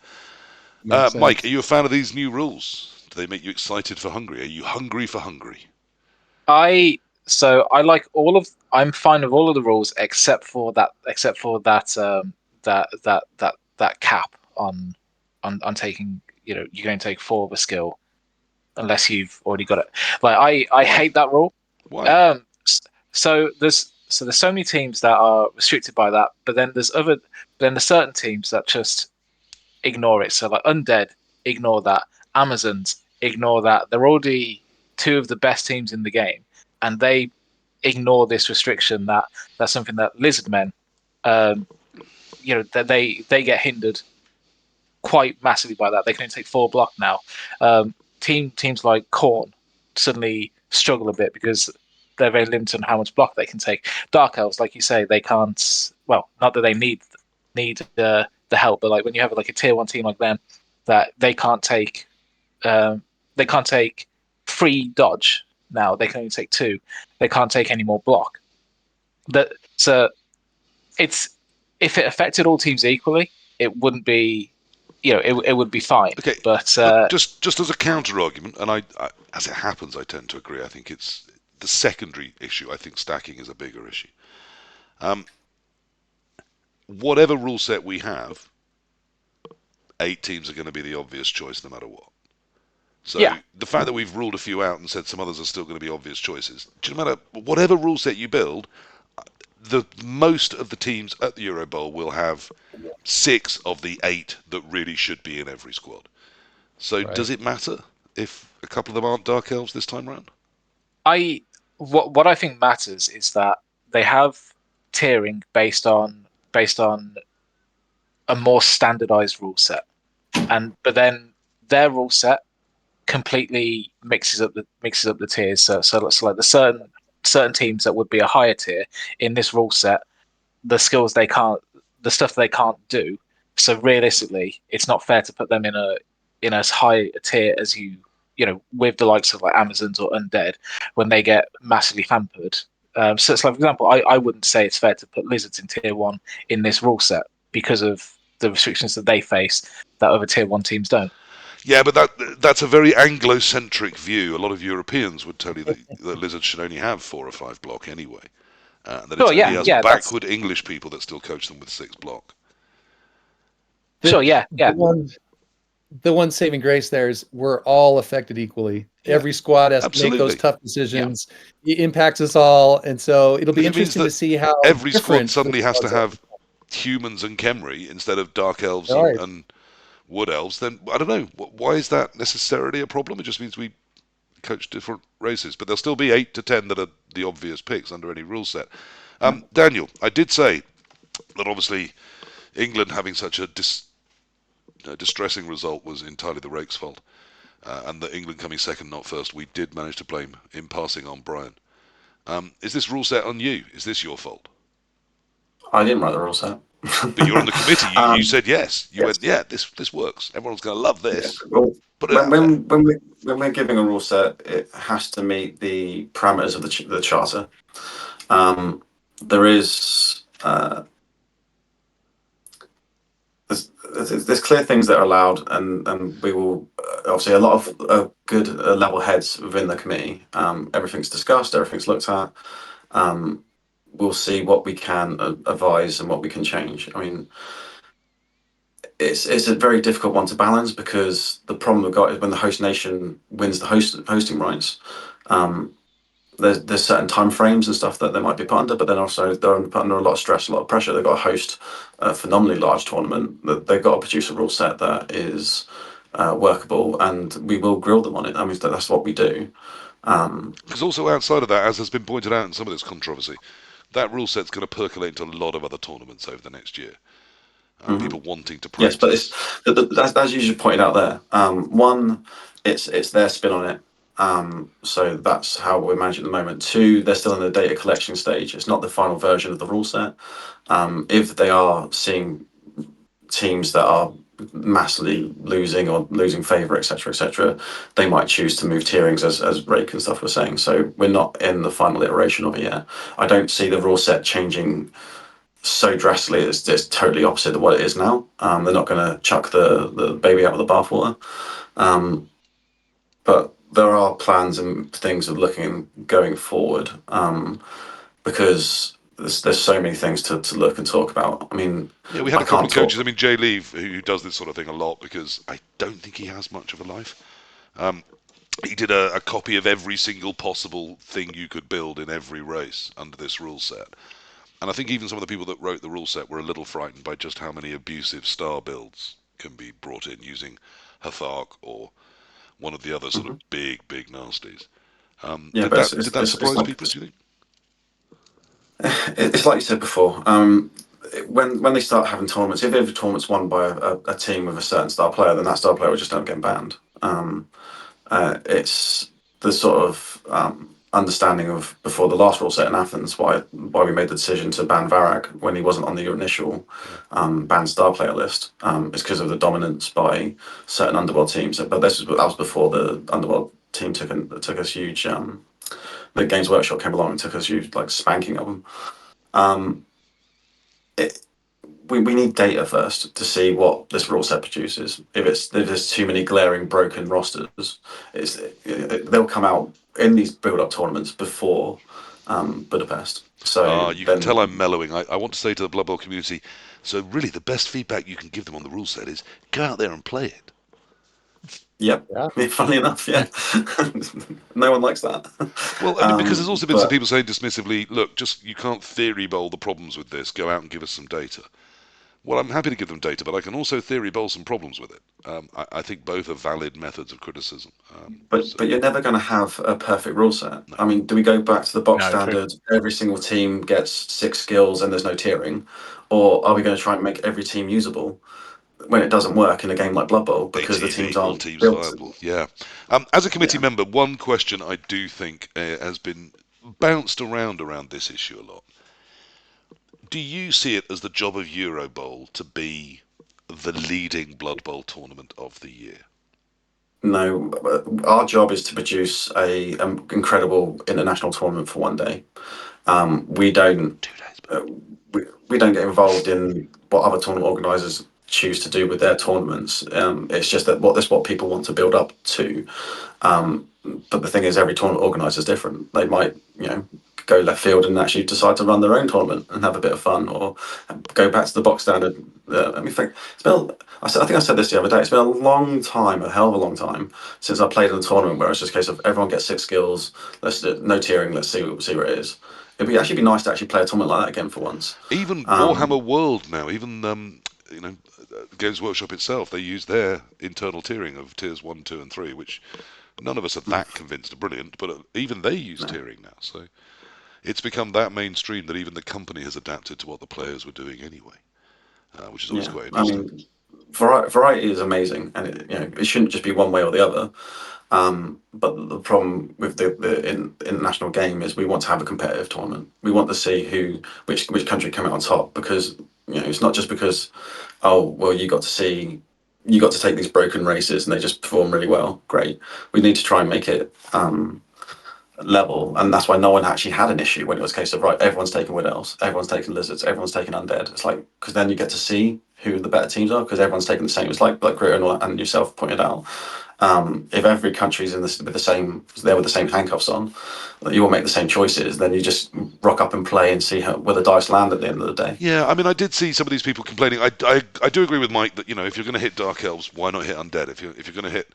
Speaker 3: Makes
Speaker 1: Mike, are
Speaker 3: sense.
Speaker 1: you a fan of these new rules? Do they make you excited for Hungary? Are you hungry for Hungary?
Speaker 4: I like all of. I'm fine with all of the rules except for that cap on taking. You're going to take 4 of a skill unless you've already got it. Like I
Speaker 1: Why?
Speaker 4: hate that rule.
Speaker 1: Why?
Speaker 4: So there's so many teams that are restricted by that, but then there's certain teams that just ignore it. So like Undead, ignore that. Amazons, ignore that. They're already 2 of the best teams in the game, and they ignore this restriction. That's something that Lizardmen, um, that they get hindered quite massively by that. They can only take 4 block now. Teams like Corn suddenly struggle a bit because they're very limited on how much block they can take. Dark Elves, like you say, they can't. Well, not that they need the help, but like when you have like a tier 1 team like them, that um, they can't take 3 dodge now. They can only take 2. They can't take any more block. That so it's if it affected all teams equally, it wouldn't be, it would be fine.
Speaker 1: Okay,
Speaker 4: But
Speaker 1: but just as a counter argument, and as it happens, I tend to agree. I think it's the secondary issue. I think stacking is a bigger issue. Um, whatever rule set we have, 8 teams are going to be the obvious choice no matter what. So
Speaker 4: yeah,
Speaker 1: the fact that we've ruled a few out and said some others are still going to be obvious choices, no matter whatever rule set you build, the most of the teams at the Eurobowl will have 6 of the 8 that really should be in every squad. So does
Speaker 3: Right.
Speaker 1: it matter if a couple of them aren't Dark Elves this time round?
Speaker 4: I what I think matters is that they have tiering based on a more standardized rule set, but then their rule set completely mixes up the tiers. So like the certain teams that would be a higher tier in this rule set, the stuff they can't do. So realistically, it's not fair to put them in as high a tier as with the likes of like Amazons or Undead when they get massively hampered. So it's like, for example, I wouldn't say it's fair to put Lizards in tier 1 in this rule set because of the restrictions that they face that other tier 1 teams don't.
Speaker 1: Yeah, but that's a very Anglo-centric view. A lot of Europeans would tell you that lizards should only have 4 or 5 block anyway, and that it's
Speaker 4: Sure,
Speaker 1: only
Speaker 4: yeah,
Speaker 1: us
Speaker 4: yeah, that's
Speaker 1: backward English people that still coach them with 6 block.
Speaker 3: The
Speaker 4: sure, yeah,
Speaker 3: the
Speaker 4: yeah,
Speaker 3: one saving grace there is we're all affected equally.
Speaker 1: Yeah,
Speaker 3: Every squad has to make those
Speaker 1: absolutely.
Speaker 3: tough
Speaker 4: yeah.
Speaker 3: decisions. It impacts us all, and so it'll be
Speaker 1: Because it means
Speaker 3: interesting to
Speaker 1: that
Speaker 3: see how
Speaker 1: every squad
Speaker 3: different the
Speaker 1: suddenly has to
Speaker 3: squads are.
Speaker 1: have humans and Khemri instead of Dark Elves
Speaker 3: All right.
Speaker 1: and Wood Elves. Then I don't know. Why is that necessarily a problem? It just means we coach different races, but there'll still be 8 to 10 that are the obvious picks under any rule set. Daniel, I did say that obviously England having such a distressing result was entirely the Rake's fault, and the England coming second, not first, we did manage to blame in passing on Brian. Is this rule set on you? Is this your fault?
Speaker 2: I didn't write the rule set.
Speaker 1: But you're on the committee. You said yes. You
Speaker 2: Yes.
Speaker 1: went, yeah, this works. Everyone's going to love
Speaker 2: Yeah.
Speaker 1: this.
Speaker 2: Well,
Speaker 1: Put it
Speaker 2: when
Speaker 1: out there.
Speaker 2: when when we when we're giving a rule set, it has to meet the parameters of the charter. There is there's clear things that are allowed, and we will obviously a lot of good level heads within the committee. Everything's discussed, everything's looked at. We'll see what we can advise and what we can change. I mean, it's a very difficult one to balance because the problem we've got is when the host nation wins the hosting rights. There's certain time frames and stuff that they might be put under, but then also they're put under a lot of stress, a lot of pressure. They've got to host a phenomenally large tournament. They've got to produce a rule set that is workable, and we will grill them on it. I mean, that's what we do.
Speaker 1: Because also outside of that, as has been pointed out in some of this controversy, that rule set's going to percolate into a lot of other tournaments over the next year. People wanting to
Speaker 2: Yes, but
Speaker 1: practice.
Speaker 2: that's as you just pointed out there. One, it's their spin on it. So that's how we're managing at the moment. Two, they're still in the data collection stage. It's not the final version of the rule set. If they are seeing teams that are massively losing or losing favour, etc., they might choose to move tierings, as Rake and stuff were saying. So we're not in the final iteration of it yet. I don't see the rule set changing so drastically. It's totally opposite of what it is now. They're not going to chuck the baby out with the bathwater. But there are plans and things of looking going forward, because there's so many things to look and talk about. I mean,
Speaker 1: Yeah, we had
Speaker 2: I
Speaker 1: a couple
Speaker 2: can't
Speaker 1: of coaches.
Speaker 2: talk.
Speaker 1: I mean, Jay Leave, who does this sort of thing a lot because I don't think he has much of a life. He did a copy of every single possible thing you could build in every race under this rule set. And I think even some of the people that wrote the rule set were a little frightened by just how many abusive star builds can be brought in using Hathark or one of the other sort of big nasties.
Speaker 2: Yeah,
Speaker 1: Did
Speaker 2: but
Speaker 1: that
Speaker 2: it's
Speaker 1: surprise
Speaker 2: like
Speaker 1: people? Do you think?
Speaker 2: it's like you said before. When they start having tournaments, if every tournament's won by a team with a certain star player, then that star player will just end up getting banned. It's the sort of understanding of before the last rule set in Athens why we made the decision to ban Varag when he wasn't on the initial banned star player list. Is because of the dominance by certain underworld teams. But that was before the underworld team took us huge. The Games Workshop came along and took us huge like spanking of them. Um, it, we need data first to see what this rule set produces. If there's too many glaring broken rosters, they'll come out in these build-up tournaments before Budapest. So
Speaker 1: You can
Speaker 2: then,
Speaker 1: tell I'm mellowing. I want to say to the Blood Bowl community, so really the best feedback you can give them on the rule set is go out there and play it.
Speaker 2: yep.
Speaker 3: Yeah.
Speaker 2: Funny enough, yeah, no one likes that.
Speaker 1: Well, I mean, because there's also been some
Speaker 2: But
Speaker 1: people saying dismissively, look, just you can't theory bowl the problems with this. Go out and give us some data. Well, I'm happy to give them data, but I can also theory bowl some problems with it. I think both are valid methods of criticism.
Speaker 2: but you're never going to have a perfect rule set. I mean, do we go back to the box
Speaker 4: No, true.
Speaker 2: standard? Every single team gets 6 skills and there's no tiering, or are we going to try and make every team usable when it doesn't work in a game like Blood Bowl because
Speaker 1: It
Speaker 2: the
Speaker 1: is
Speaker 2: teams
Speaker 1: equal
Speaker 2: aren't
Speaker 1: teams
Speaker 2: built?
Speaker 1: viable. Yeah. As a committee
Speaker 2: Yeah.
Speaker 1: member, one question I do think has been bounced around this issue a lot. Do you see it as the job of Eurobowl to be the leading Blood Bowl tournament of the year?
Speaker 2: No, our job is to produce a incredible international tournament for one day. We don't
Speaker 1: 2 days.
Speaker 2: uh, we don't get involved in what other tournament organisers choose to do with their tournaments. It's just that that's what people want to build up to. But the thing is, every tournament organiser is different. They might, go left field and actually decide to run their own tournament and have a bit of fun, or go back to the box standard. I mean, I think I said this the other day. It's been a long time, a hell of a long time, since I played in a tournament where it's just a case of everyone gets 6 skills. Let's do no tiering. Let's see where it is. It'd actually be nice to actually play a tournament like that again for once.
Speaker 1: Even
Speaker 2: Um,
Speaker 1: Warhammer World now, even Games Workshop itself, they use their internal tiering of tiers 1, 2, and 3, which none of us are that convinced are brilliant, but even they use
Speaker 2: no.
Speaker 1: tiering now. So it's become that mainstream that even the company has adapted to what the players were doing anyway, which is always
Speaker 2: Yeah,
Speaker 1: quite
Speaker 2: I
Speaker 1: interesting.
Speaker 2: mean, variety is amazing, and it shouldn't just be one way or the other. But the problem with the international game is we want to have a competitive tournament. We want to see which country come out on top, because it's not just because, oh well, you got to take these broken races and they just perform really well. Great. We need to try and make it level, and that's why no one actually had an issue when it was a case of, right, everyone's taking wood elves, everyone's taking lizards, everyone's taking undead. It's like, because then you get to see who the better teams are, because everyone's taking the same. It's like Grither and yourself pointed out. If every country's with the same handcuffs on, you all make the same choices, then you just rock up and play and see where the dice land at the end of the day.
Speaker 1: Yeah, I mean, I did see some of these people complaining. I do agree with Mike that if you're going to hit dark elves, why not hit undead? If you're going to hit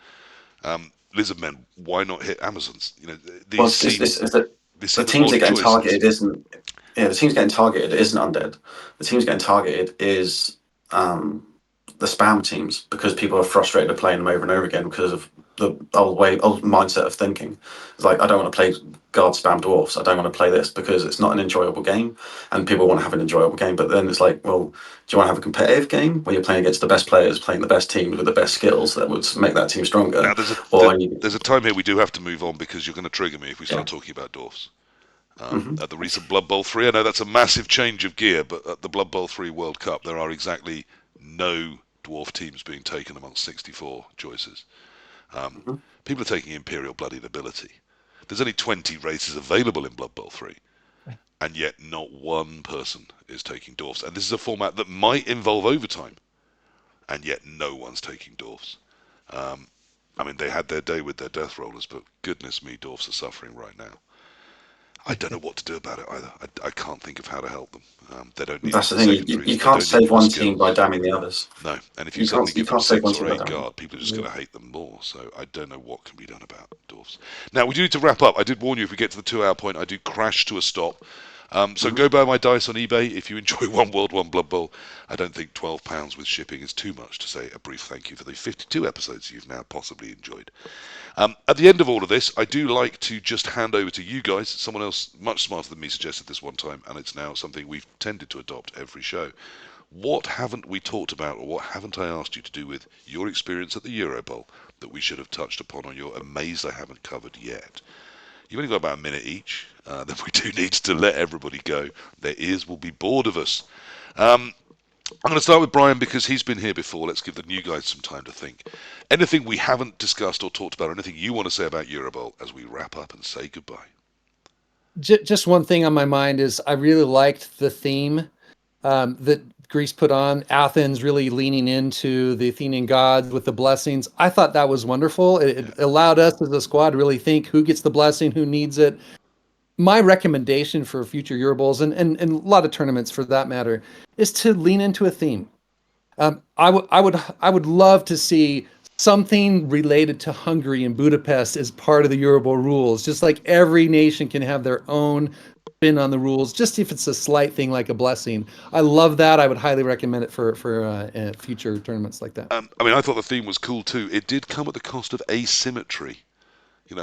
Speaker 1: lizard men, why not hit Amazons?
Speaker 2: Well,
Speaker 1: These seem
Speaker 2: the teams that
Speaker 1: odd
Speaker 2: are getting
Speaker 1: choices.
Speaker 2: targeted isn't. Yeah, the teams getting targeted isn't undead. The teams getting targeted is the spam teams, because people are frustrated of playing them over and over again because of the old mindset of thinking. It's like, I don't want to play guard spam dwarfs. I don't want to play this because it's not an enjoyable game, and people want to have an enjoyable game. But then it's like, well, do you want to have a competitive game where you're playing against the best players, playing the best teams with the best skills that would make that team stronger?
Speaker 1: Now, there's a time here we do have to move on, because you're going to trigger me if we start talking about dwarfs. At the recent Blood Bowl 3, I know that's a massive change of gear, but at the Blood Bowl 3 World Cup, there are exactly no dwarf teams being taken amongst 64 choices. People are taking Imperial Bloody Nobility. There's only 20 races available in Blood Bowl 3, and yet not one person is taking dwarfs. And this is a format that might involve overtime, and yet no one's taking dwarfs. I mean, they had their day with their death rollers, but goodness me, dwarfs are suffering right now. I don't know what to do about it either. I can't think of how to help them. They don't need
Speaker 2: That's the thing. You can't save one team by damning the others.
Speaker 1: No, and if you suddenly give them 6 or 8 guard, people are just going to hate them more. So I don't know what can be done about dwarfs. Now, we do need to wrap up. I did warn you, if we get to the 2-hour point, I do crash to a stop. So go buy my dice on eBay if you enjoy One World, One Blood Bowl. I don't think £12 with shipping is too much to say a brief thank you for the 52 episodes you've now possibly enjoyed. At the end of all of this, I do like to just hand over to you guys. Someone else much smarter than me suggested this one time, and it's now something we've tended to adopt every show. What haven't we talked about, or what haven't I asked you to do with your experience at the Eurobowl that we should have touched upon, or you're amazed I haven't covered yet? You've only got about a minute each. Then we do need to let everybody go. Their ears will be bored of us. I'm going to start with Brian, because he's been here before. Let's give the new guys some time to think. Anything we haven't discussed or talked about, or anything you want to say about Eurobowl as we wrap up and say goodbye?
Speaker 3: Just one thing on my mind is I really liked the theme that Greece put on, Athens really leaning into the Athenian gods with the blessings. I thought that was wonderful. It allowed us as a squad to really think who gets the blessing, who needs it. My recommendation for future Eurobowls and a lot of tournaments for that matter is to lean into a theme. I would love to see something related to Hungary and Budapest as part of the Eurobowl rules. Just like every nation can have their own spin on the rules, just if it's a slight thing like a blessing. I love that. I would highly recommend it for future tournaments like that.
Speaker 1: I mean, I thought the theme was cool too. It did come at the cost of asymmetry.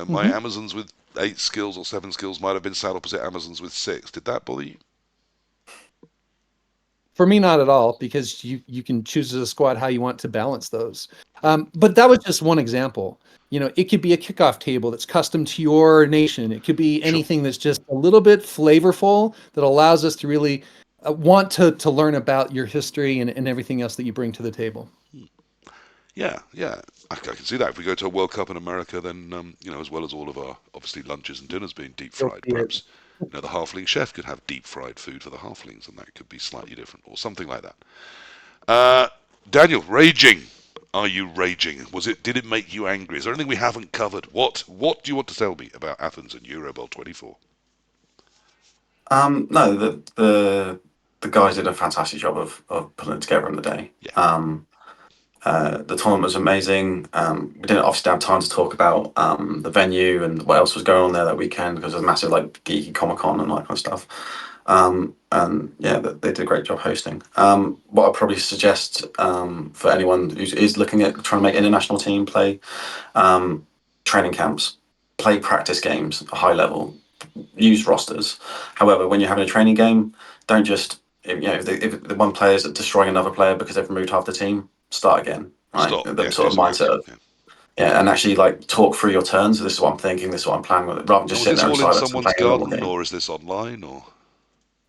Speaker 1: My Amazons with 8 skills or 7 skills might have been sat opposite Amazons with 6. Did that bother you?
Speaker 3: For me, not at all, because you can choose as a squad how you want to balance those. But that was just one example. It could be a kickoff table that's custom to your nation. It could be anything that's just a little bit flavorful that allows us to really want to learn about your history and everything else that you bring to the table.
Speaker 1: Yeah. I can see that. If we go to a World Cup in America, then, as well as all of our, obviously, lunches and dinners being deep fried, perhaps, the halfling chef could have deep fried food for the halflings, and that could be slightly different, or something like that. Daniel, raging. Are you raging? Did it make you angry? Is there anything we haven't covered? What do you want to tell me about Athens and Eurobowl 24?
Speaker 2: No, the guys did a fantastic job of putting it together in the day.
Speaker 1: Yeah.
Speaker 2: The tournament was amazing. We didn't obviously have time to talk about the venue and what else was going on there that weekend, because there's a massive geeky Comic-Con and all that kind of stuff. And yeah, they did a great job hosting. What I'd probably suggest for anyone who is looking at trying to make international team, play training camps, play practice games at a high level, use rosters. However, when you're having a training game, don't just if the one player is destroying another player because they've removed half the team, start again, right?
Speaker 1: Stop.
Speaker 2: The
Speaker 1: Yeah,
Speaker 2: sort
Speaker 1: do
Speaker 2: of
Speaker 1: something
Speaker 2: mindset
Speaker 1: else.
Speaker 2: of, yeah, and actually like talk through your turns. This is what I'm thinking. This is what I'm planning with it, rather than
Speaker 1: And
Speaker 2: just
Speaker 1: was
Speaker 2: sitting
Speaker 1: this
Speaker 2: there in
Speaker 1: all in
Speaker 2: silence and
Speaker 1: someone's
Speaker 2: playing a normal
Speaker 1: garden,
Speaker 2: game.
Speaker 1: or is this online, or?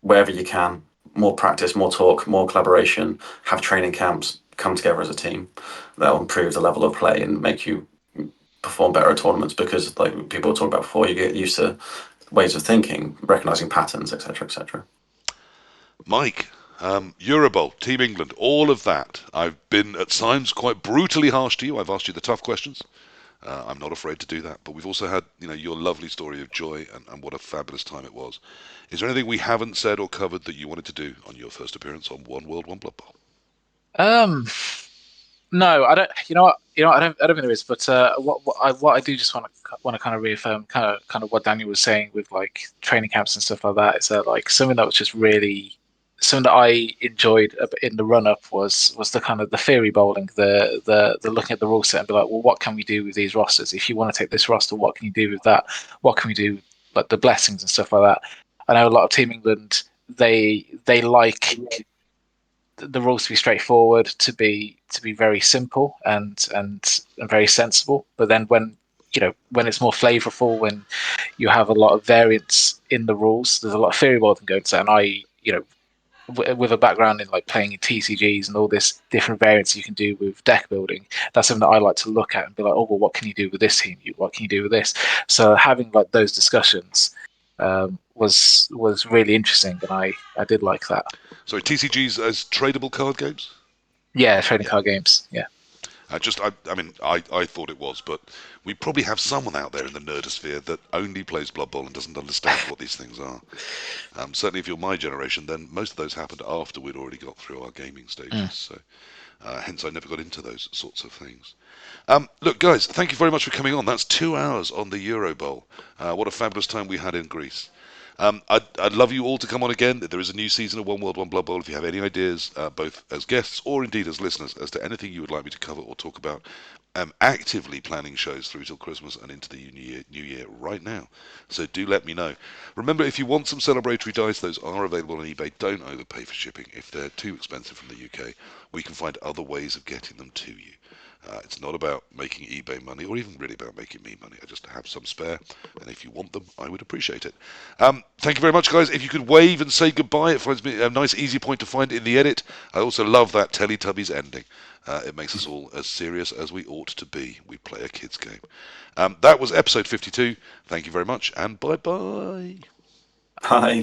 Speaker 2: Wherever you can, more practice, more talk, more collaboration. Have training camps. Come together as a team. That'll improve the level of play and make you perform better at tournaments, because, like people talked about before, you get used to ways of thinking, recognizing patterns, etc., etc.
Speaker 1: Mike, Eurobowl, Team England, all of that. I've been at times quite brutally harsh to you. I've asked you the tough questions. I'm not afraid to do that. But we've also had, your lovely story of joy and what a fabulous time it was. Is there anything we haven't said or covered that you wanted to do on your first appearance on One World, One Blood Bowl?
Speaker 4: No, I don't. You know what? I don't. I don't think there is. But what I do just want to kind of reaffirm, kind of what Daniel was saying with like training camps and stuff like that. Is that like something that was just really something that I enjoyed in the run up was the kind of the theory bowling, the looking at the rule set and be like, well, what can we do with these rosters? If you want to take this roster, what can you do with that? What can we do like the blessings and stuff like that? I know a lot of Team England they like the rules to be straightforward, to be very simple and very sensible. But then when it's more flavorful, when you have a lot of variance in the rules, there's a lot of theory more than going to. And with a background in like playing in TCGs and all this different variants you can do with deck building, that's something that I like to look at and be like, oh well, what can you do with this team? What can you do with this? So having like those discussions was really interesting, and I did like that.
Speaker 1: Sorry, TCGs as tradable card games?
Speaker 4: Yeah, trading
Speaker 1: Yeah.
Speaker 4: card games. Yeah.
Speaker 1: I thought it was, but we probably have someone out there in the nerdosphere that only plays Blood Bowl and doesn't understand what these things are. Certainly, if you're my generation, then most of those happened after we'd already got through our gaming stages. So, hence, I never got into those sorts of things. Look, guys, thank you very much for coming on. That's 2 hours on the Eurobowl. What a fabulous time we had in Greece. I'd love you all to come on again. There is a new season of One World, One Blood Bowl. If you have any ideas, both as guests or indeed as listeners, as to anything you would like me to cover or talk about, I'm actively planning shows through till Christmas and into the New Year right now. So do let me know. Remember, if you want some celebratory dice, those are available on eBay. Don't overpay for shipping. If they're too expensive from the UK, we can find other ways of getting them to you. It's not about making eBay money, or even really about making me money. I just have some spare, and if you want them, I would appreciate it. Thank you very much, guys. If you could wave and say goodbye, it finds me a nice, easy point to find in the edit. I also love that Teletubbies ending. It makes us all as serious as we ought to be. We play a kids' game. That was episode 52. Thank you very much, and bye-bye.
Speaker 2: Hi.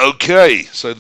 Speaker 1: Okay, so that